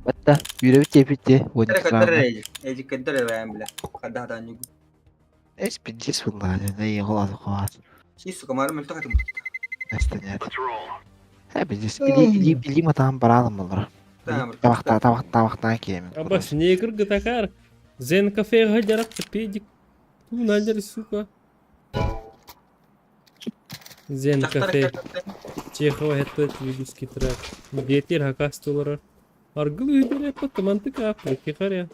Speaker 3: Batta yüreği çepitti. Won
Speaker 2: Tara
Speaker 3: serang.
Speaker 2: kadar eci. Eci kadar ben bile. Kadar hadan yugu.
Speaker 3: Es pinches والله زي خلاص خلاص.
Speaker 2: Şey suka marım iltihak mı?
Speaker 3: استنى.
Speaker 7: Let's roll.
Speaker 3: Ha biz ili matan paralı mı olur?
Speaker 2: Tamam.
Speaker 3: Tabaktan kiyemin.
Speaker 1: Абас, не игр гатакар. Зен кафе гадярат педик. Ту надер, сука. Зен кафе. Чехова это видуский трек. Детер хакастулар. Аргыл үйдер эппа манtık априки харя.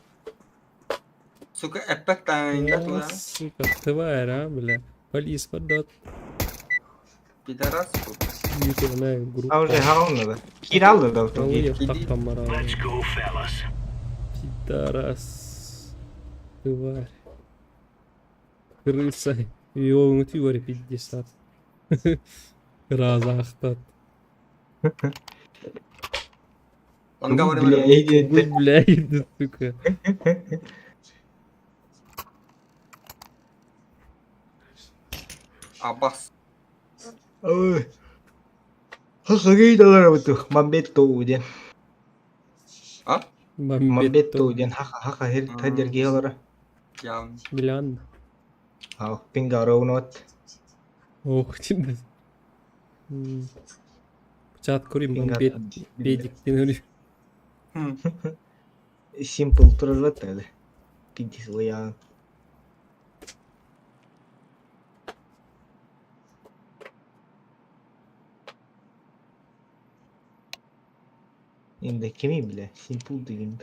Speaker 2: Suka epek tanya tuh.
Speaker 1: Сука, тварь, а, бля. Полис поддат.
Speaker 2: Pidaras suka.
Speaker 1: Ютубная группа.
Speaker 6: Ha уже havunlu da. Kiralı da
Speaker 1: Кого
Speaker 6: otur.
Speaker 1: я в так камара?
Speaker 7: Let's go, fellas.
Speaker 1: Пидорас. Тварь. Крыса. Его внутри варе 50. Разахтат.
Speaker 2: Lan gavarım
Speaker 6: Bile
Speaker 2: öyle.
Speaker 6: eğdi.
Speaker 1: Ну, блядь, сука.
Speaker 2: Abbas.
Speaker 6: Oy. Hakiki dolar betul. Mambet tuh
Speaker 2: Ha?
Speaker 6: Mambet tuh haka her tajar giyalara.
Speaker 2: Ya.
Speaker 1: Миллион.
Speaker 6: Ha pinggaro not.
Speaker 1: Ох, тебе. Чат кури
Speaker 6: Pinggaro.
Speaker 1: педик тянури.
Speaker 6: Simple turur betul. Pintis ya. Şimdi kimi bile simple değilim.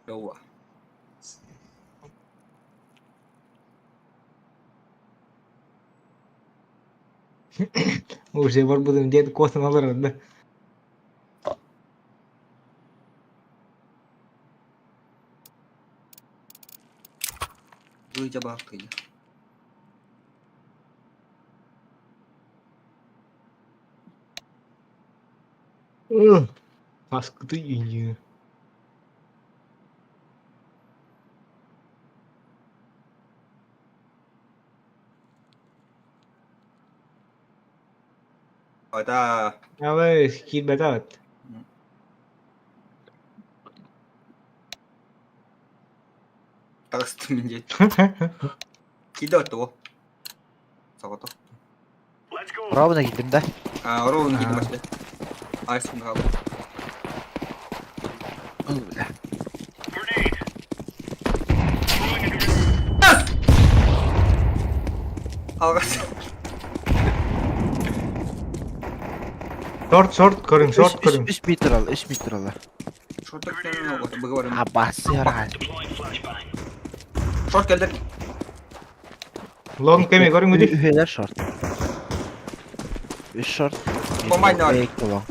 Speaker 2: Yawa.
Speaker 6: Уже var budum diye kosan alır da.
Speaker 2: Duyca baktıydı.
Speaker 6: Kaskıtı yiyor.
Speaker 2: Ada.
Speaker 6: Ama skill betat.
Speaker 2: Takstım ince. Kido tuh. Sako tuh.
Speaker 7: Let's go.
Speaker 3: Bravo gittim de.
Speaker 2: Orang gitu mas deh. Ice nggak apa.
Speaker 7: Grenade.
Speaker 2: Algas.
Speaker 6: Short körün, short körün.
Speaker 3: 3 metre al, 3 metre al.
Speaker 2: Short'a gitsen bıgı var.
Speaker 3: Ha basıyor hali.
Speaker 2: Short geldi.
Speaker 6: Long kemi körün güdü.
Speaker 3: Üheler short. 3 short.
Speaker 2: Bomba ne var?
Speaker 3: Ekli long.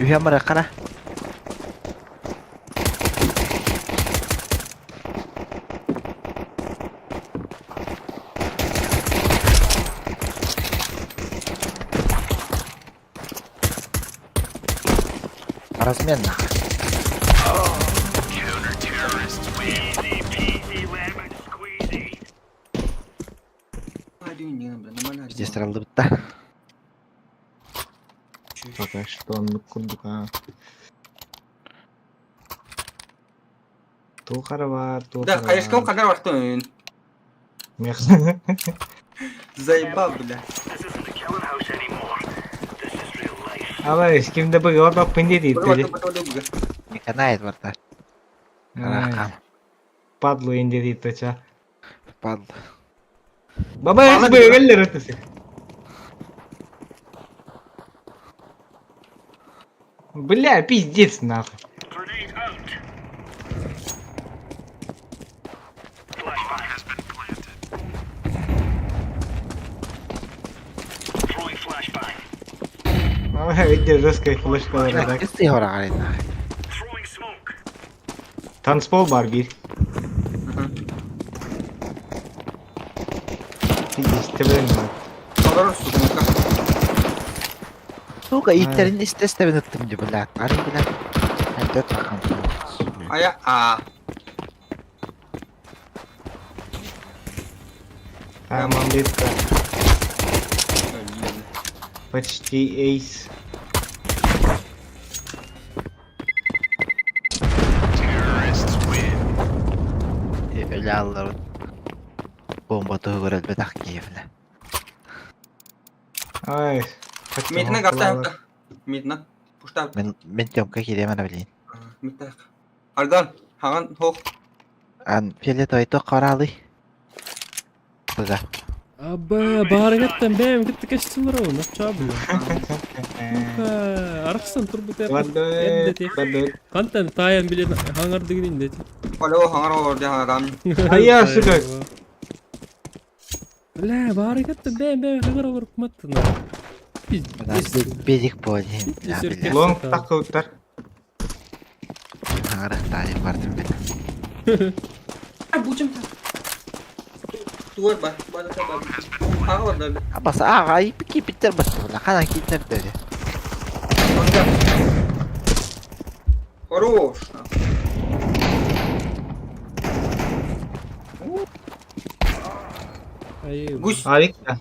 Speaker 3: Ühe mara kana. Размен на.
Speaker 2: Hadi oynayalım ben. Aman hadi.
Speaker 3: Здесь стрелы bitti.
Speaker 6: Bak şu donluk kurduk ha. Tuğkara var,
Speaker 2: Da
Speaker 6: tuğkara
Speaker 2: kayışkam
Speaker 6: var.
Speaker 2: kadar vaktın. Zayıba bile.
Speaker 6: Ama eskimde bu yol bak pindi değil
Speaker 2: Bıgı
Speaker 6: dedi.
Speaker 2: vaktın bıgı.
Speaker 3: Не канает варта. Рахам.
Speaker 6: Падло indi değil taça.
Speaker 3: Падла.
Speaker 6: Baba hiç böyle ötesi. Бля, пиздец нахуй. Ага, видишь, жесткая флешка var bak.
Speaker 3: Кысты хора гарина.
Speaker 6: Tanspol var bir. İşte ben var.
Speaker 2: Sonra sukunka.
Speaker 3: Сука, иттерин истесте ben ıttım diye блядь. Arı блядь. Ben 4 rakam.
Speaker 2: Aya aa.
Speaker 6: Tamam bitti. Почти ace.
Speaker 3: Öyle Allah'ın. Bomba tuğu görel bedak keyifle.
Speaker 6: Ay.
Speaker 2: Midna gasta yaptı. Midna. Puşta.
Speaker 3: Ben diyorum ki gidemem bileyim.
Speaker 2: Midna. Argan. Hagan hok.
Speaker 3: An fiyalet to karalı. Güzel.
Speaker 1: Abba bağırgattan benim gitti kaçtılar onu. Çabuk. Arıksın turbut
Speaker 6: Waduh.
Speaker 1: Kantan tayan bile hangar digin dedi.
Speaker 2: Alo hangar orada hangan.
Speaker 6: Ayah sudah.
Speaker 1: La bağırgattan benim hangar vurup mattın.
Speaker 3: Bedik bolayım. Ya billah.
Speaker 6: Long tak utar.
Speaker 3: Hangar tayım vardım ben.
Speaker 2: Bu cim. Tuan bah. Bana da bah. Hangar orada.
Speaker 3: Apa sa ay piki bitter betul lah kan kita dedi.
Speaker 2: Hangar. Хорош.
Speaker 1: Hayır.
Speaker 2: Гусь.
Speaker 6: Harika.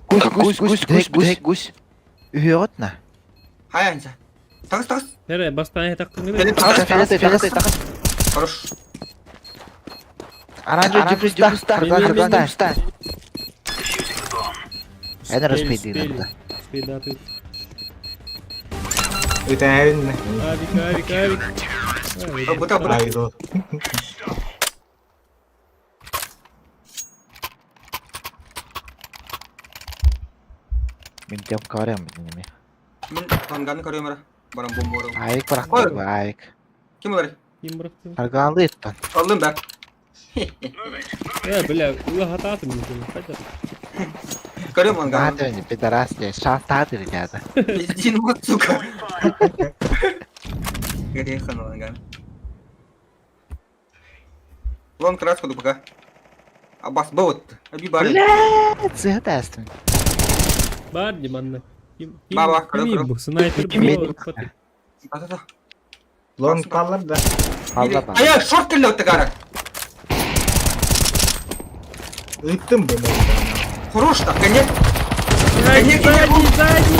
Speaker 3: Gus. Üheyot na.
Speaker 2: Hayanca. Takas takas.
Speaker 1: Nereye bastaneye taktın gibi?
Speaker 2: Benim
Speaker 3: Takas takas.
Speaker 2: Хорош.
Speaker 3: Aranjo justa. Ardan. Ada harus speed
Speaker 1: Speed. Speed up it.
Speaker 6: Uitahin.
Speaker 1: Harika.
Speaker 2: Buta buta.
Speaker 6: Ayo.
Speaker 3: Mintiam Korea ini.
Speaker 2: Min hangan karıyor mera. Barang bom bom.
Speaker 3: Baik praktik baik.
Speaker 2: Kim olar?
Speaker 1: Kim bıraktı?
Speaker 3: Harga aldı ettan.
Speaker 2: Aldım ben.
Speaker 1: Ya bile Allah hata atmıyor. Hadi.
Speaker 2: Karıyor mu hangan?
Speaker 3: Hadi önce bir de rastya şans tatil geldi.
Speaker 2: Jin mat suka. Gede kan hangan. Lon keras kudu pakai. Abbas baut. Abi bari.
Speaker 3: Sehat astum.
Speaker 1: Var di mana? Kim
Speaker 2: Bawah, karo.
Speaker 1: bu? Sniper
Speaker 3: Kim-
Speaker 1: bu. Pati.
Speaker 2: Ata.
Speaker 6: Long kalır da.
Speaker 3: Allah bak.
Speaker 2: Ayo short kill lo tegara.
Speaker 6: Uyuttum bunu.
Speaker 2: Хорош так, конец.
Speaker 1: Sadi.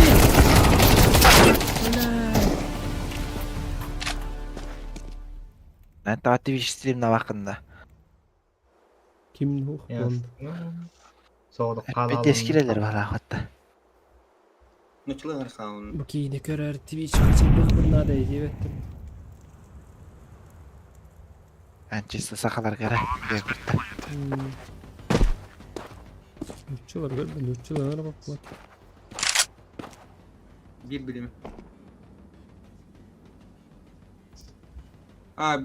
Speaker 3: Ben daha Twitch stream'de bakında.
Speaker 1: Kim bu?
Speaker 6: Soğuduk kalalım.
Speaker 3: Bir teskireler var hatta.
Speaker 2: Nutlu harkan.
Speaker 1: Bu ki ne kadar Twitch için bunlar da iyi evet.
Speaker 3: Ben çizdi sakalar gara. Gökürtte.
Speaker 1: Uçular galiba uçular bak bak.
Speaker 2: Bir birimi. Ha,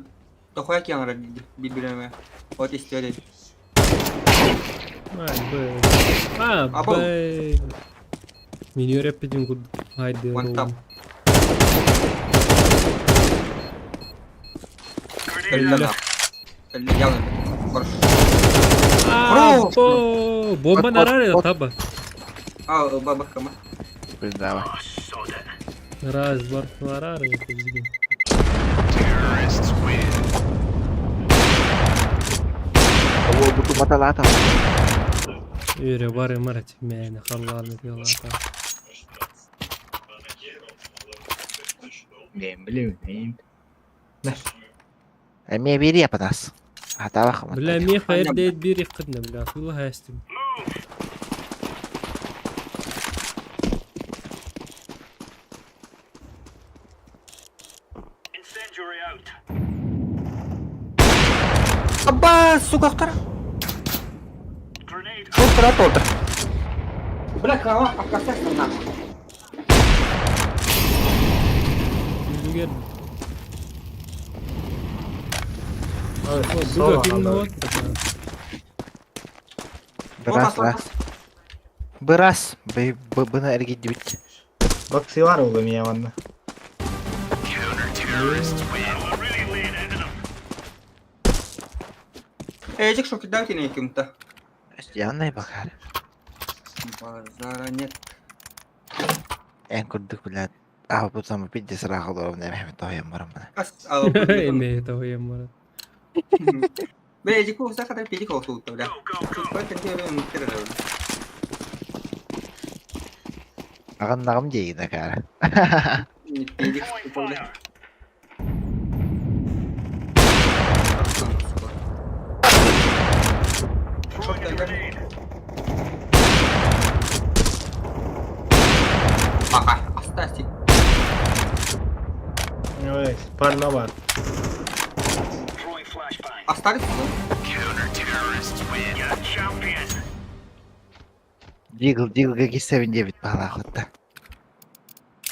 Speaker 2: dokuyak yanlara bir birime. O istiyor dedi.
Speaker 1: Abo. Mini rap edin good. Haydi.
Speaker 2: One tap.
Speaker 1: oğlum.
Speaker 2: Eller. Eller yanında. Koş.
Speaker 1: Abo. Bomba
Speaker 3: Bot,
Speaker 1: narare
Speaker 3: bot.
Speaker 1: taba.
Speaker 2: Aa, bak ama.
Speaker 3: Brindava.
Speaker 1: Раз, бар, нарare.
Speaker 7: Terrorists win.
Speaker 3: Oo butuh mata lata.
Speaker 1: Yürü var ya marat. Mene halal mı diyorlar.
Speaker 6: Ne bileyim neyim.
Speaker 3: Emi biri yapadas. Hata bak.
Speaker 1: بلا مي خير ديت بيري قدنا بلا والله هاستم
Speaker 7: Incendiary out.
Speaker 2: Abbas, sokaklara.
Speaker 7: Grenade.
Speaker 2: Ultra toda. Bırak ama arkadaşlar sana.
Speaker 1: Gel.
Speaker 6: Evet,
Speaker 1: Burada film ne var?
Speaker 3: Beras. Bana ergi dibit.
Speaker 6: Bak sivar oğlum ya bende.
Speaker 7: Counter-terrorists win. We're really laying into them.
Speaker 2: Ejik şok dal tine kimta.
Speaker 3: Yanına bakar.
Speaker 2: Bazara net.
Speaker 3: En kurduk bile. Ah bu zaman bir desra kalır ne Mehmet Oyun var mı?
Speaker 2: As al.
Speaker 1: Eme tahu yang mana.
Speaker 2: Be ejik ko sa kadar pili ko su to da. Su pa tente be mukter da.
Speaker 3: Akan nakam jadi negara.
Speaker 2: Ejik ko da.
Speaker 7: Throwing a grenade.
Speaker 2: Aha, astasi.
Speaker 6: Evet, parla var.
Speaker 7: Throwing flashbang.
Speaker 2: Astari.
Speaker 7: Counter-terrorists win. You're champion.
Speaker 3: Jiggle какие sevince bit bana hatta.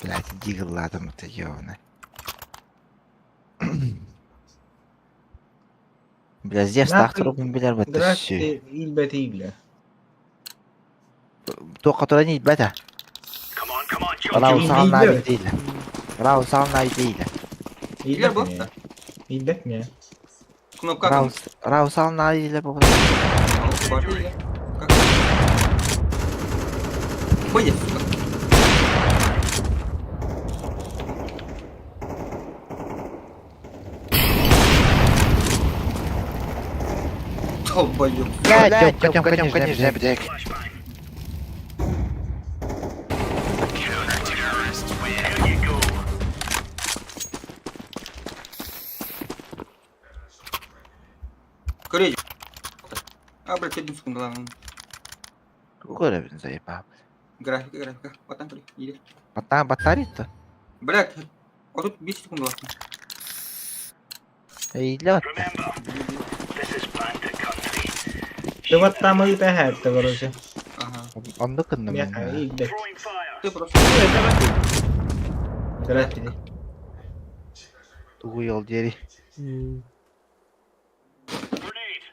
Speaker 3: Блядь, jiggle'ladım da yovne. Biraz здесь так bilir bata şu.
Speaker 6: Grazie il betigle.
Speaker 3: Toqatura nit bata.
Speaker 7: Come on, jump.
Speaker 3: Bravo
Speaker 6: iyi
Speaker 3: sağ
Speaker 6: değil.
Speaker 3: nabi değil. Bravo sağ nabi değil.
Speaker 2: İler bu.
Speaker 6: İllet mi?
Speaker 2: Knopka.
Speaker 3: Bravo sağ nabi değil baba.
Speaker 2: Parti. Oye. Долбоёб.
Speaker 3: Качем, конечно, бдек.
Speaker 7: Counter-terrorists win. Here you go.
Speaker 2: Курить. А, блядь, 1 секунду, ладно.
Speaker 3: Görevin zayıf abi.
Speaker 2: Графика. Вот там, иди.
Speaker 3: Batarya.
Speaker 2: Блядь, вот тут 1 секунду, ладно.
Speaker 3: İyiler.
Speaker 7: Remember, this is Bandit country.
Speaker 6: Tıvat tamayı da hayatta короче.
Speaker 2: Ага.
Speaker 3: Onu kındım
Speaker 6: Ya
Speaker 3: ben.
Speaker 6: illet.
Speaker 7: Throwing fire.
Speaker 2: Ты просто...
Speaker 6: Grazie.
Speaker 3: Tuğu yol yeri.
Speaker 1: Hmm.
Speaker 7: Grenade.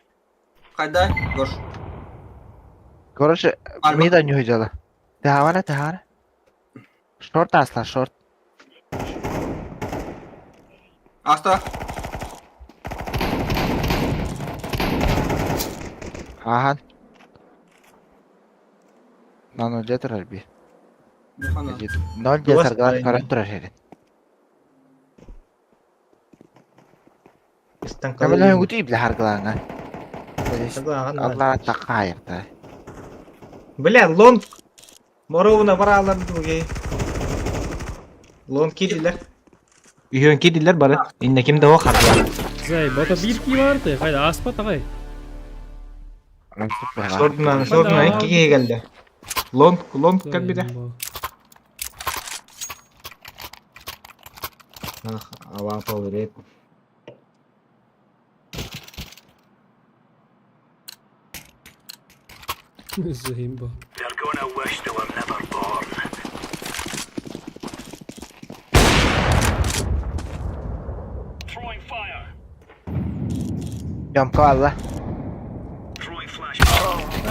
Speaker 2: Кайда? Гош.
Speaker 3: Короче,
Speaker 2: Arma.
Speaker 3: мида не видела. Тахара. Шорт асла, шорт.
Speaker 2: Аста.
Speaker 3: Ахан. Nano jeter harbi.
Speaker 2: Бухана.
Speaker 3: Nol
Speaker 6: Duas
Speaker 3: jeter galan
Speaker 6: kayın.
Speaker 3: karakter şerin.
Speaker 6: İstan
Speaker 3: Kamil
Speaker 6: kalıyor.
Speaker 3: yang guti bile hargalan. Allah takka ayakta.
Speaker 6: Бля, лон. Morovuna paralar duruyor. Lon kediler. Ühön kediler bari. İnne kimde o kadar.
Speaker 1: Zay, bota bir ki vardı. Haydi aspa takay.
Speaker 6: Sorduna iki geldi. Lon gel bir de. Ah, avan favori.
Speaker 1: Zayim bu.
Speaker 7: They're gonna wish they were never born.
Speaker 3: Yomka valla.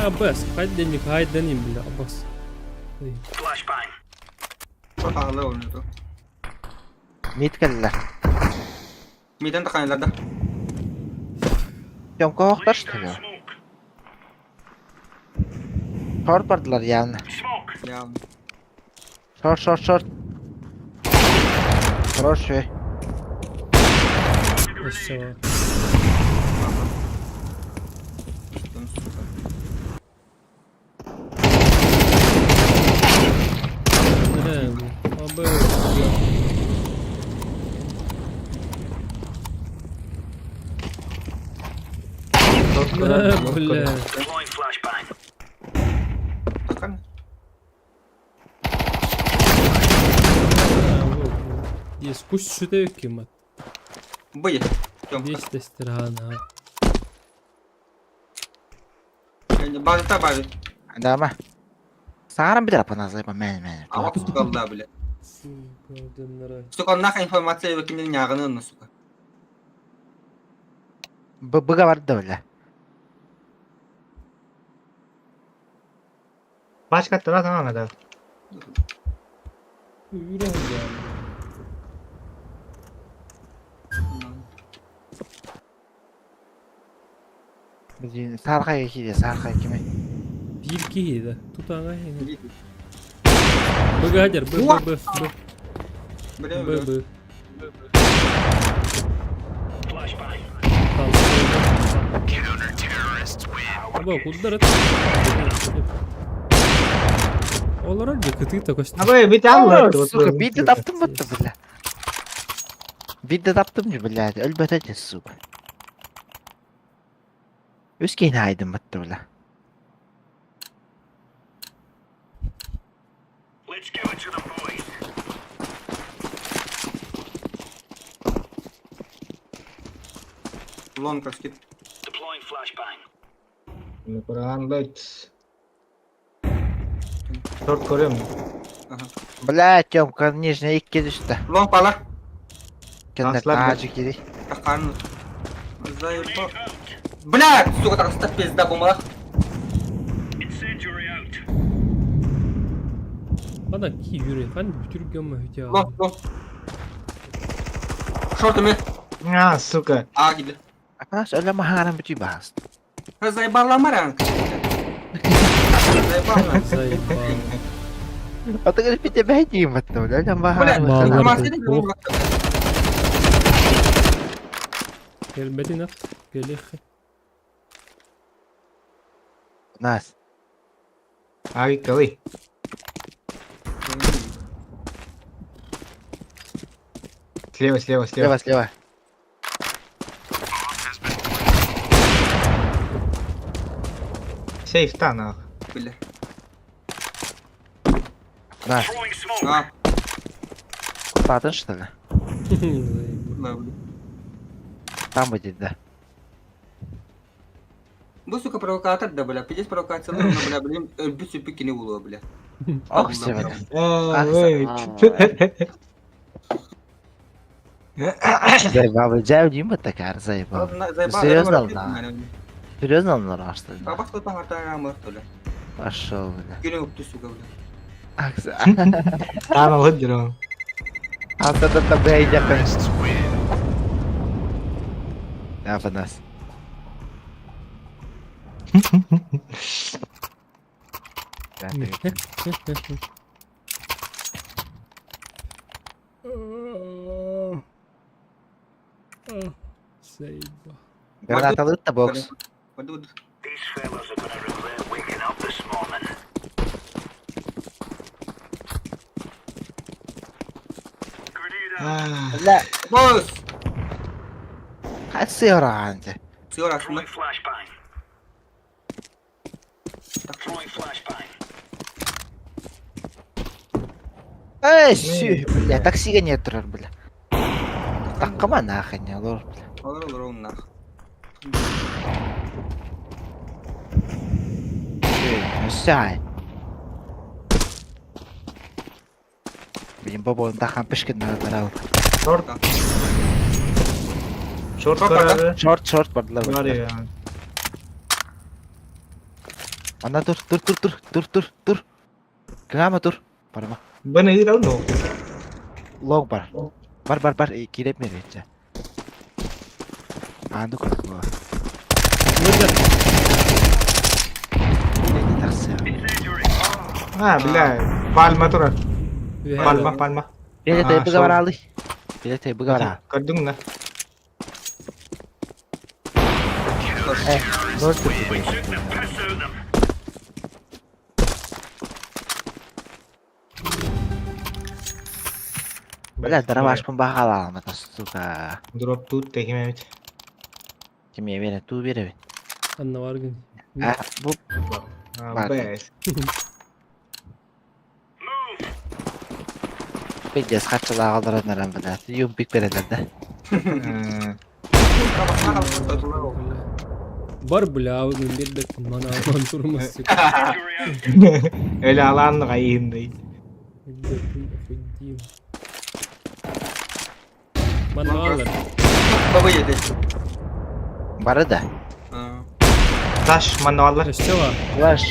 Speaker 1: Abbas haydanayım bile Abbas.
Speaker 2: Çok ağırlı oynuyordu.
Speaker 3: Mid geldiler.
Speaker 2: Miden de kaynlarda.
Speaker 3: Yomka hoklar işte ya. Short bardılar yani.
Speaker 2: Ya.
Speaker 3: Short. Short şey.
Speaker 1: Aşağı. Abi. Бля.
Speaker 2: Bakın.
Speaker 1: Есть пусть сюда кимат.
Speaker 2: Бої. Yomka.
Speaker 1: Есть тестирана.
Speaker 2: Bazı.
Speaker 3: Ada mah. Sekarang bir apa nazar apa main.
Speaker 2: Ama tutukaldı bile. Suka nak informasiya bakın yağının nasıl.
Speaker 3: Bıga vardı öyle.
Speaker 6: Başka taraf tamam hadi.
Speaker 1: Yürü ya.
Speaker 3: Bizim sarkaya gidiyor sarkaya kime?
Speaker 1: Bir ki de. Tut ana yine. Bıgı hacer. Bı.
Speaker 2: Böyle.
Speaker 1: Abi kudlar at. Olarak da kötü takoştu.
Speaker 6: Abi bir tane var.
Speaker 3: Suka bir de taptım mı bile? Bir de taptım mı bile? Elbette suka. Üsküne haydım mı bile?
Speaker 2: Long kasket.
Speaker 6: Kur'an bayt. Short görüyor musun?
Speaker 3: Блять, Тёмка, нижняя iki düştü.
Speaker 2: Long pala.
Speaker 3: Kendi
Speaker 6: Aslan
Speaker 3: ağacı giri.
Speaker 2: Takan. Zayipa. Блядь, сука, так ста пизда бумага.
Speaker 1: Bana ki yürü. Hani bir Türk gömme hücca.
Speaker 2: Long. Short mi?
Speaker 6: Ha suka.
Speaker 2: A gidiyor.
Speaker 3: Arkadaş öyle maharan bütün bahas.
Speaker 2: Zayibarlar rank. Zayibarlar.
Speaker 1: Zayıf.
Speaker 3: Atı gidip bir de ben diyeyim hatta öyle. Öyle maharan.
Speaker 1: Bağlar.
Speaker 2: Informasiya da
Speaker 1: Oh. Gel Medina. Gel yakı.
Speaker 3: Nas.
Speaker 6: Abi kali. Слева.
Speaker 3: Слева.
Speaker 6: Сейф та нах.
Speaker 2: Bile.
Speaker 3: Нас.
Speaker 2: Ha.
Speaker 3: Kupadın что ли?
Speaker 2: Ладно.
Speaker 3: Там будет, да.
Speaker 2: Bu suka провокатор да бля. Пиздец провокациялар бля bileyim ölbü süpü kini buluyor bля.
Speaker 3: Oh sevdim. Заебал, дядя мы такая заебал. Серьезно, да. Серьезно, он растет.
Speaker 2: Бабах тут хата рамы бля.
Speaker 3: Пошел, бля.
Speaker 2: Kini öptü suka bля.
Speaker 3: Акса.
Speaker 6: Tamam hadi.
Speaker 3: Алтата бейдяка. Yapma Nas.
Speaker 1: Zayıf.
Speaker 3: Granatalı da box.
Speaker 2: Hadi.
Speaker 3: لا
Speaker 2: Boss.
Speaker 3: السيارة عندي.
Speaker 2: Sigara açma.
Speaker 3: ايش بلا تاكسي نيتر بلا. تقما ناخن يا دور بلا.
Speaker 2: Olur onun nah.
Speaker 3: الساعة. Benim babam daha peşkinden alır.
Speaker 6: Short. Short
Speaker 2: Short
Speaker 6: var
Speaker 2: var
Speaker 6: abi.
Speaker 3: Short bardılar.
Speaker 6: Var ya.
Speaker 3: Ana dur. Kenapa dur? Parma.
Speaker 6: Bana iyi lan o.
Speaker 3: Long bar. Kirep mi reçe? Ando kok gua.
Speaker 1: Burada.
Speaker 3: Ini taksi.
Speaker 6: Ha billahi. Palma tur. Palma.
Speaker 3: Ele
Speaker 6: Ah,
Speaker 3: tayo
Speaker 6: so-
Speaker 3: ali. Ele tayo ali.
Speaker 6: Kadung na.
Speaker 3: Dur. Bela darah mas pembakal alamat suka.
Speaker 6: Drop tut teki Mehmet.
Speaker 3: Kimi evine tu bir evi.
Speaker 1: Anna var gün.
Speaker 3: Bu
Speaker 6: Ha bes.
Speaker 3: Pijaz kaçıla kaldıranların bana. Yumpik berelerdi.
Speaker 1: Бар бля gün bir de bana aman durması.
Speaker 6: Öyle alanlık ayıyım değil.
Speaker 1: Bana alır.
Speaker 2: Baba yedi.
Speaker 3: Barı da.
Speaker 2: Ha.
Speaker 6: Taş mandavallar.
Speaker 1: Еще var.
Speaker 3: Ulaş.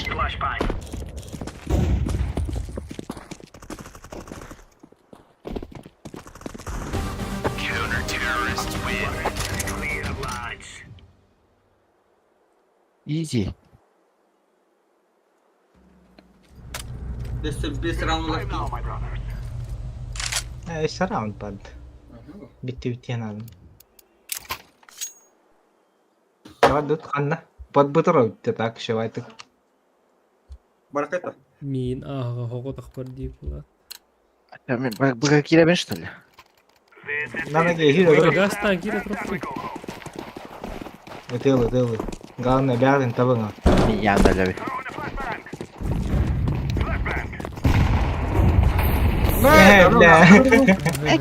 Speaker 7: Counter-terrorists win. Clear the lines.
Speaker 3: Easy.
Speaker 2: Biz round left.
Speaker 6: İşte round pad. Bitti yan aldım. Ya dut kanna. Pad bu taraf bitti tak şey artık.
Speaker 2: Barakata.
Speaker 1: Мин, ага, хого такбар deyip ulan.
Speaker 3: Bu kira ben что ли?
Speaker 6: Nana ki hero.
Speaker 1: Гастан кире трофи.
Speaker 6: Öteli. Galına beğendin tabına.
Speaker 3: Min yanında öyle bir.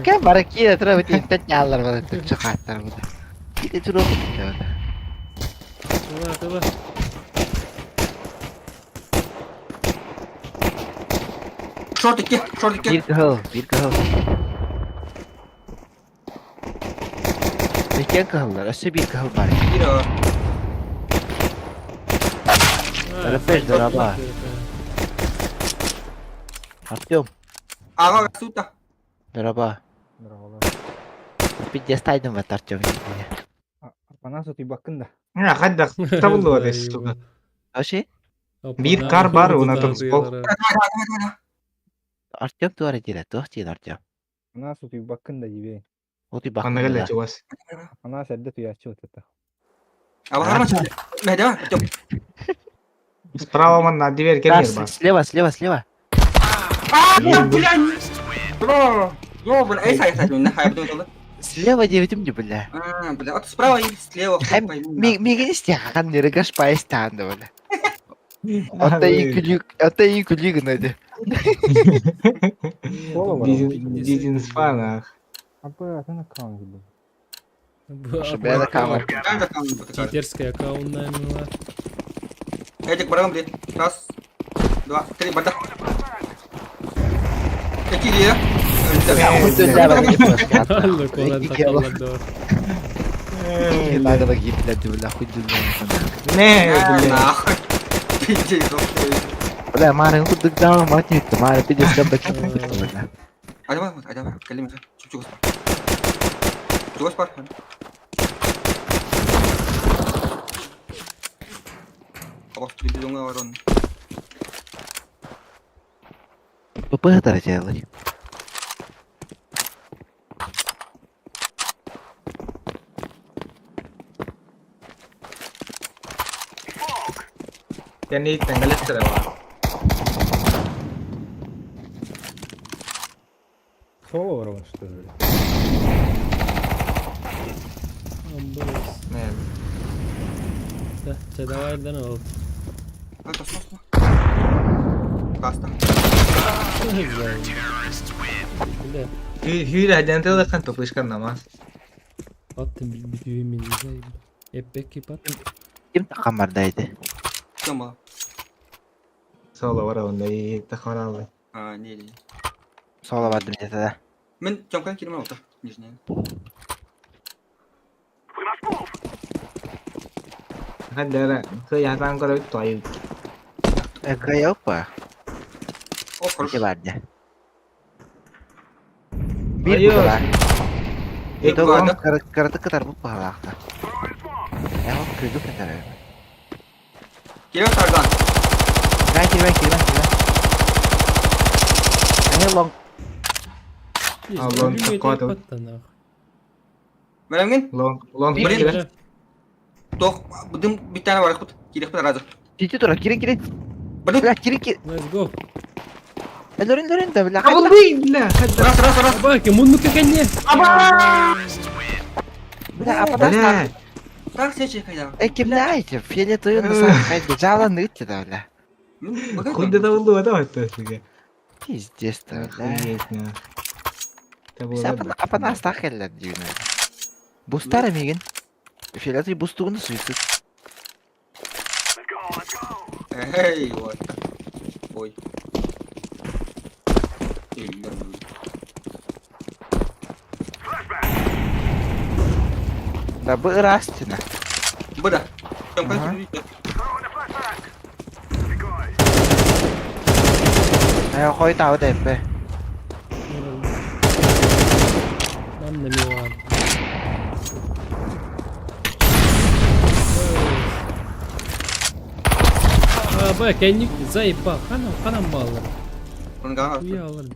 Speaker 3: Kan bara kira terus bitin tetyalar bana tuh cekatlar bana. Kita terus bitti bana.
Speaker 1: Tula.
Speaker 2: Short 2.
Speaker 3: Bir kahıl. Sekian kahıllar. Aslında bir kahıl var.
Speaker 2: Bir o.
Speaker 3: Refresh daraba. Artyom.
Speaker 2: Aga suta.
Speaker 3: Daraba. Bir jestaydım ve Artyom.
Speaker 8: Bana satayım bakın da.
Speaker 6: Ya hadi tablo var eski.
Speaker 3: O şey?
Speaker 6: Bir kar var ona top.
Speaker 3: Artyom tuh ada jirat tuh cil Artyom.
Speaker 8: Bana satayım bakın da gibi.
Speaker 3: O tuh
Speaker 6: Bana
Speaker 3: bakın
Speaker 6: gel
Speaker 3: da.
Speaker 6: çuvas.
Speaker 8: Bana sedde tuh ya çota.
Speaker 2: Aga harma çabuk. Mehdi çabuk.
Speaker 6: Справа man надо дверь
Speaker 3: Да,
Speaker 6: кер бар.
Speaker 3: слева.
Speaker 2: Bro. Yo, bro, saya nah, betul betul.
Speaker 3: Слева девятым не бля.
Speaker 2: Бля, вот справа и слева.
Speaker 3: Мига не стяхан, не рыгаш поезд да бля. Ата и кулик надо.
Speaker 6: Дизин спана.
Speaker 8: Apa sana kan gibi.
Speaker 3: Шабяда камер.
Speaker 1: Читерская аккаунт, наверное.
Speaker 2: Эдик, барам, блин. Раз, два, три, бада. Какие dia?
Speaker 1: Алло, колан такалан дор.
Speaker 3: Kita lagi bila tu lah aku juga.
Speaker 6: Ne bile.
Speaker 2: Nah. Pinjai dong.
Speaker 3: Bля, mana aku deg dah mati itu, mana pergi sampai ke bля.
Speaker 2: Ada apa? Kali macam. Cukup. Cukup, Pak. Awas dibilang orang.
Speaker 3: Apa terjadi lagi?
Speaker 6: Yani tanggal terlalu.
Speaker 8: Solo var ama işte böyle.
Speaker 6: Ne?
Speaker 1: Да, давай да ну.
Speaker 2: Это сносно. Каста.
Speaker 1: Бля,
Speaker 6: Hüyle hadi de kan topuş kan namaz.
Speaker 1: attım bir düğümünü izleyeyim. Epek kipat.
Speaker 3: Kim tak kamardaydı?
Speaker 2: Coba.
Speaker 6: Solo var onda iyi takar abi.
Speaker 2: Ah, ini.
Speaker 3: Sola vardım zaten.
Speaker 2: Men, coba kirim apa? Nижняя.
Speaker 6: Hadi ara. Kıyatan kadar toy.
Speaker 3: Kayak apa?
Speaker 2: O koruş.
Speaker 3: Coba aja. Bir
Speaker 6: Ayo.
Speaker 3: bu kadar.
Speaker 2: Bir
Speaker 3: Itu
Speaker 2: bu
Speaker 3: kan
Speaker 2: kadar.
Speaker 3: kereta ketar bu pahala. Emang kedua ketar ya.
Speaker 2: Geliyor Tarzan.
Speaker 3: Ben kiri. Ini long.
Speaker 6: Allah'ım, çok kötü.
Speaker 2: Merengin.
Speaker 6: Long
Speaker 2: Bir-
Speaker 6: kira.
Speaker 2: Toh. Bıdım bir tane var. Kut. Girip de razı.
Speaker 3: Cici tuh kiri.
Speaker 2: Bıdım.
Speaker 3: Belah kiri.
Speaker 1: Let's go.
Speaker 3: Lorin dah belah.
Speaker 6: Kabul değil la. Hadi.
Speaker 2: Ras.
Speaker 1: Aba kemun kekenya.
Speaker 3: Belah apa
Speaker 6: Bele.
Speaker 3: dah?
Speaker 2: Tak sen çek hayda.
Speaker 3: Kim aja? Filet tuh yang besar kayak jalan itu dah lah.
Speaker 2: Bakın.
Speaker 6: Kuyda da oldu adam hatta sige.
Speaker 3: Pizdes dah lah.
Speaker 6: Kuyetna. Tabii
Speaker 3: Apa nastakel lah di mana? Bustar amigin. Filet tuh bustuğunu suyusu.
Speaker 2: Hey what? Oy.
Speaker 3: Dah beras cina.
Speaker 2: Bıda. Yang
Speaker 3: Aha.
Speaker 2: kan.
Speaker 3: Ayo koy tahu deh pe.
Speaker 1: Ben de mi var? Aba kendi zayıf bak. Kanam bağlı.
Speaker 2: Enggak.
Speaker 1: İyi alırım.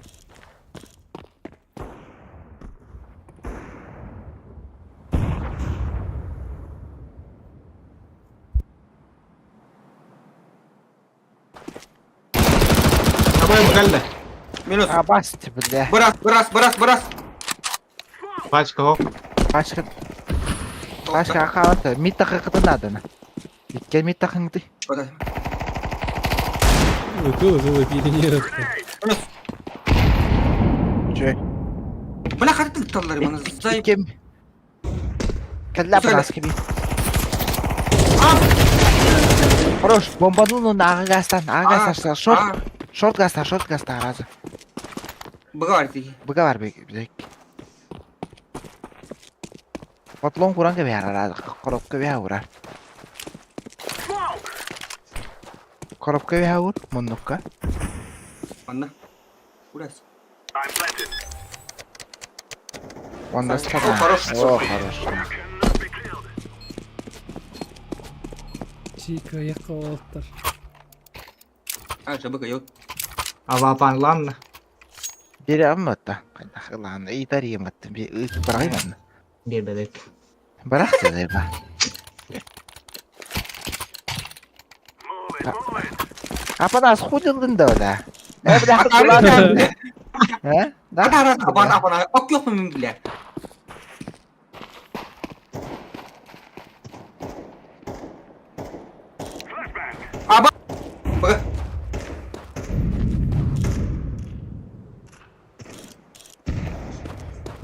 Speaker 6: Apa yang galle?
Speaker 2: Minus.
Speaker 3: Abas belah.
Speaker 2: Beras.
Speaker 6: Paçka hop.
Speaker 3: Başka akağıntı. Mita kakıtın adını. İkken mita kakıntı.
Speaker 2: Beras.
Speaker 1: Tuh, birini yarattı.
Speaker 2: Minus.
Speaker 3: Cuy.
Speaker 2: Bana kaçtı tutarlar bana. Zayıf.
Speaker 3: İkken. Kalla
Speaker 2: Söyle.
Speaker 3: beras gibi. Хорош, бомбану на агастан, short, short gastar razı.
Speaker 2: Bıgar değil.
Speaker 3: Bıga var bir. Patlon kuran ke biar razı, korop ke biar urar. Korop ke biar ur, mundukka.
Speaker 2: Anla. Burası.
Speaker 3: Onda stada.
Speaker 2: Хорош.
Speaker 3: Oh, хорош.
Speaker 1: Chica yakalatır.
Speaker 2: Ha çabuk yok.
Speaker 6: Apa-apaan lan?
Speaker 3: Biri amma da. Lan iyi tarayayım attım. Bir bırakayım onu.
Speaker 6: Dia balik.
Speaker 3: Bırak dedi bak. Apa das hudildin da da. Bırak kulağını. He?
Speaker 2: Apa? Ok yok mu bile? Aba. Bak.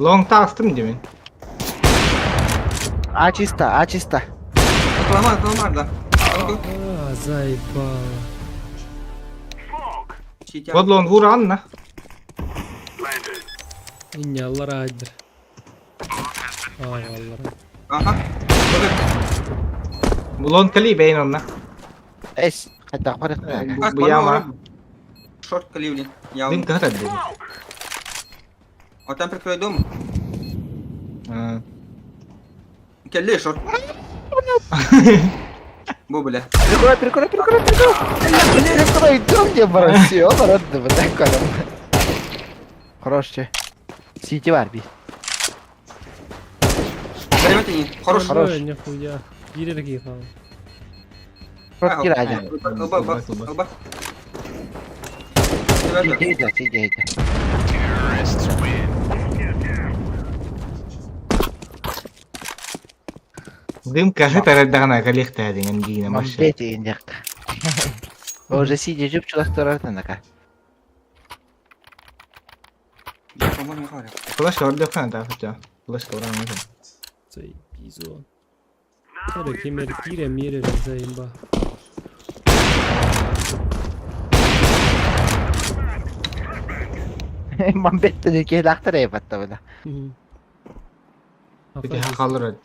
Speaker 6: Long ta astım demin.
Speaker 3: Açista.
Speaker 2: Aklama da.
Speaker 1: Aa zayıf bağlı.
Speaker 6: God long vur anna.
Speaker 1: İnne Allah rahattır. Ay Allah.
Speaker 2: Aha. Bakın.
Speaker 6: Long kali beyin onna.
Speaker 3: Es. Hatta fark.
Speaker 6: Bu yama.
Speaker 2: Short kali ya.
Speaker 6: Din kahret dedi.
Speaker 2: O temper koydum.
Speaker 6: Ha.
Speaker 2: Kelli short. Bu bile.
Speaker 3: Perikolo. Perikolo идем где бросил, родно, вот так вот. Хорош. Сити var bir.
Speaker 2: Benim iyi. Хорош.
Speaker 3: Хорош.
Speaker 1: Nihуя. Biri de falan.
Speaker 3: Çok gir aja.
Speaker 2: Bak.
Speaker 3: Сиди.
Speaker 7: Terrorists win.
Speaker 6: Dim kahret aradana kali ihtiyadin andina masha.
Speaker 3: Мамбети инжак. Уже сидя жупчулак торатана ка.
Speaker 6: Flash orada yok kan ta. Flash orang macam.
Speaker 1: Цей бизон. Kada kemer mire zayıf bağ.
Speaker 3: Мамбетти de ke laktara yapatta bana.
Speaker 6: Bir daha kalır hadi.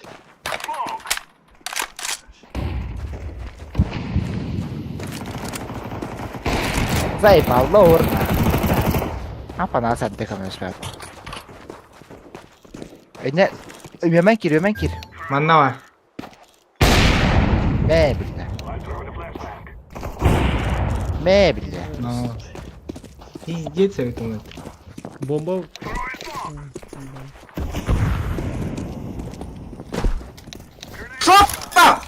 Speaker 3: Заебал, лорна. Apa nasıl de kames ver. Ne? Hemen gir.
Speaker 6: Manna var.
Speaker 3: Me bile. Me bile.
Speaker 6: No. Git sevdim.
Speaker 1: Bomba.
Speaker 2: Şoppa!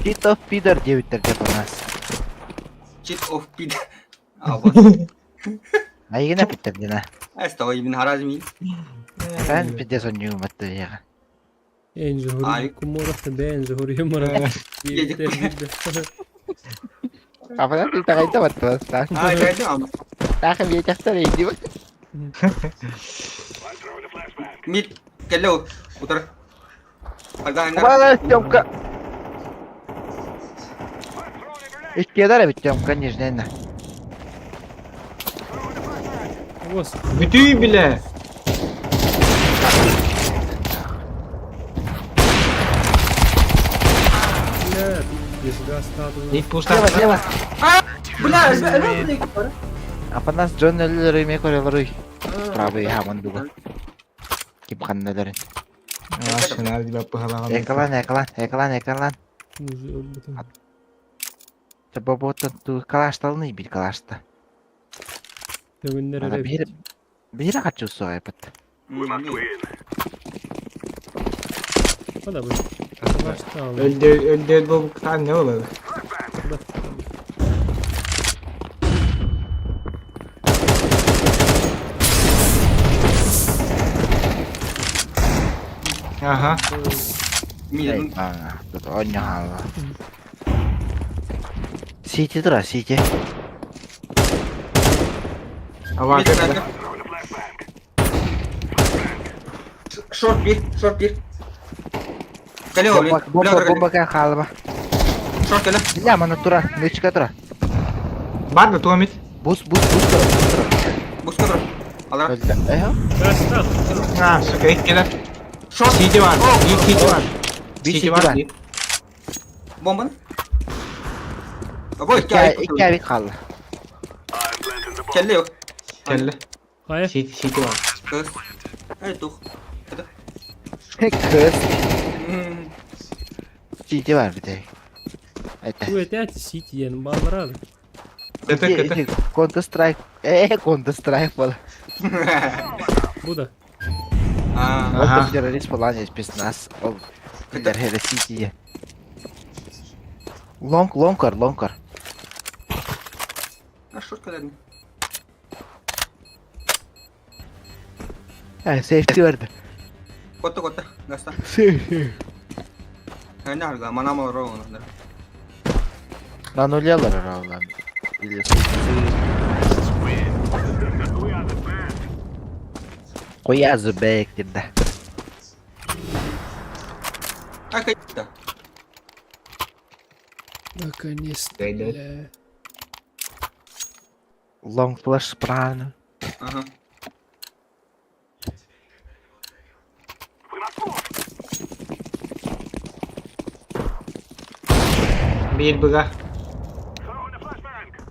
Speaker 3: Cheat of Peter diye bitirdi bana.
Speaker 2: Cheat of pid. Abi.
Speaker 3: Ay yine bitirdi ne?
Speaker 2: Estoy bin harazmin.
Speaker 3: Ben bir de son yumuttı ya.
Speaker 1: Enzo
Speaker 2: Ay.
Speaker 1: hori kumora benzo hori mara.
Speaker 3: Apa na kita kayo tamat to?
Speaker 2: Ay, kaydı ama.
Speaker 3: Takım yiyecekler iyiydi mi?
Speaker 2: Mid. Kelle o. Utar. Agak
Speaker 3: Bana Тёмка. İşkiyedar evet Тёмка, конечно.
Speaker 1: Вос.
Speaker 6: Bütün bile.
Speaker 1: Бля, пизда статус.
Speaker 6: İlk puşta.
Speaker 3: Слева.
Speaker 2: Buna ezber
Speaker 3: Apa nas John öldü rüyme koruyorlar rüy. Правый хамон дуга. Kim kanlıların.
Speaker 6: Aşkına hadi bak bu halalan.
Speaker 3: Yakalan.
Speaker 1: Уже об этом.
Speaker 3: Tabi bu tu kalaştalını bir kalaşta.
Speaker 1: Төгүннөр
Speaker 3: Ana
Speaker 1: эреп.
Speaker 3: bir kaçıyor su ayıpıt.
Speaker 1: Када бу? Башта ал.
Speaker 6: Öldü bu kan ne olur? Aha.
Speaker 2: Mid.
Speaker 3: Тут оня хала. Сити дра, сити.
Speaker 6: Hava
Speaker 2: Mid.
Speaker 6: atıyor.
Speaker 2: Short bir. Kelle o.
Speaker 3: Bomba kan halma.
Speaker 2: Short kelle.
Speaker 3: Ya mana tura, ne çıka tura.
Speaker 6: Var da tuğamit.
Speaker 3: Bus.
Speaker 2: Bus kadar. Allah.
Speaker 3: Öldü. Eho.
Speaker 1: Башта.
Speaker 6: Ha sıkı ilk gelir.
Speaker 2: Short.
Speaker 6: CT var. İlk CT var.
Speaker 3: Bir
Speaker 6: CT
Speaker 3: CT
Speaker 6: var.
Speaker 3: var.
Speaker 2: Bombanın. Abo
Speaker 3: İki abi kaldı.
Speaker 2: Kelle yok.
Speaker 6: Kelle.
Speaker 1: Hayır.
Speaker 6: CT var.
Speaker 2: Kız. Hadi dur.
Speaker 3: Kız. CT var bir de. Evet.
Speaker 1: Bu etati City yani bağlar abi.
Speaker 6: Kıtı.
Speaker 3: Counter Strike. Counter Strike falan.
Speaker 1: Bu da.
Speaker 2: Aa.
Speaker 3: Вот
Speaker 6: Ага.
Speaker 3: террорист falan без нас. O gider hele City'ye. Lonkar.
Speaker 2: Ha short kelle.
Speaker 3: Ha safety verdi.
Speaker 2: Kota. Gasta.
Speaker 3: Safety.
Speaker 2: Hani harga mana mı ro onu.
Speaker 3: Lan oluyorlar aralar. Biliyorsun. Koyazı bektirdi.
Speaker 2: Ha kayıtta.
Speaker 1: Наконец-то.
Speaker 6: Дай-дай.
Speaker 1: Бля.
Speaker 3: Long flash правильно.
Speaker 2: Aha.
Speaker 6: Bir bıga.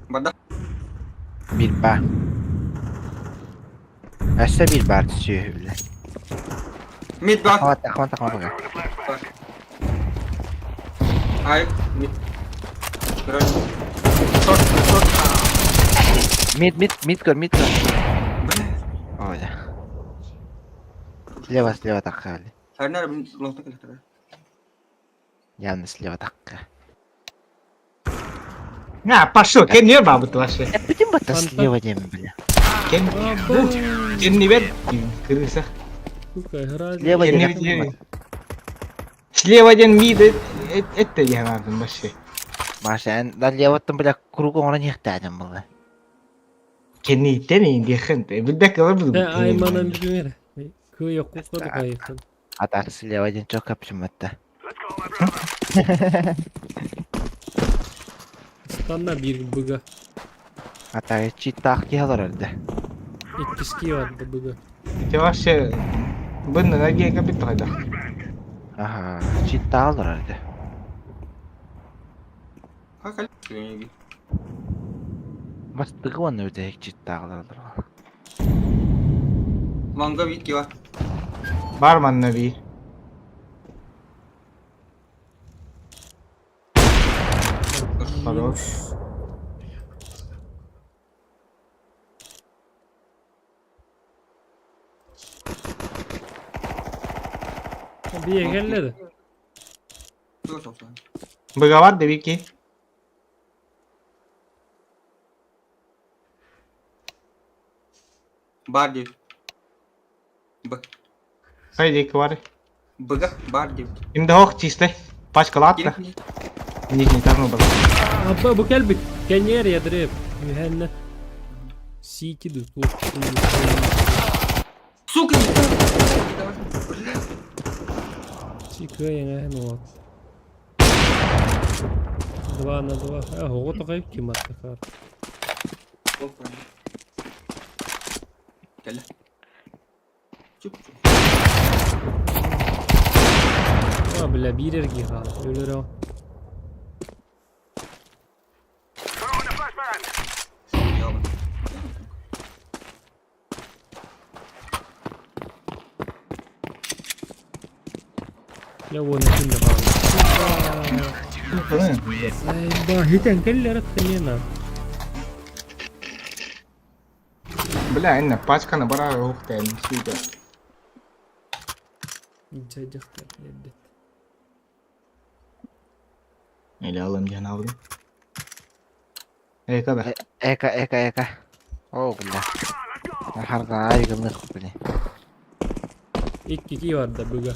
Speaker 2: Bada.
Speaker 3: Bir bar. Aşağı bir bar tutuyor öyle.
Speaker 2: Mid bak.
Speaker 3: Kamat bak.
Speaker 2: Ay. Mid. Biraz. Short.
Speaker 3: Mid kır. Öyle. Слева takka.
Speaker 2: Her nere bin longta kelle.
Speaker 3: Yalnız слева takka.
Speaker 6: Ha пошел. Ken niye babıt var şey?
Speaker 3: Bütün batta слева diyeyim bile.
Speaker 6: Ken. Ken ver. Kırırsa.
Speaker 1: Сука, игра.
Speaker 3: Слева
Speaker 6: Ken
Speaker 3: diyeyim.
Speaker 6: ne Слева ден мид это я надо вообще.
Speaker 3: Маша, dan lewat bile kuru orang yıktı bile.
Speaker 6: Ken ne tane diye khente. Bir dakika var bu.
Speaker 1: Ayman'ın bir günü. Kıya kukladı kayıtın.
Speaker 3: Atar слева diyeyim çok yapışım hatta.
Speaker 1: Stanna bir bıga.
Speaker 3: Atar cheat taktiği alır herhalde.
Speaker 1: Etkiski vardı bıga.
Speaker 6: Вообще. Bunu da gel kapit hadi.
Speaker 3: Aha, cheat alır herhalde.
Speaker 2: Hakal. Köyüne
Speaker 3: Bastığı onu ödeyek ciddi ağlarlar.
Speaker 2: Langa bir ki var.
Speaker 6: Var mı anne bir? Var.
Speaker 1: Bir engelledi.
Speaker 2: Dur olsun.
Speaker 6: Bıga var da bir ki.
Speaker 2: Bar diyor. Bak.
Speaker 6: Haydi iki var.
Speaker 2: Bıga bar diyor.
Speaker 6: Şimdi hoş çizle. Başka lat da.
Speaker 2: Gelin.
Speaker 6: Нижний торну был.
Speaker 1: Абба bu kelbik. Kenyer yadırıp. Mühenne. Сики ду.
Speaker 2: Сука!
Speaker 1: Сика yana ну. 2 на 2. Ого, такой кимат такар.
Speaker 2: Gel. Çık.
Speaker 1: Aa bile bir ergi ha. Ölür o.
Speaker 2: Yalan.
Speaker 1: Ya bu ne şimdi ha. Ay bahitan keller atmena.
Speaker 6: Бля, инна пачка на бара рух тен сюда.
Speaker 1: Cacık geldi.
Speaker 6: Или алым жана алдым. Эй, када.
Speaker 3: Eka. Oh bunda. Harga aygınlık beni.
Speaker 1: İlk iki vardı buga.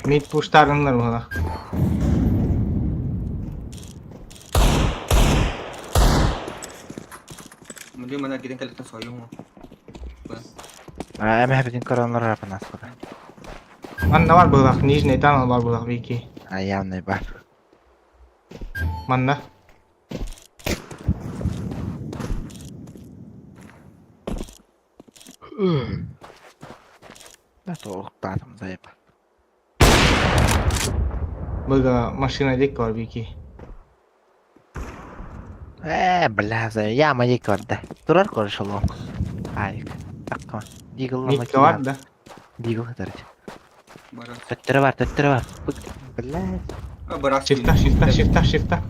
Speaker 6: Mid pushlarınlar bana.
Speaker 2: Mungkin mana kita kalian soyong.
Speaker 3: Ama hepsinin koronlar yapın aslında.
Speaker 6: Manna var bırak. Nijni tunnel var bırak bir ki.
Speaker 3: Ayağım ne var.
Speaker 6: Manna.
Speaker 3: Ne soğuklarım zayıf.
Speaker 6: Bırak maşina dik var bir ki.
Speaker 3: Blah zayıf. Yağma yık orada. Durar konuşalım. Harika. Bakma. Deagle'lamak
Speaker 6: Mid var da.
Speaker 3: Deagle kadar.
Speaker 2: Bara.
Speaker 3: Töttürü var. Blah.
Speaker 2: Beras.
Speaker 6: Shifta.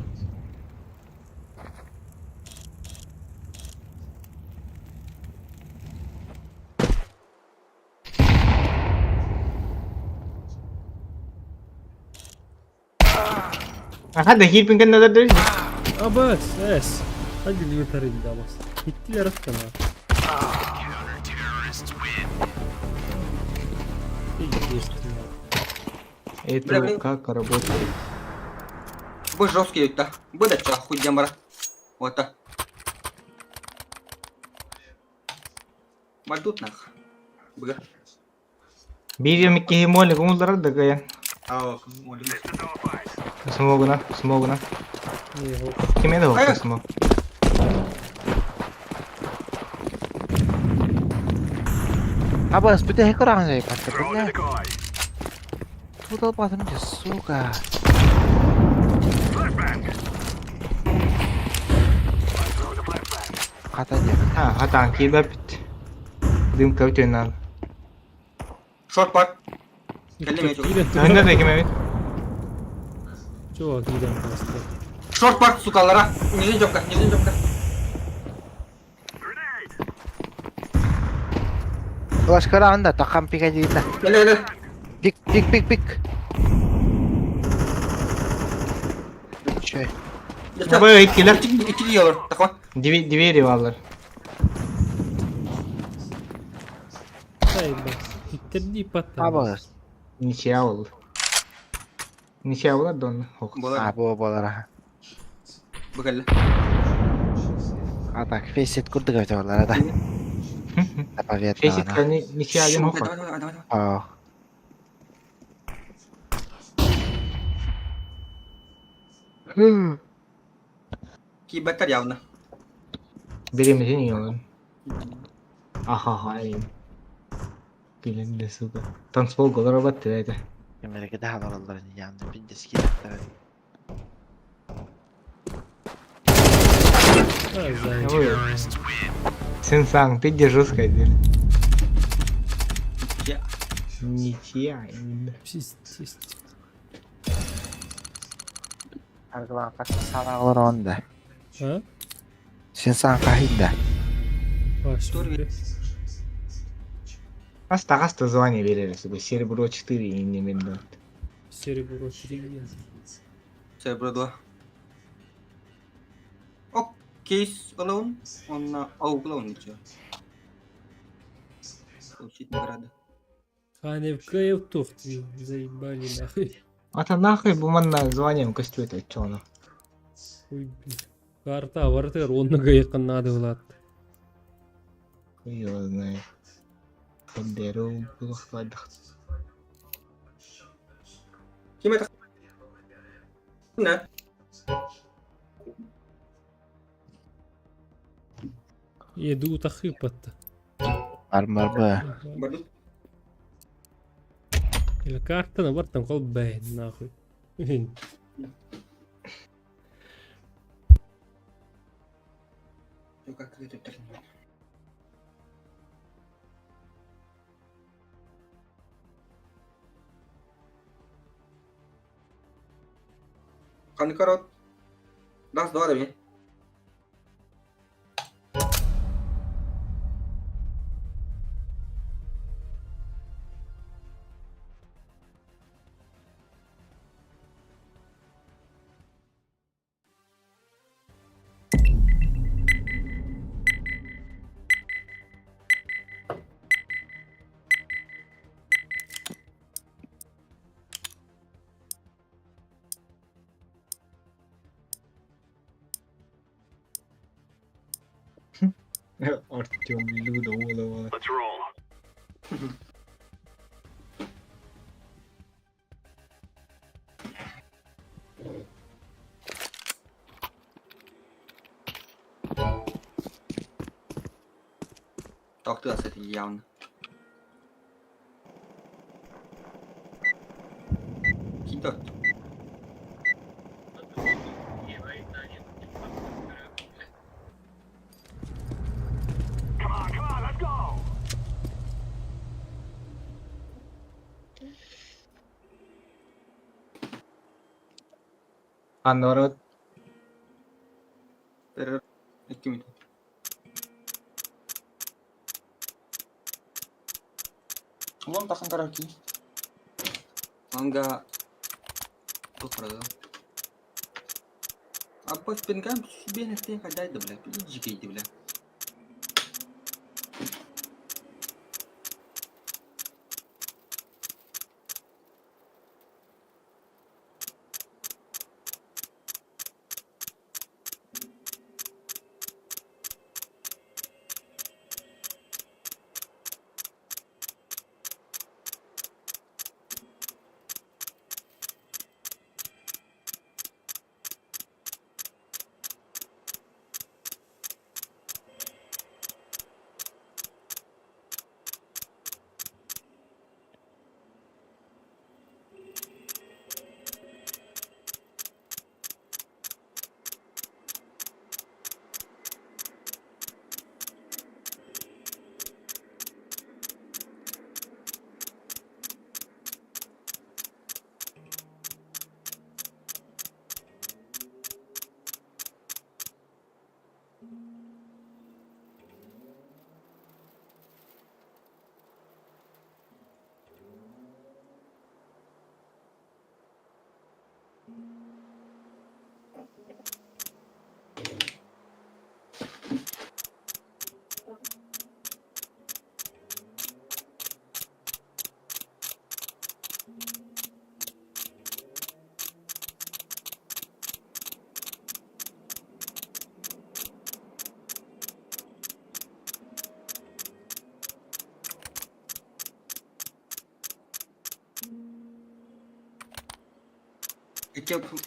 Speaker 6: Hadi heal pingin nazar dönüş.
Speaker 1: Aba ses. Hadi yutar indi ama. Gittiler attın ha.
Speaker 6: Это как работает?
Speaker 2: Bu жесткий это. Bu da çok хуй мара. Вот так. Мадут нах. Быга.
Speaker 6: Bir mikki himoli kumullar da kayan.
Speaker 2: Aa, oldu.
Speaker 6: Smoke'una. Kime de hokka smoke.
Speaker 3: Apa seperti hacker orang saya pasti benar. Tuh pasang suka. Katanya.
Speaker 6: Ha, hatan ki da bit. Dim kavçenal.
Speaker 2: Short part. Kelime çok.
Speaker 6: Önde de kime bit?
Speaker 1: Çok giden bastı.
Speaker 2: Short part sukalara. Nizin jokka.
Speaker 3: Başka anda takam pika dita.
Speaker 2: Gel.
Speaker 3: Pik. Şey.
Speaker 6: Apa ikkiler?
Speaker 2: İki diyorlar. Takma.
Speaker 6: Diveri varlar.
Speaker 1: Hayır bak. Hittirdi patta.
Speaker 3: Apa?
Speaker 6: Nişya oldu. Nişya oldu da onu hok.
Speaker 2: Bola.
Speaker 3: Bu bolara.
Speaker 2: Bu gel.
Speaker 3: Atak faceit kurdu gavtalar ada. Apa viet
Speaker 6: Fesit
Speaker 3: na.
Speaker 6: kan nişya din hok.
Speaker 3: Oh.
Speaker 2: Ki better явно.
Speaker 6: Birimizin iyi olur. Aha iyi. Bilen de suka. Tan small golar battı dedi.
Speaker 3: Kemer kita halalar yandı. Bir diski yaptı.
Speaker 1: Заебал.
Speaker 6: Сенсан, ты где жесткая дель?
Speaker 2: Я.
Speaker 6: Ничья. именно.
Speaker 1: Пиздец.
Speaker 3: Arkadan kaç sanağlar onda.
Speaker 1: А?
Speaker 3: Sen kahinde.
Speaker 1: Ваш.
Speaker 6: Астагас звание берерсиз. Серебро 4 и не мендот.
Speaker 1: Серебро 3.
Speaker 2: Cerebro 2. Oh, case alone? On alone ничего. Получить награды.
Speaker 1: Ханев Каев тухтви. Заебали нахуй.
Speaker 6: А то нахуй буманна званием костюет чё оно?
Speaker 1: Ой, блин. Карта вартер оннага якын надо булат.
Speaker 6: Хуй его знает. Федеру булахладах.
Speaker 2: Kim это? Не.
Speaker 1: Еду тахыпатта.
Speaker 3: Armar be.
Speaker 2: Бадут.
Speaker 1: Или карта на бортом кол бэйн нахуй.
Speaker 2: Ну как это термин? Каникарот. Раз, два, давай.
Speaker 6: Артём Люда Олова.
Speaker 7: Let's roll.
Speaker 2: Так, ты это явно. Кидот.
Speaker 7: Come on, let's go.
Speaker 6: Анорот.
Speaker 2: Перерыв. 2 минут. Ulan takkan karaki. Enggak. Tuh kalau. Apa spin kan? Spin nanti yang kada itu belah. Pilih jika itu belah.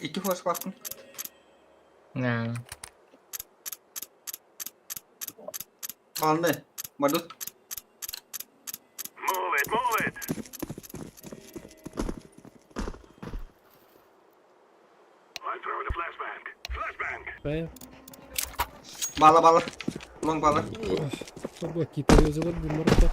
Speaker 2: İki hoş baktım.
Speaker 6: Nah.
Speaker 2: Anne. Madut.
Speaker 7: Move it, move it. I'm throwing a flashbang. Flashbang.
Speaker 1: Бэйн.
Speaker 2: Bala. Long bala.
Speaker 1: Baba kita yazılır bunları da.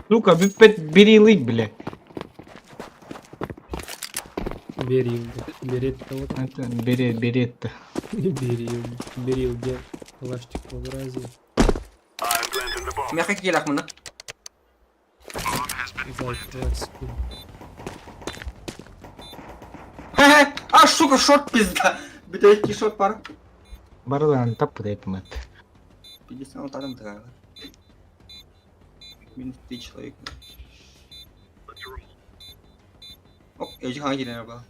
Speaker 6: Сука, бери лык, бля.
Speaker 1: Берил. Берет того.
Speaker 6: Это, бери это.
Speaker 1: Берил где пластик погрозил.
Speaker 2: Мягкий келак мына.
Speaker 1: Зай классику.
Speaker 2: Хе-хе. А, сука, шот пизда. Битаки шот пар.
Speaker 6: Бардан тап этим это.
Speaker 2: 50 адам такая. Минус 3 человека. Оп, эти ханги не было.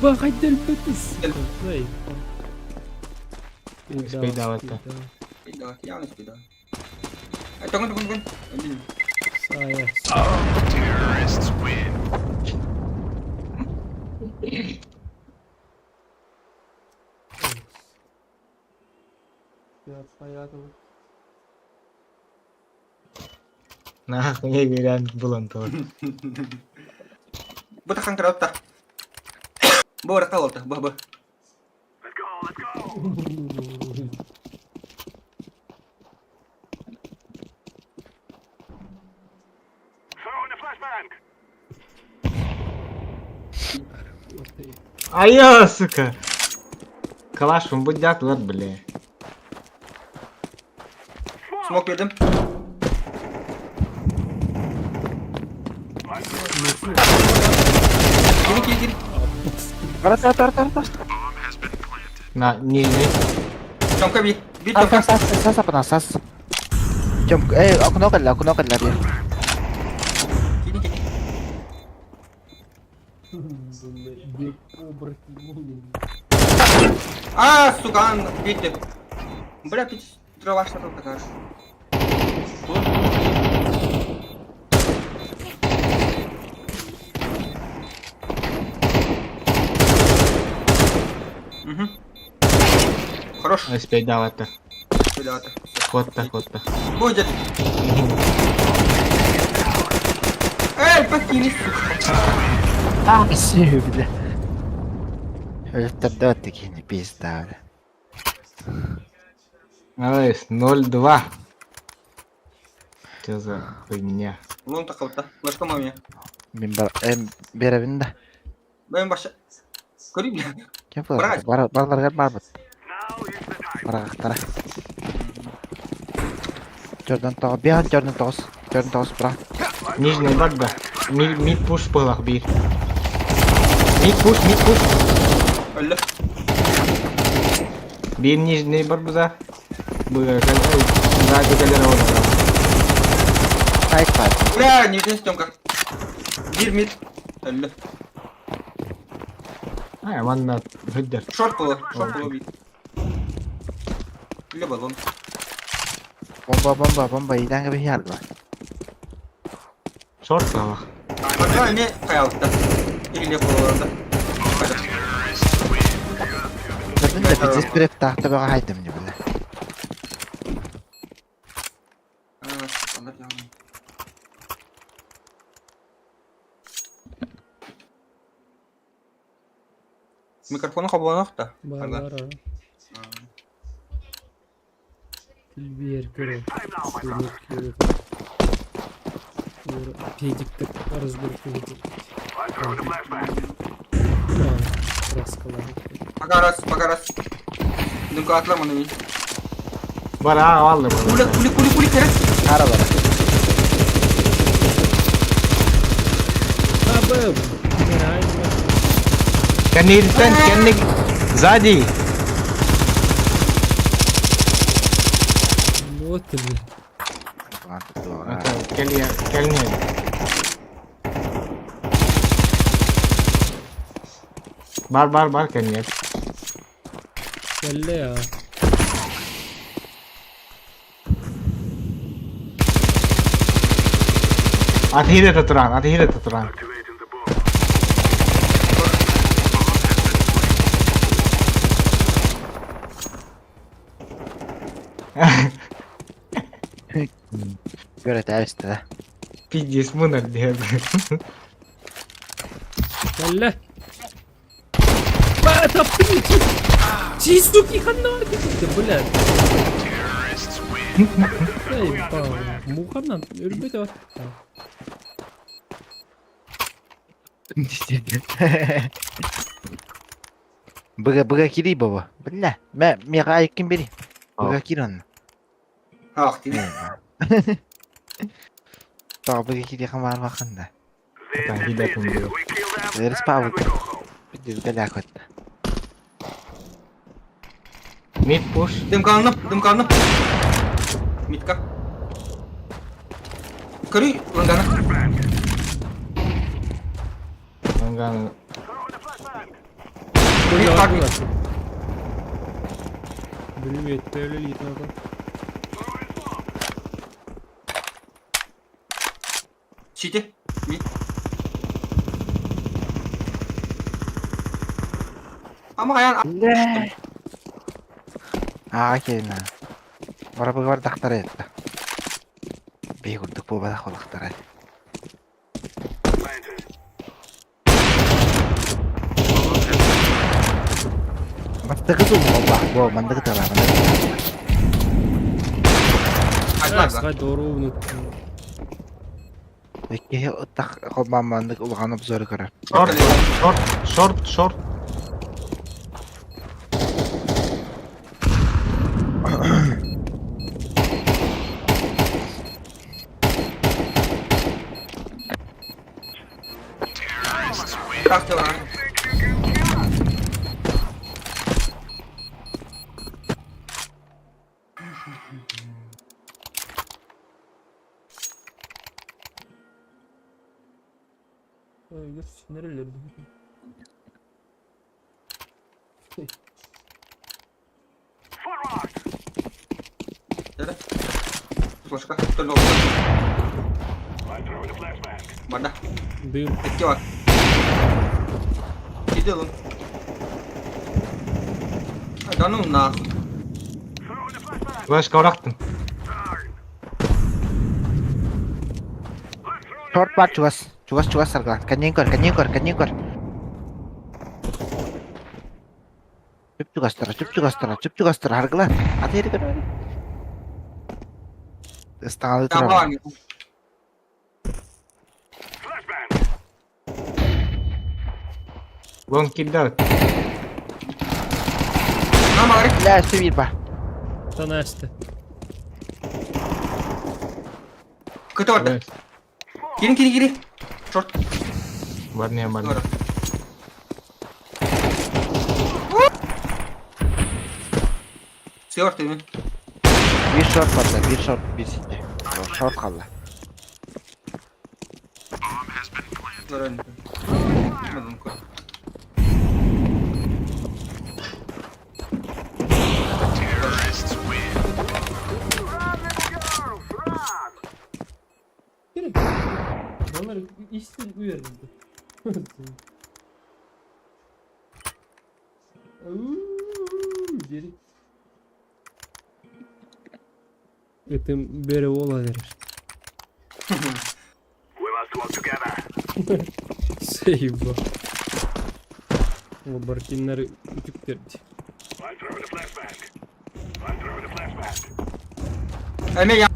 Speaker 1: Баба, хоть البتس. Зай.
Speaker 6: Спейдал это.
Speaker 2: Спидал, явно спидал. Тongol. Ambil.
Speaker 1: Saya.
Speaker 7: Terrorists win.
Speaker 6: Nah, kayaknya bilang bulan tuh.
Speaker 2: Buta kang keraup ta. Bawa rakawal ta, bah.
Speaker 7: Let's go. Throw in the flashbang.
Speaker 6: Ayo, suka. Kalaş mı bu daklar bile.
Speaker 2: Smoke verdim. Geri.
Speaker 3: Tar.
Speaker 6: Nah, ini.
Speaker 2: Çamka bir. Bir
Speaker 3: Sas,
Speaker 2: çamka.
Speaker 3: sas apa nah, sas. Aku knock lah dia.
Speaker 2: Geri. А, сука, видите. Бля, ты трава что там такая. Угу. Хорош.
Speaker 6: Спейдал это.
Speaker 2: Ребята.
Speaker 6: Хотта.
Speaker 2: Будет. Эй, покини, сука.
Speaker 3: Все, бля. Это такие не пизда, бля.
Speaker 6: Ой, 0-2. Что за хуйня?
Speaker 2: Лон takıldı. Başka mı ya?
Speaker 3: Bir evinde.
Speaker 2: Ben başa. Göreyim ya.
Speaker 3: Kim bu? Barlar gel barbet. Bırak tara. Jordan Toss, bir an Jordan Toss bırak.
Speaker 6: Нижний баг, да. Мид пуш пылах бир. Мид пуш.
Speaker 2: Öldü.
Speaker 6: Bir нижний бар буза. Сзади галера oldu.
Speaker 3: Hayır.
Speaker 2: Bля, не видно Стёмка. Bir mid. Öldü.
Speaker 6: Ay aman da hıdder.
Speaker 2: Short bu bir. Bля balon.
Speaker 3: Bomba iyiden gibi yer var.
Speaker 6: Short bak.
Speaker 2: Bak ne kayalıkta. İlle bu orada. Hadi.
Speaker 3: Gördün de biz isprep tahta bana haydım ne bile.
Speaker 2: Allah ya. Mikrofonu kabuğuna da.
Speaker 1: Barlara. Bir kere. Педик-то разберут. Рассказал.
Speaker 2: Пока раз. Дымка atlama onu.
Speaker 6: Var ha vallahi var.
Speaker 2: Kuli kere.
Speaker 3: Aralar.
Speaker 1: Абэм.
Speaker 6: Kendi сзади.
Speaker 1: Вот ты, блин.
Speaker 6: Kelini. Bar kelini.
Speaker 1: Kelle ya.
Speaker 6: Athire tuturan.
Speaker 3: Göret äyste.
Speaker 6: Пиздец, мынар diyor.
Speaker 1: Gel. Ba taptı mı? Чистуки ханар gitti блядь. Eyvah. Muhannan ölmedi var.
Speaker 3: Быга кири баба. Бля, мега айкин бери. Быга кир он.
Speaker 2: Ha değil.
Speaker 3: Та быга кири хамар вакында.
Speaker 6: Там гидатым diyor.
Speaker 3: Верс павык. Бид галяк вот.
Speaker 6: Mid push.
Speaker 2: Đừng còn nấp. Mịt cắt. Cứ đi, lần gần á.
Speaker 6: Langan.
Speaker 1: Böyle
Speaker 2: Bir
Speaker 1: var
Speaker 2: bak.
Speaker 1: Benim yeterli litre.
Speaker 2: City. Mịt. Ama ayağın
Speaker 3: Бля. Келин. Бара быга бар дактар этти. Бейгурдук бу бада холактар. Мастыгы зум баба. Бо мандыгы тара.
Speaker 2: Ayağın.
Speaker 1: Hadi doğru unuttum.
Speaker 3: Эки так холман мандык улганып зөрү көрөр.
Speaker 6: Short.
Speaker 2: Bırak diyor lan.
Speaker 1: Öyle nerelerde?
Speaker 2: Gel. Flaşka. Dön oldu. Bana.
Speaker 1: Duyum.
Speaker 2: Etki var. Gidiyor lan. Canım na.
Speaker 6: Flashka bıraktım.
Speaker 3: Short бар чугас. Чугас сарга. Канен көр. Чуп чугастыр. Аргыла. Атери көр. Сталы
Speaker 2: Tamam
Speaker 3: тура.
Speaker 2: var mı?
Speaker 6: Long kill out.
Speaker 2: Tamam var.
Speaker 3: Бля, все вид бар.
Speaker 1: Sana açtı.
Speaker 2: Kötü orada. Girin. Short.
Speaker 6: Var ne var.
Speaker 2: Doğru. Short değil mi?
Speaker 3: Bir short kaldı. Bir city. Short kaldı.
Speaker 2: Doğru. Bilmedim koy.
Speaker 1: Gerek. Onlar işsiz uyarıldı. Geri. Etim bere ola verir. Seyva. O barkinleri küçük derdi.
Speaker 2: Emre ya.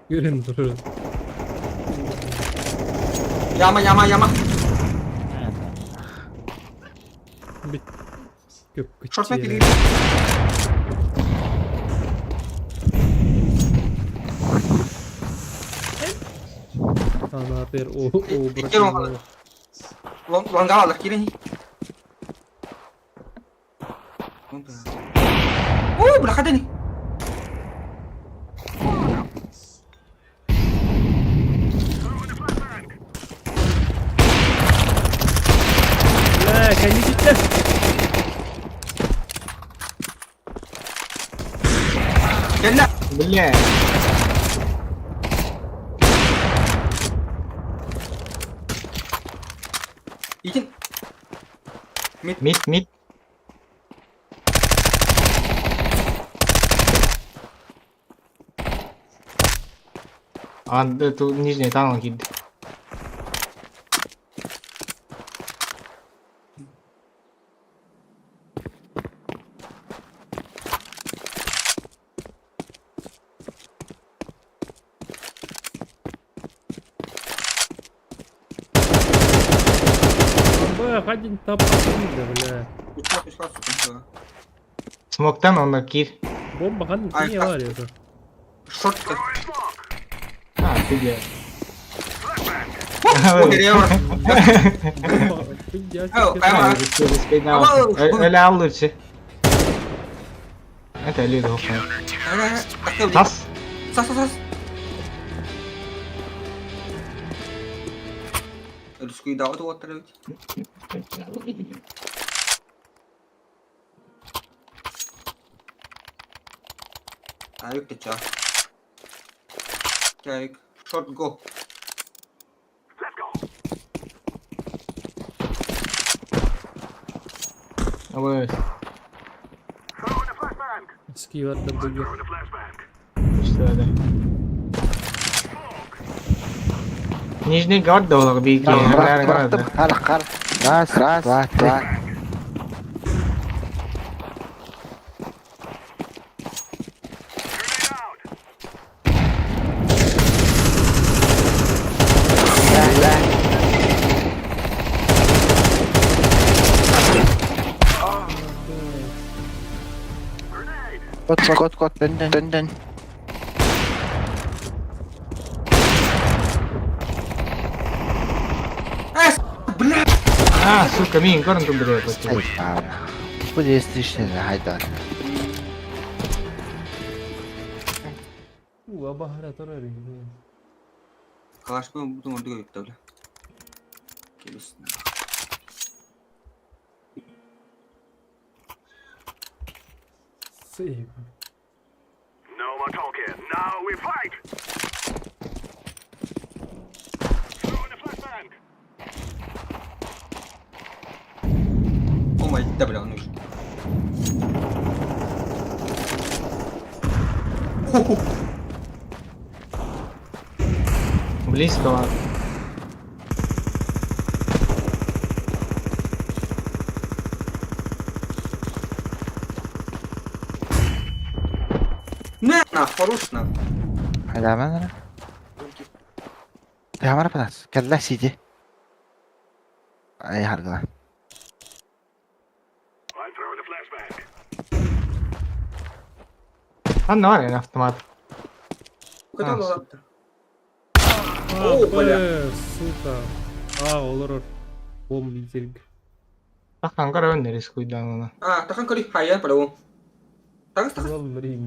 Speaker 1: Görün durur.
Speaker 2: Yama.
Speaker 1: Bir gök
Speaker 2: Short
Speaker 1: küçüğe.
Speaker 2: map
Speaker 1: Ana haber o
Speaker 2: Gel bakalım.
Speaker 1: bırakın.
Speaker 2: Long gala girin. Belakang nih.
Speaker 1: La kendi gitti.
Speaker 2: Gel lan.
Speaker 6: Bля.
Speaker 2: İçin.
Speaker 6: Mid. Тут нижний танк кидdi.
Speaker 1: Б, один тапок, бля.
Speaker 2: Пішла, сука.
Speaker 6: Смоктан онда кир.
Speaker 1: Бомба хан
Speaker 2: Ай,
Speaker 1: не
Speaker 2: так.
Speaker 1: var ya.
Speaker 2: Шорт.
Speaker 6: Ha тебе.
Speaker 2: O nereye var?
Speaker 1: Bomba.
Speaker 2: Oh, ama.
Speaker 6: Öyle alırçı. Evet öyle de hoppa. Tas.
Speaker 2: Sas. Русскую да, вот отравить. Ayık da çağ. Ayık. Short go.
Speaker 6: Evet.
Speaker 1: Ski var da bugün.
Speaker 6: İşte öyle. Нижний гард доллар бейки.
Speaker 3: Bıraktım. Kal. Rahat. Kod. Dön.
Speaker 2: Бля!
Speaker 6: А, сука, мин, корн тут бля.
Speaker 3: Ай, abi. Bu değişti haydi.
Speaker 1: Baharat arıyor.
Speaker 2: Калаш бы будем отдыхать, бля. Келесін.
Speaker 1: Save.
Speaker 7: No more talking. Now we fight. Throwing a flashbang.
Speaker 2: О май, да бля, он нужен.
Speaker 6: Близко ладно.
Speaker 2: На, хорош на.
Speaker 3: Haydi hemen. Devam yapacağız. Gel lan CD. Ay harika.
Speaker 7: I'm throwing a flashbang.
Speaker 6: Lan ne var yani автомат?
Speaker 2: Куда
Speaker 6: А,
Speaker 2: он?
Speaker 1: О,
Speaker 2: бля.
Speaker 1: сука. Olur. Bom bitirdik.
Speaker 6: Так анкара öneriz kuydan ona.
Speaker 2: А, тахан кори хайя pada он. Тагас.
Speaker 1: Vallahi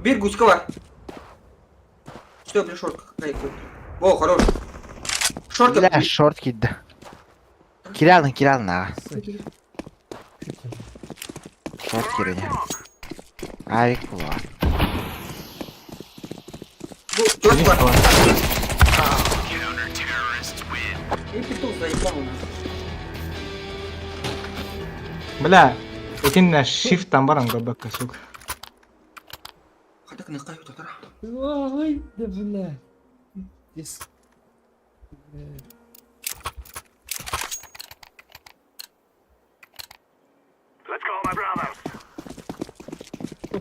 Speaker 2: Bir гуська var. Что, бля, шорт. О, хорош. Шорт.
Speaker 3: Bile short gitti. Kiralın ha. Short girin ya. Ay bu var.
Speaker 2: Bu, çok var.
Speaker 6: Близко ладно.
Speaker 2: И петух заебал у нас.
Speaker 6: Бля, этим на shift'tan барам габака, сука.
Speaker 2: Хатак ныкай утатара.
Speaker 1: Ай, да бля. Yes.
Speaker 7: Let's go, my brothers.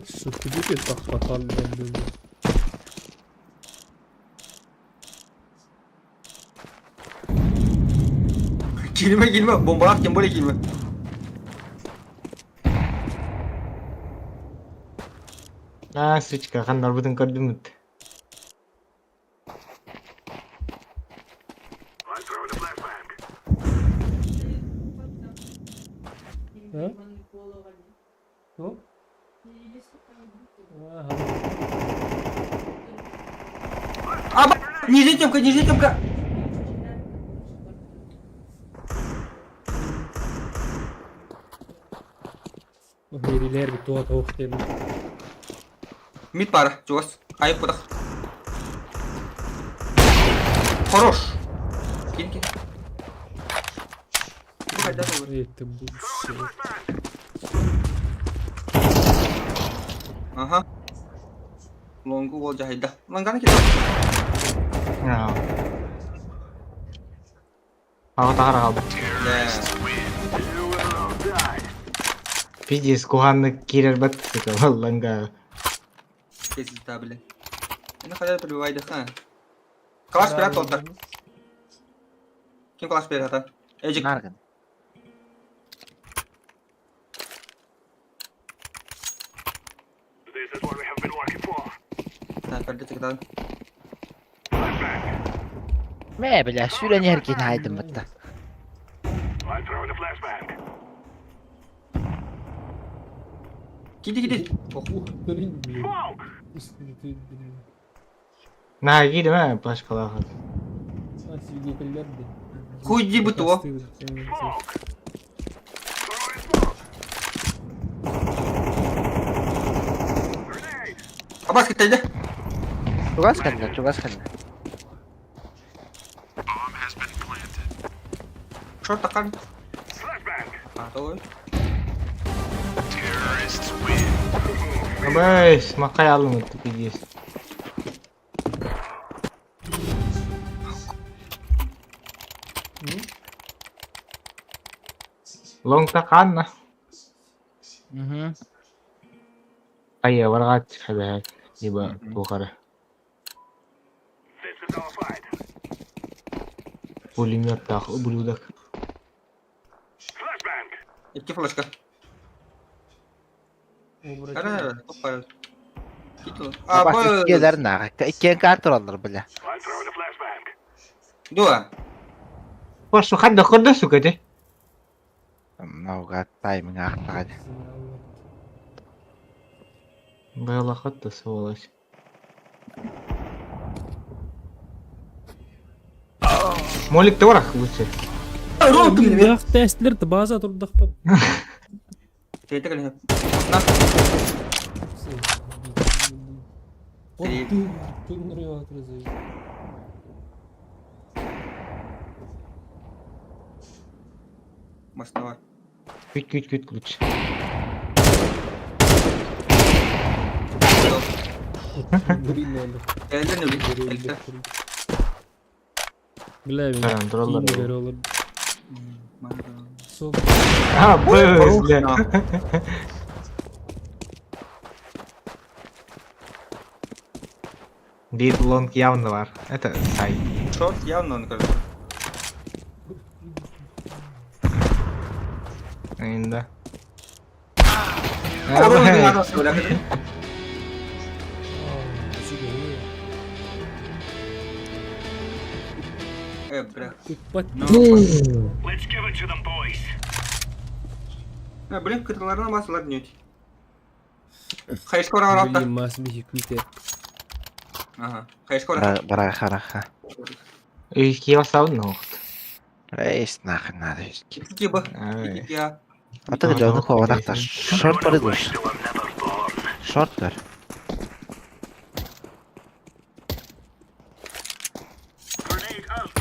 Speaker 1: Что ты будешь так потом, бля.
Speaker 2: Girme. Bombalak böyle girme.
Speaker 6: А, сучка, хандар бүтін көрдім үт.
Speaker 7: I'm throwing a flashbang.
Speaker 1: Ha? Что? Ага.
Speaker 2: А, нижняя темка.
Speaker 1: Heriler bir tuğa tavuk dedim.
Speaker 2: Mid пара, чувас. Ayıp bırak. Хорош. Кинь. Hayda olur.
Speaker 1: Это будет все.
Speaker 2: Aha. Longu wall jahida. Langgan kita.
Speaker 6: Ya. Aku tak harap.
Speaker 2: Yeah.
Speaker 6: Пиздец, кухонный киллер бат, сука, ланга.
Speaker 2: Kes stabil. Ini kadar berbeda kan? Kelas berapa kontak? Kim kelas berapa? Ejik.
Speaker 3: Nargın.
Speaker 7: This is what we have been working for.
Speaker 2: Nah, kerja sekitar.
Speaker 3: Me bile süren yerken haydim bitti.
Speaker 7: I'm throwing a flashbang.
Speaker 2: Gidi. Oh,
Speaker 7: Smoke!
Speaker 6: Nah, gidi mi? Başkalar hadi.
Speaker 2: Хуйди бы то.
Speaker 7: Smoke! Throwing smoke! Grenade!
Speaker 2: Abbas kita aja.
Speaker 3: Çok az kaldı.
Speaker 2: Short tekan.
Speaker 7: Flashbang!
Speaker 2: Ah, tuh.
Speaker 7: Terrorists win.
Speaker 6: Abis, makay alım etti pиздец. Long takan na. Ay, wala ka hada. Diba, bukara.
Speaker 7: This is our fight.
Speaker 6: Pulimyot tak, ублюдок.
Speaker 7: Flashbang!
Speaker 2: İki flashka. Ada, apa? Gitu.
Speaker 3: Bak
Speaker 2: Apa?
Speaker 3: ikiler ne? İkiyen kartır alır bile.
Speaker 7: I'm throwing a flashbang.
Speaker 2: Dua.
Speaker 6: Wah, suka da suka deh.
Speaker 3: Naugat timing aktar.
Speaker 6: Была хата, сволочь. Молик товарах лучше.
Speaker 2: Rotum ne?
Speaker 1: Bak testler de baza turdak pa.
Speaker 2: Cerita kali. Nah, mas tawar.
Speaker 6: Küt ключ.
Speaker 2: Elden ne bileyim.
Speaker 1: Bilemem.
Speaker 6: Tamam, duralım.
Speaker 1: İyi bir olur. Sol.
Speaker 6: А, бля. Дид лонг явно var. Это сай.
Speaker 2: Short явно он кажется.
Speaker 6: Да.
Speaker 2: Orang di atas udah kan. Bra.
Speaker 1: Tıkpat.
Speaker 7: Let's give it to them, boys.
Speaker 2: Блин, каталарына басылар дүниет. Хайшка orang
Speaker 1: Блин, mas bir hükmete.
Speaker 2: Aha. Хайшка orang.
Speaker 3: Bırak.
Speaker 6: İlki basav ne oldu?
Speaker 3: Reis nakın hadi.
Speaker 2: Iki bah.
Speaker 6: Ay.
Speaker 2: İki ya.
Speaker 3: Atı da onu kovarak da short var dur. Short ver.
Speaker 7: Grenade out.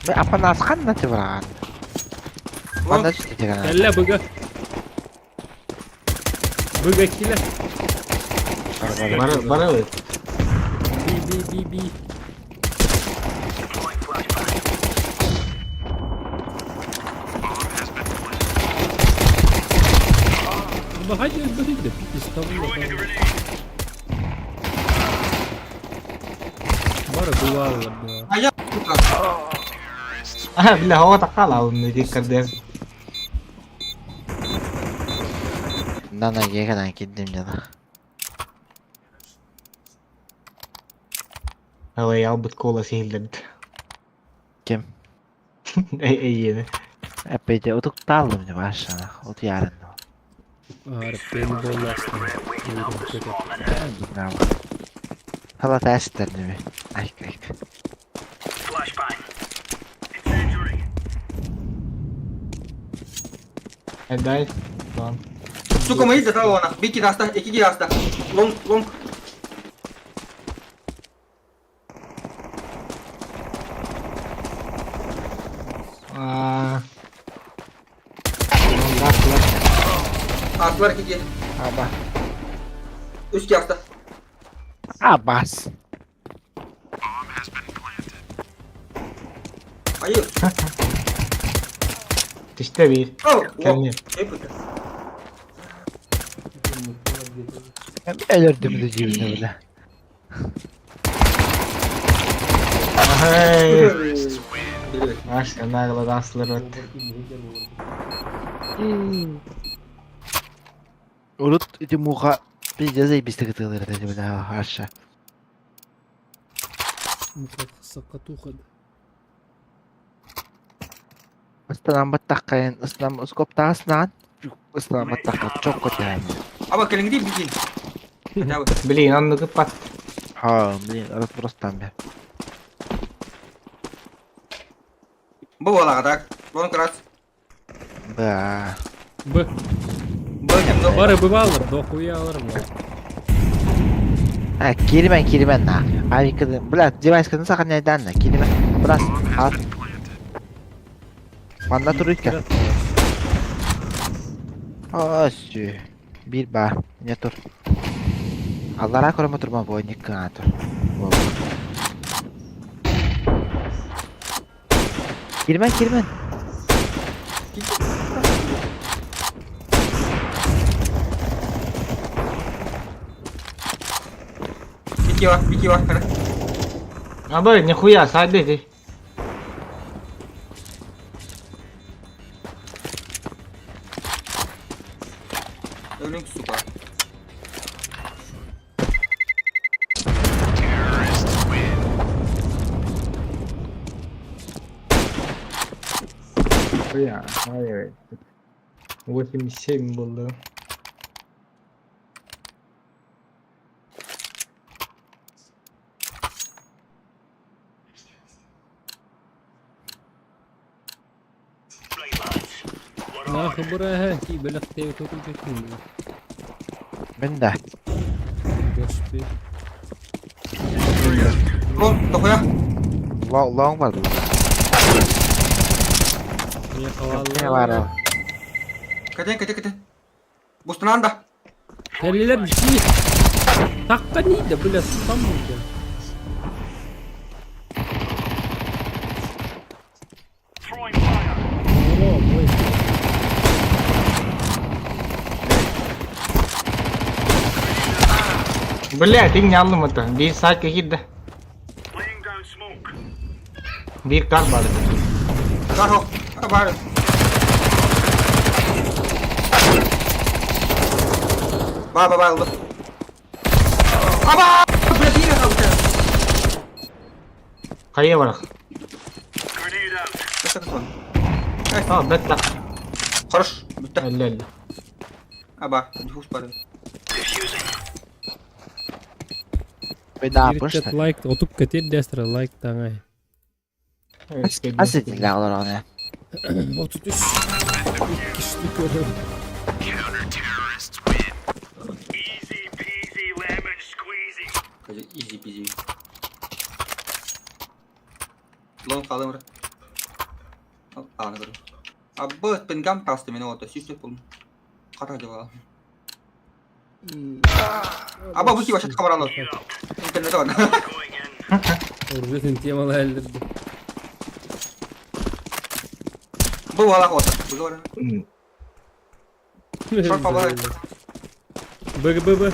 Speaker 3: Be apa naskan nanti bırak. Bana
Speaker 2: Long.
Speaker 3: işte kan.
Speaker 1: Kelle bıga. Bıga kile.
Speaker 6: Bana öyle.
Speaker 1: Bi.
Speaker 7: Deploying flashbang.
Speaker 1: Ama hadi öldüreyim de. İstanbul'da
Speaker 7: Throwing a
Speaker 1: falan.
Speaker 7: grenade.
Speaker 1: Var duvar var ya.
Speaker 2: Ayak.
Speaker 6: Ah, bila hava takal alın dedi kardeşim.
Speaker 3: Nana yegadan gittim ya da.
Speaker 6: Havayı albut kola sihirledi.
Speaker 3: Kim?
Speaker 6: İyi yine.
Speaker 3: Epeyce otuk daldım ya başına. Otu yarın.
Speaker 1: Ağrı beni bollaştı.
Speaker 3: Bravo. Hala testler mi? Ay.
Speaker 7: Flashbang. Incendiary.
Speaker 6: Hadi. Tamam.
Speaker 2: Suka mai da tawo na. Biki rasta, iki rasta. Long.
Speaker 6: Aa.
Speaker 2: Aslar iki.
Speaker 3: Ama
Speaker 2: Üç rasta.
Speaker 3: Abbas.
Speaker 2: Hayır.
Speaker 6: İşte bir.
Speaker 2: Oh.
Speaker 6: Kendi.
Speaker 2: Şey pıtı.
Speaker 3: Ölürdüm de cibine bile.
Speaker 6: Hey.
Speaker 2: Biri.
Speaker 6: Aşkım ne kadar dansları var.
Speaker 3: Urut itu muka bir zai bisa ketemu tadi benda aşağı.
Speaker 1: Muka sakatukan.
Speaker 3: Setelah betakain, setelah uskop tasnan, setelah betakan cokot yani.
Speaker 2: Aba kalian gede bikin. Kenapa?
Speaker 6: Beliin onu kapat.
Speaker 3: Ha, beli alat terus tambah.
Speaker 2: Bawa lah kata. Lawan keras.
Speaker 3: Bah,
Speaker 1: Bı.
Speaker 2: Banyak dong.
Speaker 1: Bari bı alır. Dokuyu alırım ya.
Speaker 3: ha kirimen nah. Abi kadın, belas device kadın sakın neden nah, kirimen, belas at. Mana turut kan? Oh sih, bir bah, nyetur. Allah aku motor mau bawa nyeker atur. Kirimen.
Speaker 2: Biki wah, kata.
Speaker 6: Aba nihuyah sadece sih.
Speaker 2: Ölüm suka.
Speaker 6: Ya, hayır. 87 buldu.
Speaker 1: Nah khubra ki belak tew tu tu.
Speaker 3: Benda.
Speaker 1: Gospe.
Speaker 2: Lon, toko ya.
Speaker 3: Long var bu.
Speaker 1: Ya
Speaker 3: Ne var
Speaker 1: kavallar.
Speaker 3: o?
Speaker 2: Kata. Bostan anda.
Speaker 1: Kelliler bir şey. Takkan iyi de böyle tutamıyor ya.
Speaker 7: Throwing fire.
Speaker 1: Oo, boy.
Speaker 6: Bля, tinggaldım hatta. Bir saat kehidde.
Speaker 7: Laying down smoke.
Speaker 6: Bir kar vardı.
Speaker 2: Karo. Kabar. Ba oldu. Aba! Berarti ini kau udah.
Speaker 6: Kayaya bırak.
Speaker 7: Grenade out.
Speaker 2: Kesan.
Speaker 6: Ha, bekle.
Speaker 2: Harus. Betul.
Speaker 6: 50.
Speaker 2: Aba, jus pada.
Speaker 7: Diffusing.
Speaker 3: Beda
Speaker 1: Bir
Speaker 3: apa
Speaker 1: ket
Speaker 3: sih?
Speaker 1: like, otup ketir destra like tangay.
Speaker 3: Asıl tidak orangnya.
Speaker 1: 33. İlk kişilik görüyorum.
Speaker 7: Counter-terrorists win. Easy peasy lemon squeezy.
Speaker 2: Kaja easy peasy. Long kalau mereka. Oh, negara. Abah penggam tas temen auto sistem pun. Kata aja. Abah buki başat kamera lo. İnternet kan.
Speaker 7: Going in.
Speaker 1: Orada intiyamalı eldirdi.
Speaker 2: Bu wala kota. Bu orang. Short power.
Speaker 1: Bıgı.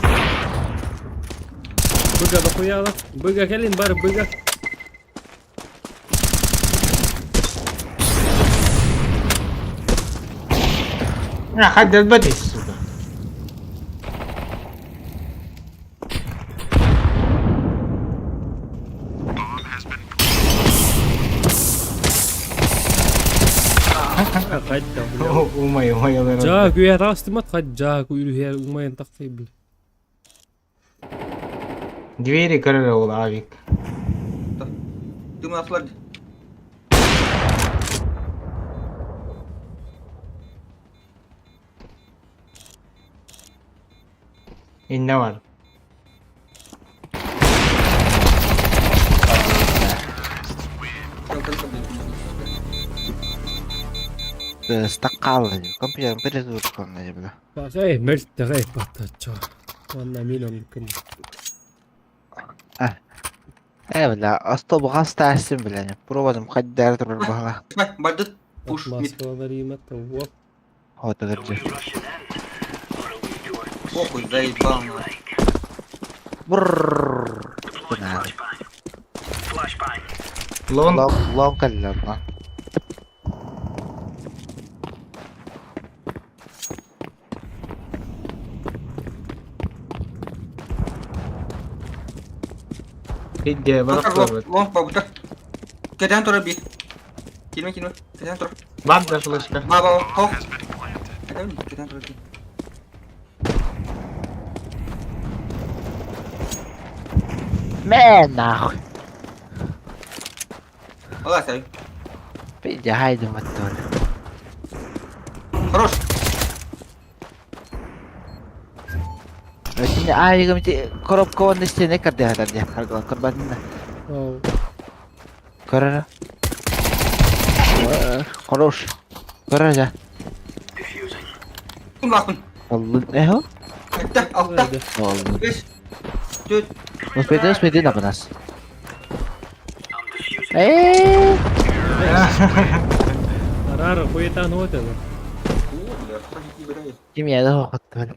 Speaker 1: Bıga dokuyu al. Bıga gelin bari bıga.
Speaker 6: Ya, hadir badis sudah.
Speaker 1: Kayda.
Speaker 6: Umay alır.
Speaker 1: Jaa güya rastımat kayda kuyruğu her umayın takıyı.
Speaker 6: Двери крыл, Авик.
Speaker 2: Ты наслади.
Speaker 6: Ne var?
Speaker 3: Stakal aja. Kan pada turut kan aja bela.
Speaker 1: Pak saya mert de rej patacho. Wannan minom kum.
Speaker 3: بلا أصطب غاز تحسن بلا بروبا مقدر ترى بها
Speaker 2: اسمع بدت بوش ميد
Speaker 1: Atmosfer rýmet och
Speaker 3: هو تدرج
Speaker 2: فوق زي بام
Speaker 3: برر
Speaker 6: لون
Speaker 3: لون كلمة
Speaker 6: هيجي برا
Speaker 2: لون بابتر كده انت ربي كلمة كده انت
Speaker 6: بعد فلاش ده
Speaker 2: ما بابا هو كده انت ربي
Speaker 3: Man أخي
Speaker 2: والله سعيد
Speaker 3: بيجي هايدو متول
Speaker 2: خروش
Speaker 3: لكن آي قمتي كروب كون نستنى كردي هذا دي هرقا كربان
Speaker 1: oh.
Speaker 3: كرر خروش كرر جا
Speaker 2: كم راكن
Speaker 3: والله إيه هو
Speaker 2: انت اوتا
Speaker 3: والله
Speaker 2: ايش جود
Speaker 3: مش بيدين أبو ناس إيه
Speaker 1: Raro, kuitaan hoitella.
Speaker 3: كيمياء ده هو خطر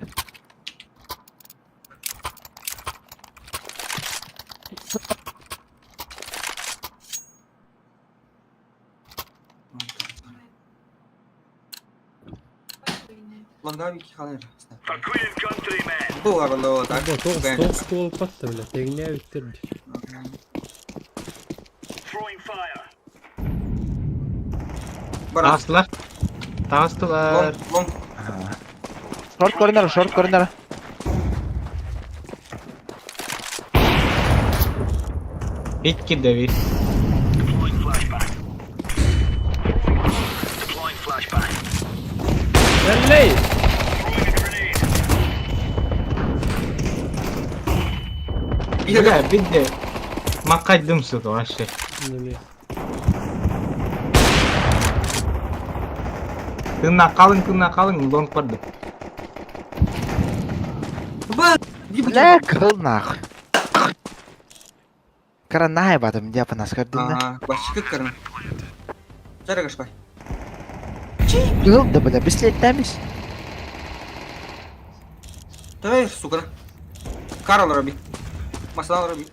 Speaker 2: Lan daha bir iki kalır. Bu var lo tak.
Speaker 1: Abo, toks kuolpatta bile. Tekniğe bitirdi.
Speaker 2: Baras.
Speaker 6: Astılar. Astılar.
Speaker 2: Long.
Speaker 3: شورت كورنر
Speaker 6: Hiç ki devir.
Speaker 1: Yallay!
Speaker 6: لا بدي ما قدم سوق ماشي.
Speaker 1: Nemi?
Speaker 6: Kena kalın long pada.
Speaker 2: Bak.
Speaker 3: لا كلنا karena hai batam dia panas kardina
Speaker 2: Başka karın. Cara kaç bay.
Speaker 3: belum dah bislet tamis
Speaker 2: Tawai suka. Karal Rabi. Masalah Rabi.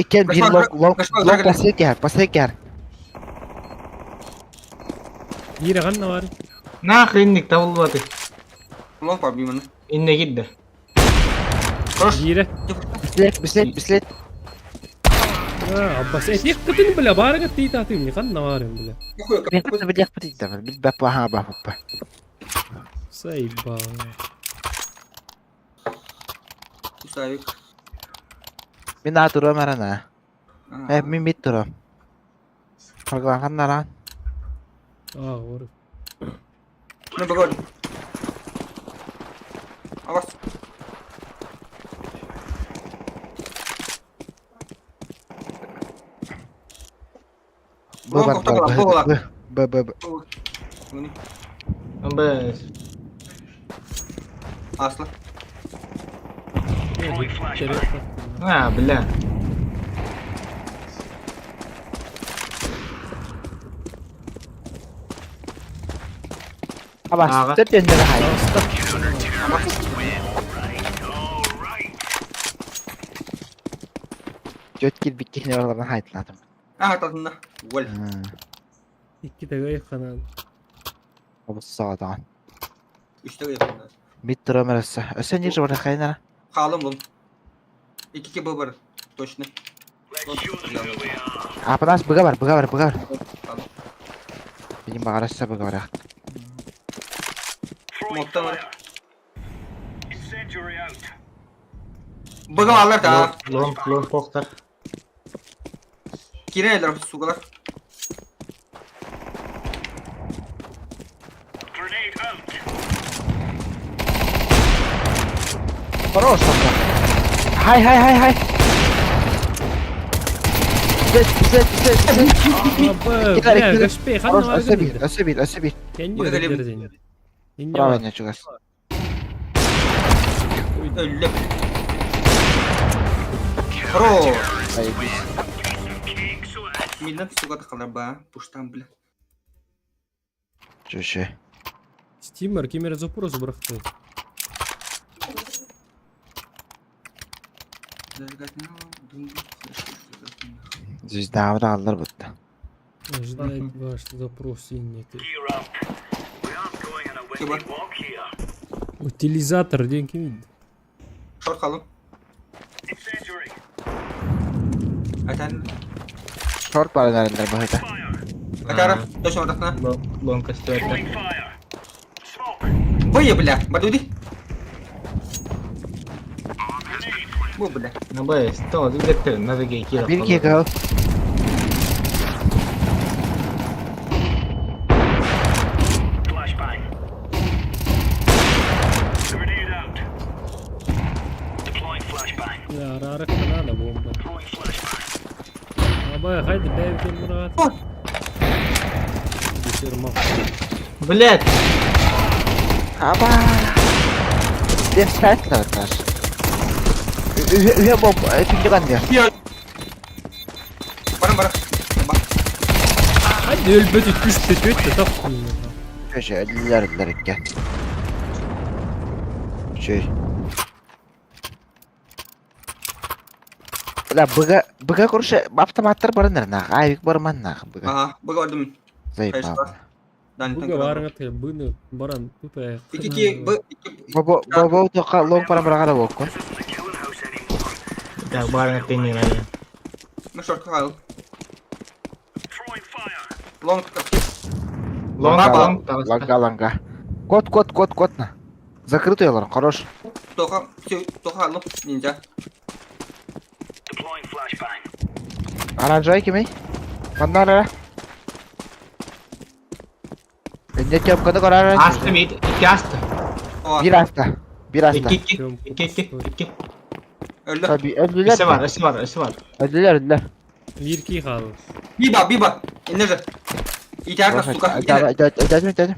Speaker 3: ikan bir long pasir kar
Speaker 1: Yine kanna var.
Speaker 6: Nah klinik tavul batı.
Speaker 2: Long var bir mana.
Speaker 6: İnne gitti.
Speaker 2: Koş.
Speaker 1: Yine.
Speaker 3: bislet
Speaker 1: Abbas etiqatini bile bari tita atayım kanna var bile.
Speaker 3: ben kata bediak petit tamal bil bapa ha bapa
Speaker 1: Sayba.
Speaker 2: Sayık.
Speaker 3: min aturo marana min mituro harga kan naran
Speaker 1: Aa, doğru.
Speaker 2: Ne bagod. Awas. Ini
Speaker 6: Ambes.
Speaker 2: asla.
Speaker 6: Ha billah.
Speaker 3: abas tet yang dah hai jot kil bikin oralardan haytladım
Speaker 2: Tadında. Gol.
Speaker 1: İki de gayet kanal.
Speaker 3: abas sağdan
Speaker 2: Üçte yakında.
Speaker 3: mitro merasa sen niye orada kaynara
Speaker 2: Kalım oğlum. 2 babar. Точно.
Speaker 3: apa nas begabar
Speaker 2: Kalım.
Speaker 3: benim bagarasa begabar
Speaker 2: Modda var. Bagam alır da.
Speaker 6: Long koktar.
Speaker 2: Kire eller sugalar.
Speaker 3: Хорош Хай. Bislet.
Speaker 1: Abba, bile gaşpe kanna
Speaker 3: Хорош,
Speaker 1: var
Speaker 3: Асабир.
Speaker 1: Kendi
Speaker 2: Burada
Speaker 1: ödekleri
Speaker 2: kalem.
Speaker 1: seni. İnce var.
Speaker 3: Правильно, чугас.
Speaker 2: Öldü. Хорош.
Speaker 3: Заебись.
Speaker 2: Midden сука такалар ба. Пуштан бля.
Speaker 3: Чё?
Speaker 1: Стимер, кемер запрос бырақты.
Speaker 3: Звездавды алдар бұтты.
Speaker 1: Ждать ваш запрос иннеті.
Speaker 2: Кеба.
Speaker 1: Утилизатор ден кемейді.
Speaker 2: Шорт қалым. Айтан.
Speaker 3: Short var nerede bu hada?
Speaker 2: Айтара. Точно отдохна.
Speaker 6: Лонг костюм.
Speaker 2: Бой, бля. Бадуди. Bu bля.
Speaker 6: Ne bu? Tamam, getirin. Nerede geçiyor?
Speaker 3: Bir kek al.
Speaker 1: Ya ara kanala bomba. Abaya haydi devkel murat. Düşürüm af.
Speaker 6: Блять!
Speaker 3: Aba. Bir saat var. Üye bom. Tinggal dia.
Speaker 2: Barang. Bak.
Speaker 1: Haydi ölbedi düştü tapsın.
Speaker 3: Köşe eller gel. Lah bıga kuruşa автоматтар барындар нах. Айвик барман нах bıga.
Speaker 2: Aha, bu gördüm.
Speaker 3: Zayıf
Speaker 2: Hayır,
Speaker 3: abi.
Speaker 2: var. Dan
Speaker 1: Buga varın atı bunu baran tupa.
Speaker 2: iki
Speaker 3: Baba toka long para berangkat bokon.
Speaker 6: Ya barang tinggi lagi.
Speaker 2: short kal. Long
Speaker 6: Long, long.
Speaker 3: Ланга. Кот на. Закрытый лар, хорош.
Speaker 2: toka lo ninja.
Speaker 3: Оранжевый кемей. Маннара. Önce çapkada karar
Speaker 6: Astı bir, iki astı.
Speaker 3: Bir hasta.
Speaker 6: İki.
Speaker 2: Öldü.
Speaker 3: Tabii öldüler.
Speaker 6: Isi var.
Speaker 3: Öldüler.
Speaker 1: Bir ki kaldı.
Speaker 2: Biba. İndir. İçeride suka.
Speaker 3: Ödedim.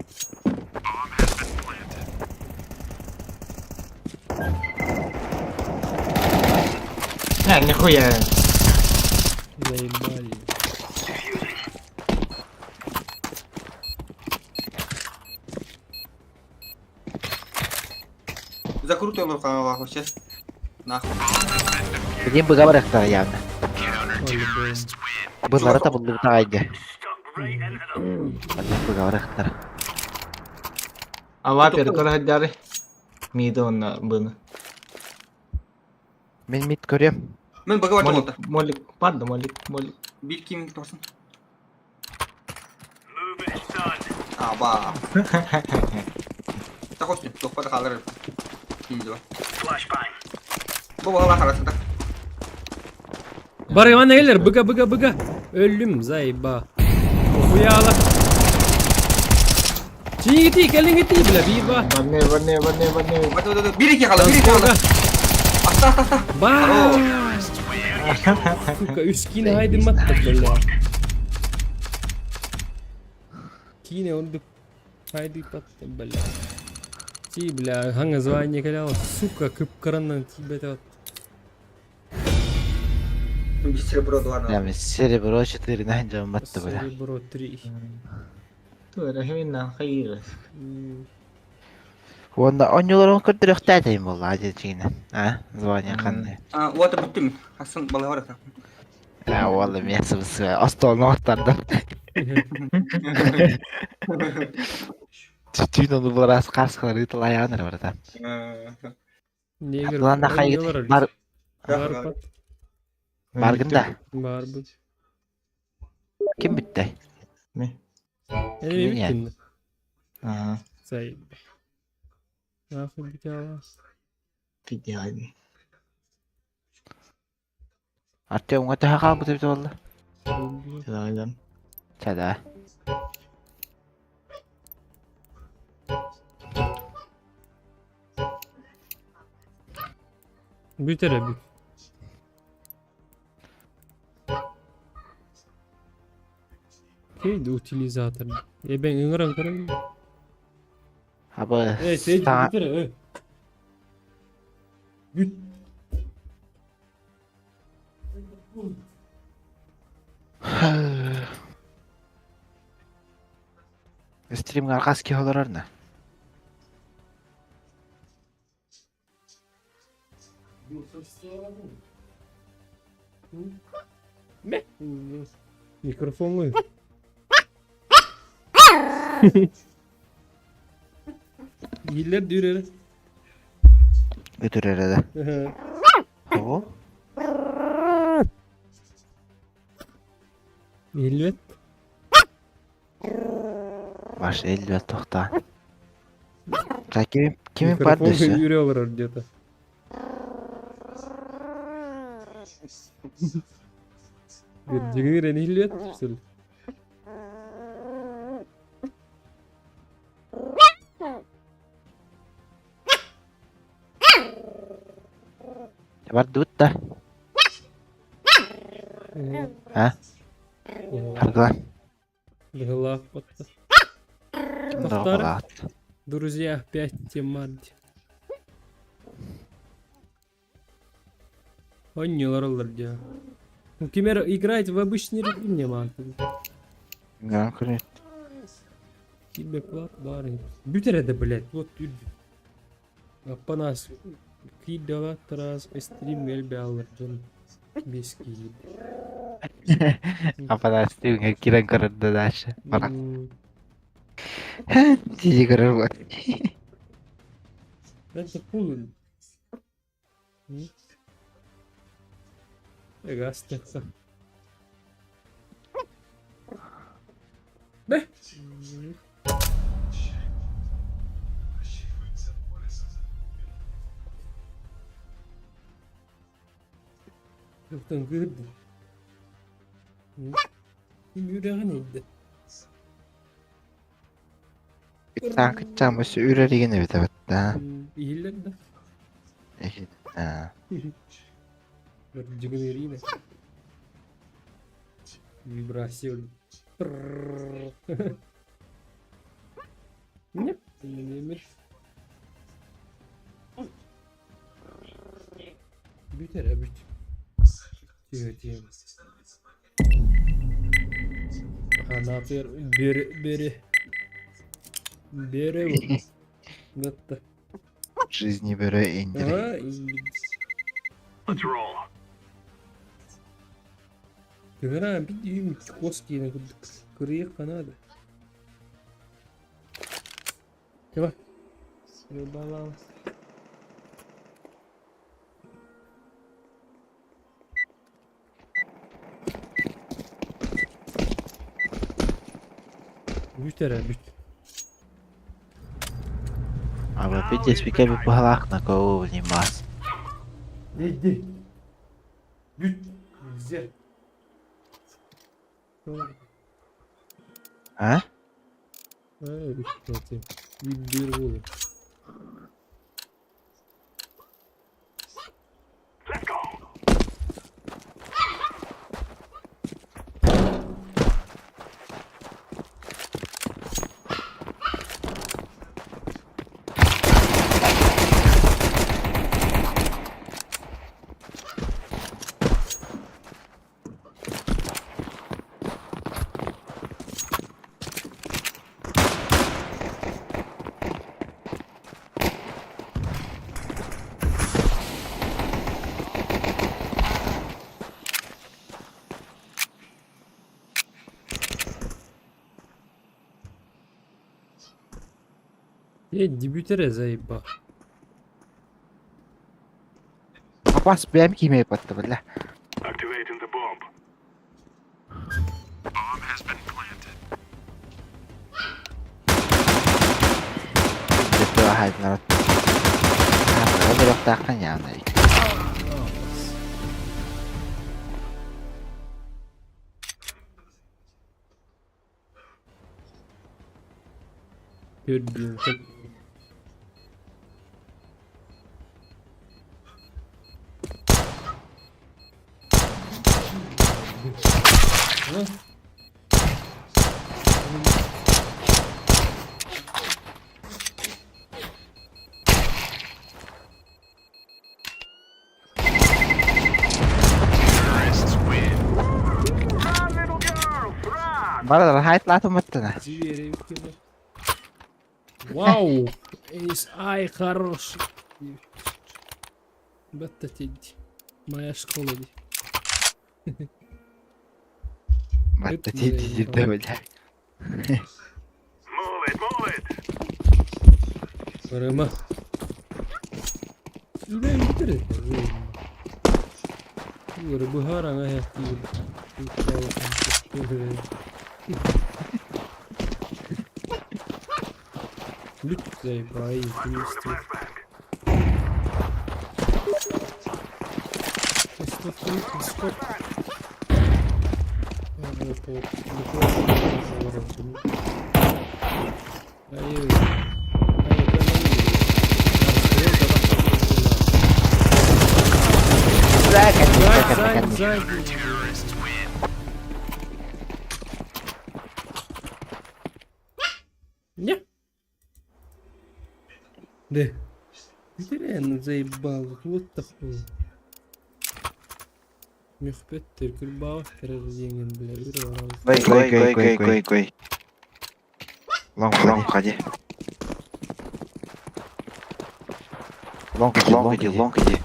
Speaker 6: Ne хуя.
Speaker 1: Заебали.
Speaker 2: Закрути olur kanala вообще. Нахуй.
Speaker 3: Benim bıga bıraktı yani.
Speaker 1: По-любому.
Speaker 3: Bunlara da buldu ayrıca. Benim bıga bıraktı.
Speaker 6: Ava perkara hadi. Mide onna bunu.
Speaker 3: Ben mid görüyorum.
Speaker 2: Ben bug'a vardım orada.
Speaker 6: Molik. Pardon molik.
Speaker 2: Bir kim tutarsan. Aba. Takut nih, tuh pada kalah. Ini juga. Bu bala karasında.
Speaker 1: Bari bana gelir bıga. Öldüm zayıba. Uyala. Çiğ gitti kelin gitti bile bir bak.
Speaker 6: Bane.
Speaker 2: Betul. Bir iki kalah. Asta.
Speaker 1: Bak. Suka üskine haydi mattık böyle. Kine onduk. Haydi pattık böyle. Çiğ bile hangi звание kalava. Suka kıpkırandan tibet at.
Speaker 2: Bir cerebro duvarına.
Speaker 3: Yani cerebro 4'den can battı böyle.
Speaker 1: Cerebro 3.
Speaker 6: Tuh ada hina khair.
Speaker 3: Onda 10 yıl onu kırdı röhtedeyim vallahi acıcığına. Ha? Звание kanlı.
Speaker 2: O da bitti mi? Hasan balığı var ya.
Speaker 3: Ya vallahi miyası bısı. Asla onu aktardım. Tütün onu biraz karşılar yıtılayanır burada.
Speaker 1: Neger.
Speaker 3: Ulan da kayıt.
Speaker 1: Barbat.
Speaker 3: Bargında.
Speaker 1: Barbut.
Speaker 3: Kim bitti?
Speaker 6: Ne?
Speaker 1: Elimi
Speaker 3: Yani.
Speaker 1: bittin.
Speaker 6: Aha.
Speaker 1: Zayıf. Ne yapayım bir daha var.
Speaker 6: Video hadi.
Speaker 3: Artyom ngata haka bu tabi valla.
Speaker 6: Jalan.
Speaker 3: Sada.
Speaker 1: Bir tane bir. Neydi utilizatör? Ben ıngıran karayım.
Speaker 3: Abi.
Speaker 1: Seyirci bir tane. Güt.
Speaker 3: Stream'in arkası ki olur ne?
Speaker 1: Ne? Mikrofon mu? Yiller diyor öyle.
Speaker 3: Götür herhalde. O.
Speaker 1: Yiller.
Speaker 3: Başta 50 tokta. Kimin
Speaker 1: Mikrofon
Speaker 3: pardesi?
Speaker 1: yürüyorlar orada. Gırcıgın Hillet.
Speaker 3: Var dut da. Ha? Pardon.
Speaker 1: Легла фото.
Speaker 3: Kim
Speaker 1: Повтори.
Speaker 3: de
Speaker 1: Друзья, 5 темарди. Ойнилар олар диyor. Кемер играет в обычный режим не мантı.
Speaker 3: Гранкурит.
Speaker 1: Тебе плат бары. Bütere de блять, вот yürü. Апанас. Кидава раз стрим гелбе алар canım. Beski.
Speaker 3: Apa dah stream kira keren dah dash. Parah. Cici keren buat.
Speaker 1: Это cool. Gasta. Be. Yoktan gırdı. Yüreğe neydi?
Speaker 3: Sen kaçacağım başı üreri yine bir tabi da.
Speaker 1: İyiler de.
Speaker 3: Ha.
Speaker 1: Cıgın yine. Vibrasyon. Ne? Emir. Büter abi. Diyor. Aha ne yapıyor? Beri bu. Natta.
Speaker 3: В жизни беру индир.
Speaker 1: Ага.
Speaker 7: Let's roll.
Speaker 1: Гра, бедим, коски на крые канада. Давай. Баланс. Bütere büt.
Speaker 3: Abi bir tespike bir pahalak na kau limas.
Speaker 1: Neydi? Büt. Güzel.
Speaker 3: Ha?
Speaker 1: Büt zaten. Bir olur.
Speaker 7: Let's go.
Speaker 1: Дебютере заебал.
Speaker 3: Pas benim kime yapattı böyle.
Speaker 7: Activating the bomb. Bomb has been planted.
Speaker 3: Betul ahad narot. Apa udah waktu kan ya nih.
Speaker 1: Gördüm.
Speaker 7: Terrorists win.
Speaker 3: Bana hayat latı mıttı.
Speaker 1: Звери кидают. Вау! Эйс, ай, хороший. Бетта тидди. Моя школа ди.
Speaker 3: Batta tedi böyle.
Speaker 1: Рыма. Да, интерес. Рыбы гарана я Лютый бои вместе. Стоп. Сзади. Не? Да. Реально заебал. Вот такой. Мехпеттер, гульбавах, терроризенген, бля,
Speaker 3: Гой. Лонг, ходи. Лонг иди.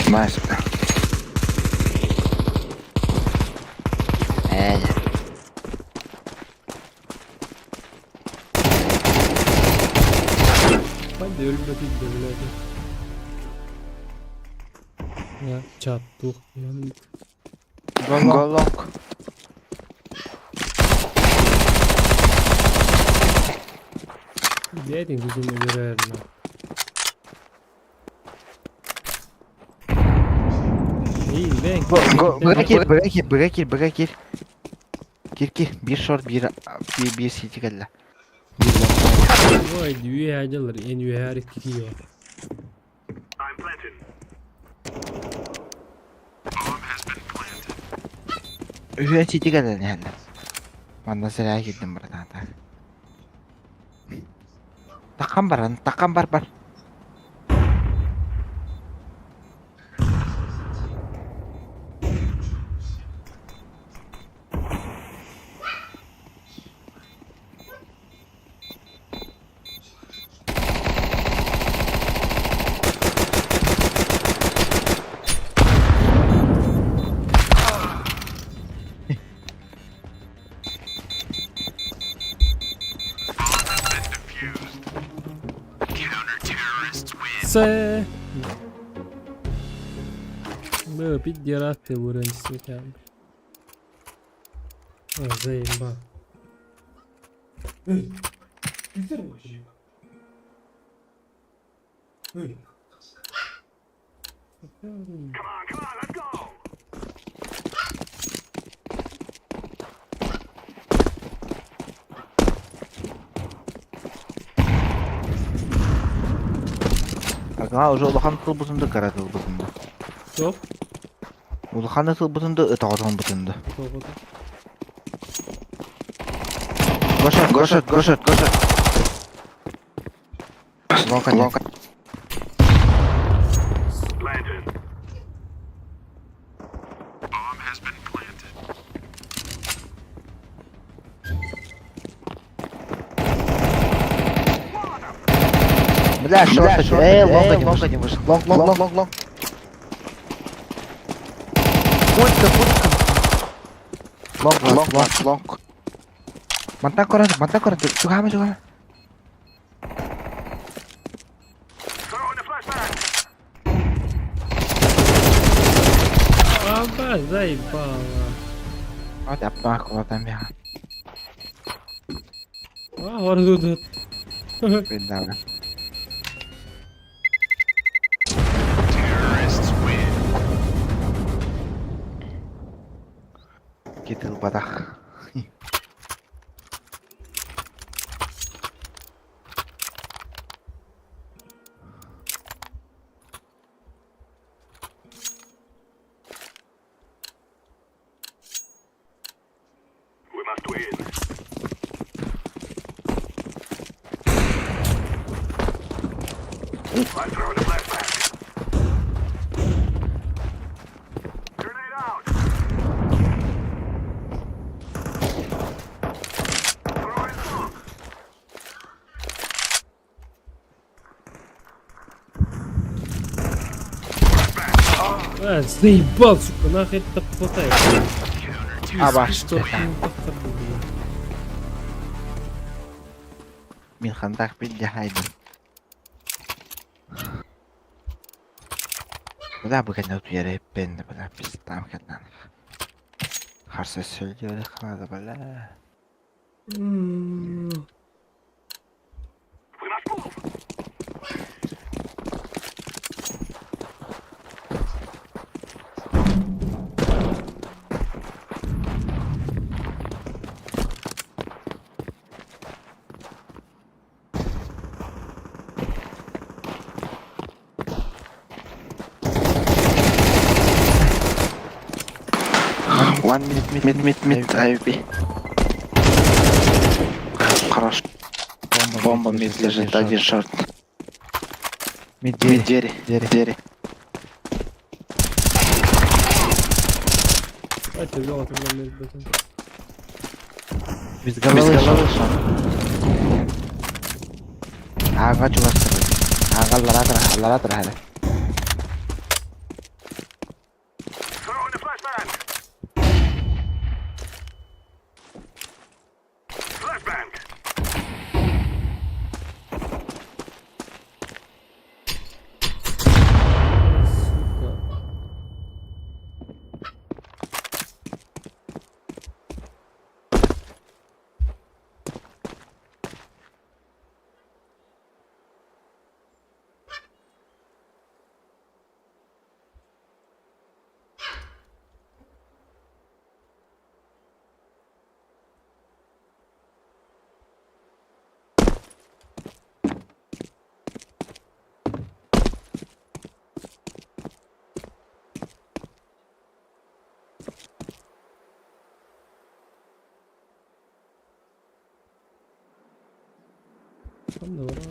Speaker 3: Nice.
Speaker 1: Hadi ölmedik de birader. Ya çattık yani.
Speaker 3: Go long.
Speaker 1: Dedim bizim görer lan. İyi ben.
Speaker 3: Bırak gir. Gir. Bir short, bir city geldi.
Speaker 1: Vay düğü hacılar en düğü her iki ya.
Speaker 3: Üye city geldi yani. Ben nereye gittim buradan da. Takkan bar.
Speaker 1: Се. Бля, пидераты вырынцы там. Заеба.
Speaker 3: Ага, уже улахан тыл бутынды, кара тыл бутынды.
Speaker 1: Стоп.
Speaker 3: Улахан тыл бутынды, ытағатан бутынды. Гошет. Лонка. Бля, шорт, лонга не вышел. Лонг. Пулька. Лонг. Мантакора, чугама.
Speaker 1: Аба, заебала.
Speaker 3: Вот я пахло там я.
Speaker 1: А, тут.
Speaker 3: Придавлю. Китыл батах.
Speaker 7: throwing a flashbang. Grenade out. Throwing smoke.
Speaker 1: А, заебал, сука, нахуй это хватает.
Speaker 3: Aba.
Speaker 1: Что ты не подходил, блин.
Speaker 3: Min khantak pinjahaydın. Bula bu kadar yere hep ben de bula biz tam kadar. Karşı söylüyor kanadı bula.
Speaker 7: We must move.
Speaker 3: One minute IB. Хорошо. Бомба мид лежит, один шорт. Мид двери.
Speaker 1: А, тяжело, когда мне это.
Speaker 3: Без головы шорт. Ага, чувак. Ага, ларатра.
Speaker 7: Throwing a flashbang. Flashbang.
Speaker 1: Сука. Здорово.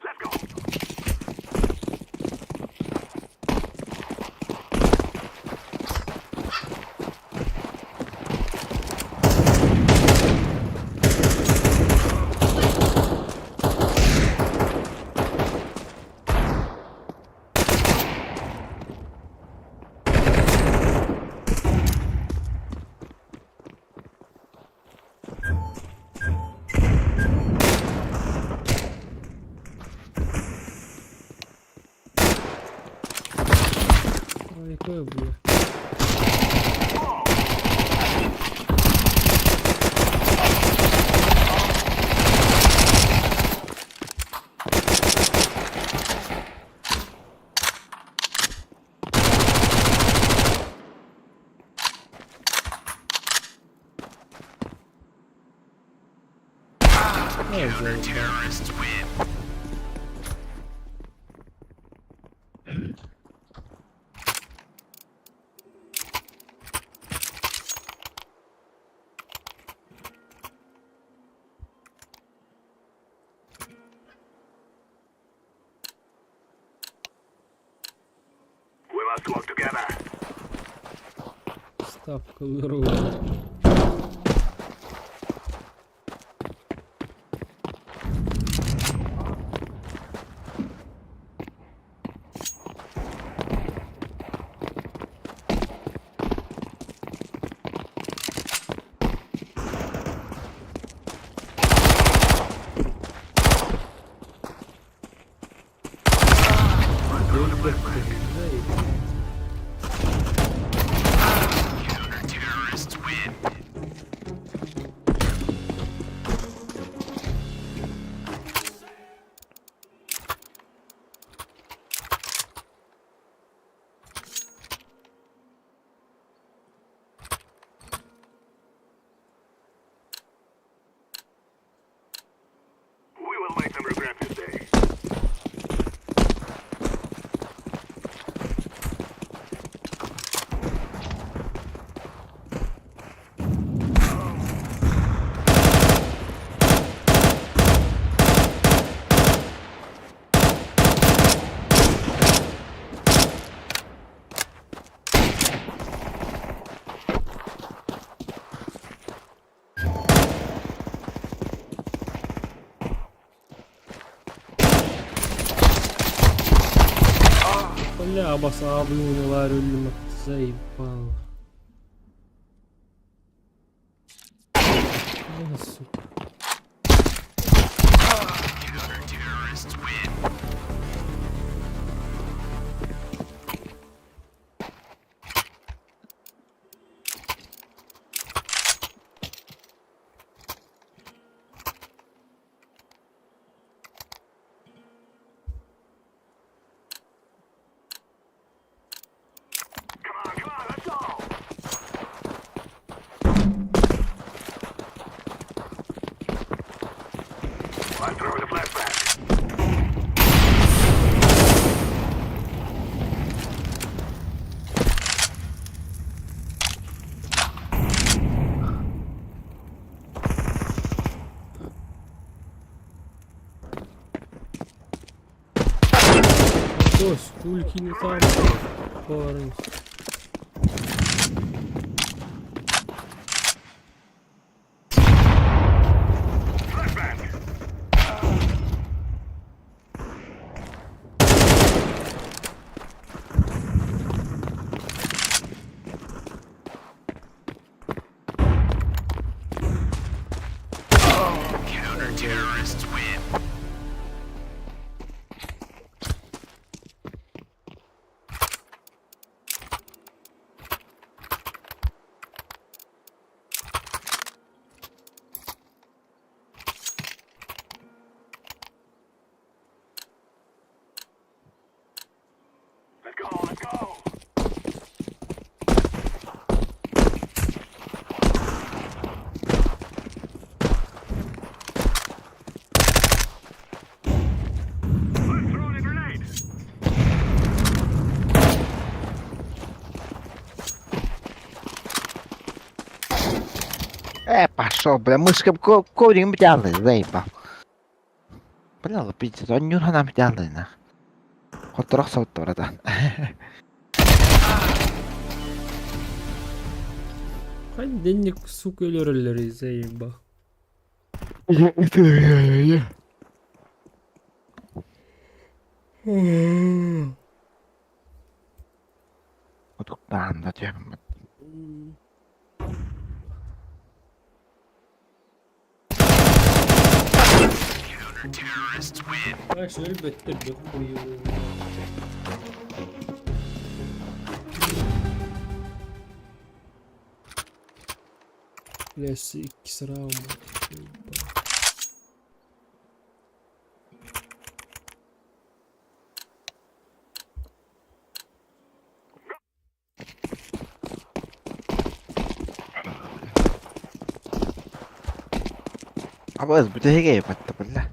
Speaker 7: Let's go.
Speaker 1: Ой, какое, бля. Ой, заебал.
Speaker 7: We must work together.
Speaker 1: Ставка здоровая. Бля, абас абыйнылар өлүм. Заебал. Сука.
Speaker 7: I'm throwing a flashback.
Speaker 1: О, скульки не там. Парень.
Speaker 7: Counter-terrorists win. Let's go, let's go. I'm throwing a grenade.
Speaker 3: Пошел, бля, мышка коврик бдялый, заебал. Бля, лупить, он нюрха нам бдялый, на. Хотрох саут орада.
Speaker 1: Хань денег, сука, өлөрөлөр, заебал.
Speaker 3: Вот там, да, тебе.
Speaker 7: Counter-terrorists win.
Speaker 1: Баш, elbette bir koyuyor. Лес 2 sıra mı?
Speaker 3: Abi bu da hege yapattı billa.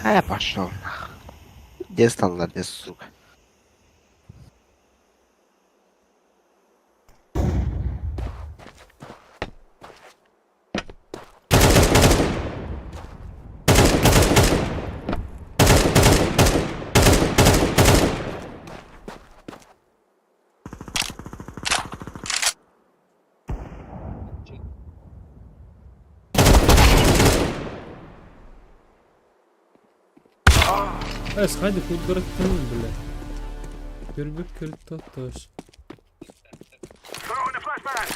Speaker 3: Haya пошел. Где стал, где сука?
Speaker 1: Эс, hadi kudretini bile. Gürbük kırık taş.
Speaker 7: Throwing a flashback.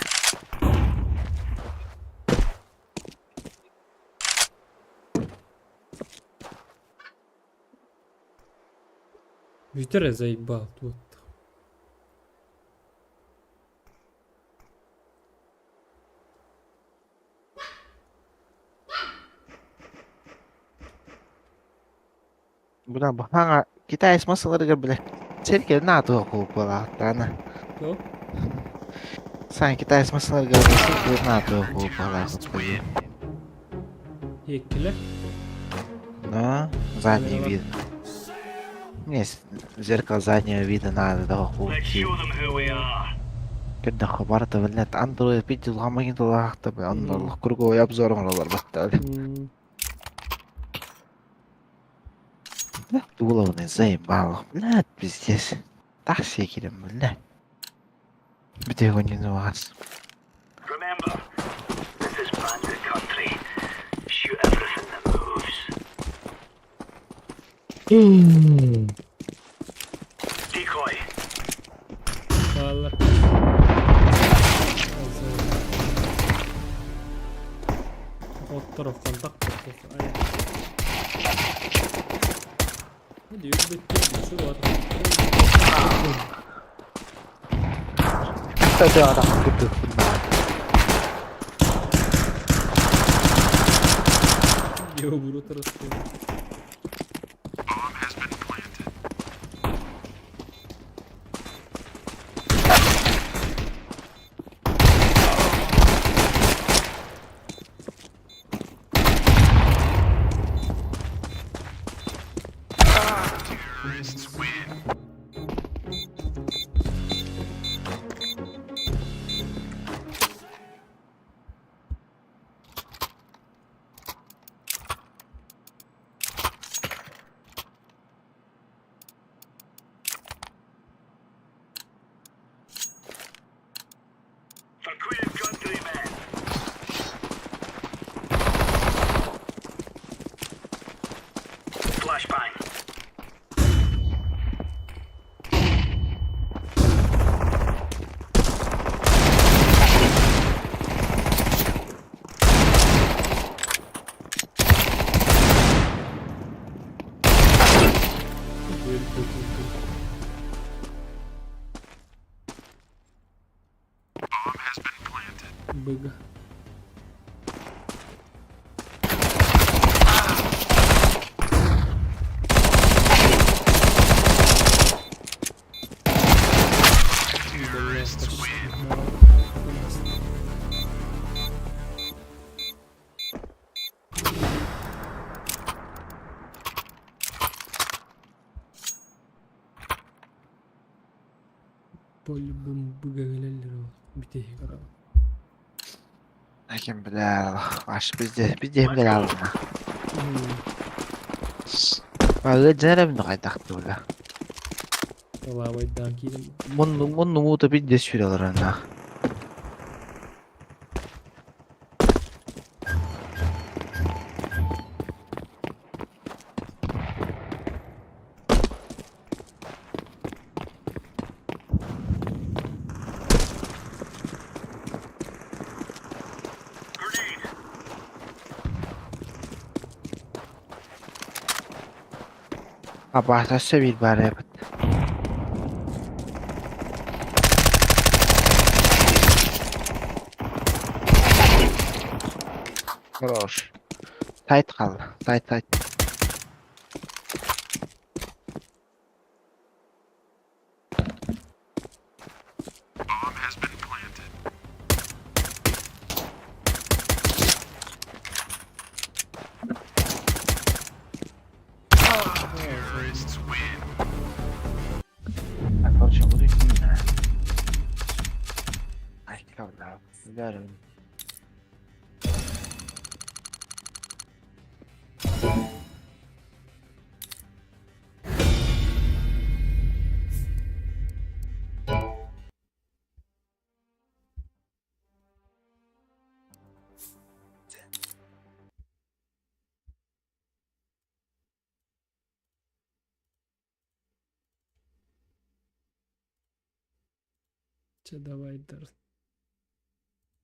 Speaker 1: Витер заебал тут.
Speaker 3: Buna bahanga kita es masaları bile. Serke na to ko pala tana.
Speaker 1: Yok.
Speaker 3: Sanki kita es masaları bile na to ko pala.
Speaker 1: Yekile.
Speaker 3: Но задний вид. Мне зеркало заднего вида надо того
Speaker 7: Let's show them who we are.
Speaker 3: كده خبرت بلات اندرويد بيجي الغامين طلعت طبعا الله كرجو يبزر من الله بطل لا تقولوا ازاي بعض لا بزيس تحسي كده بالله بتهوني نواس
Speaker 7: Remember, Decoy.
Speaker 1: Bağlar. Alt taraftan tak tak. Aynen. Hadi yürü bekliyorum. Şu var.
Speaker 3: Hadi adam kırdı.
Speaker 1: Yo buru tarafı.
Speaker 7: Terrorists win. The Queen Countryman. Flashbang. Bomb has been planted.
Speaker 1: Bıgı.
Speaker 7: Terrorists win.
Speaker 1: Bölüm bıgı gelirler o. Bir tek ara.
Speaker 3: Lakin biler. Baş bizde hem de aldım. Vallahi canım ne kaydak böyle.
Speaker 1: Valla baydan kilim.
Speaker 3: Mun muta bir de sürüyorlar ona.
Speaker 7: Grenade.
Speaker 3: Abartası bir bari yapıt. Хорош. Tight kaldı. Tight.
Speaker 7: Bomb has been planted. Terrorists win.
Speaker 3: Хорошо, буду сильно. Ay kavla. Güzel.
Speaker 1: Че давай дар.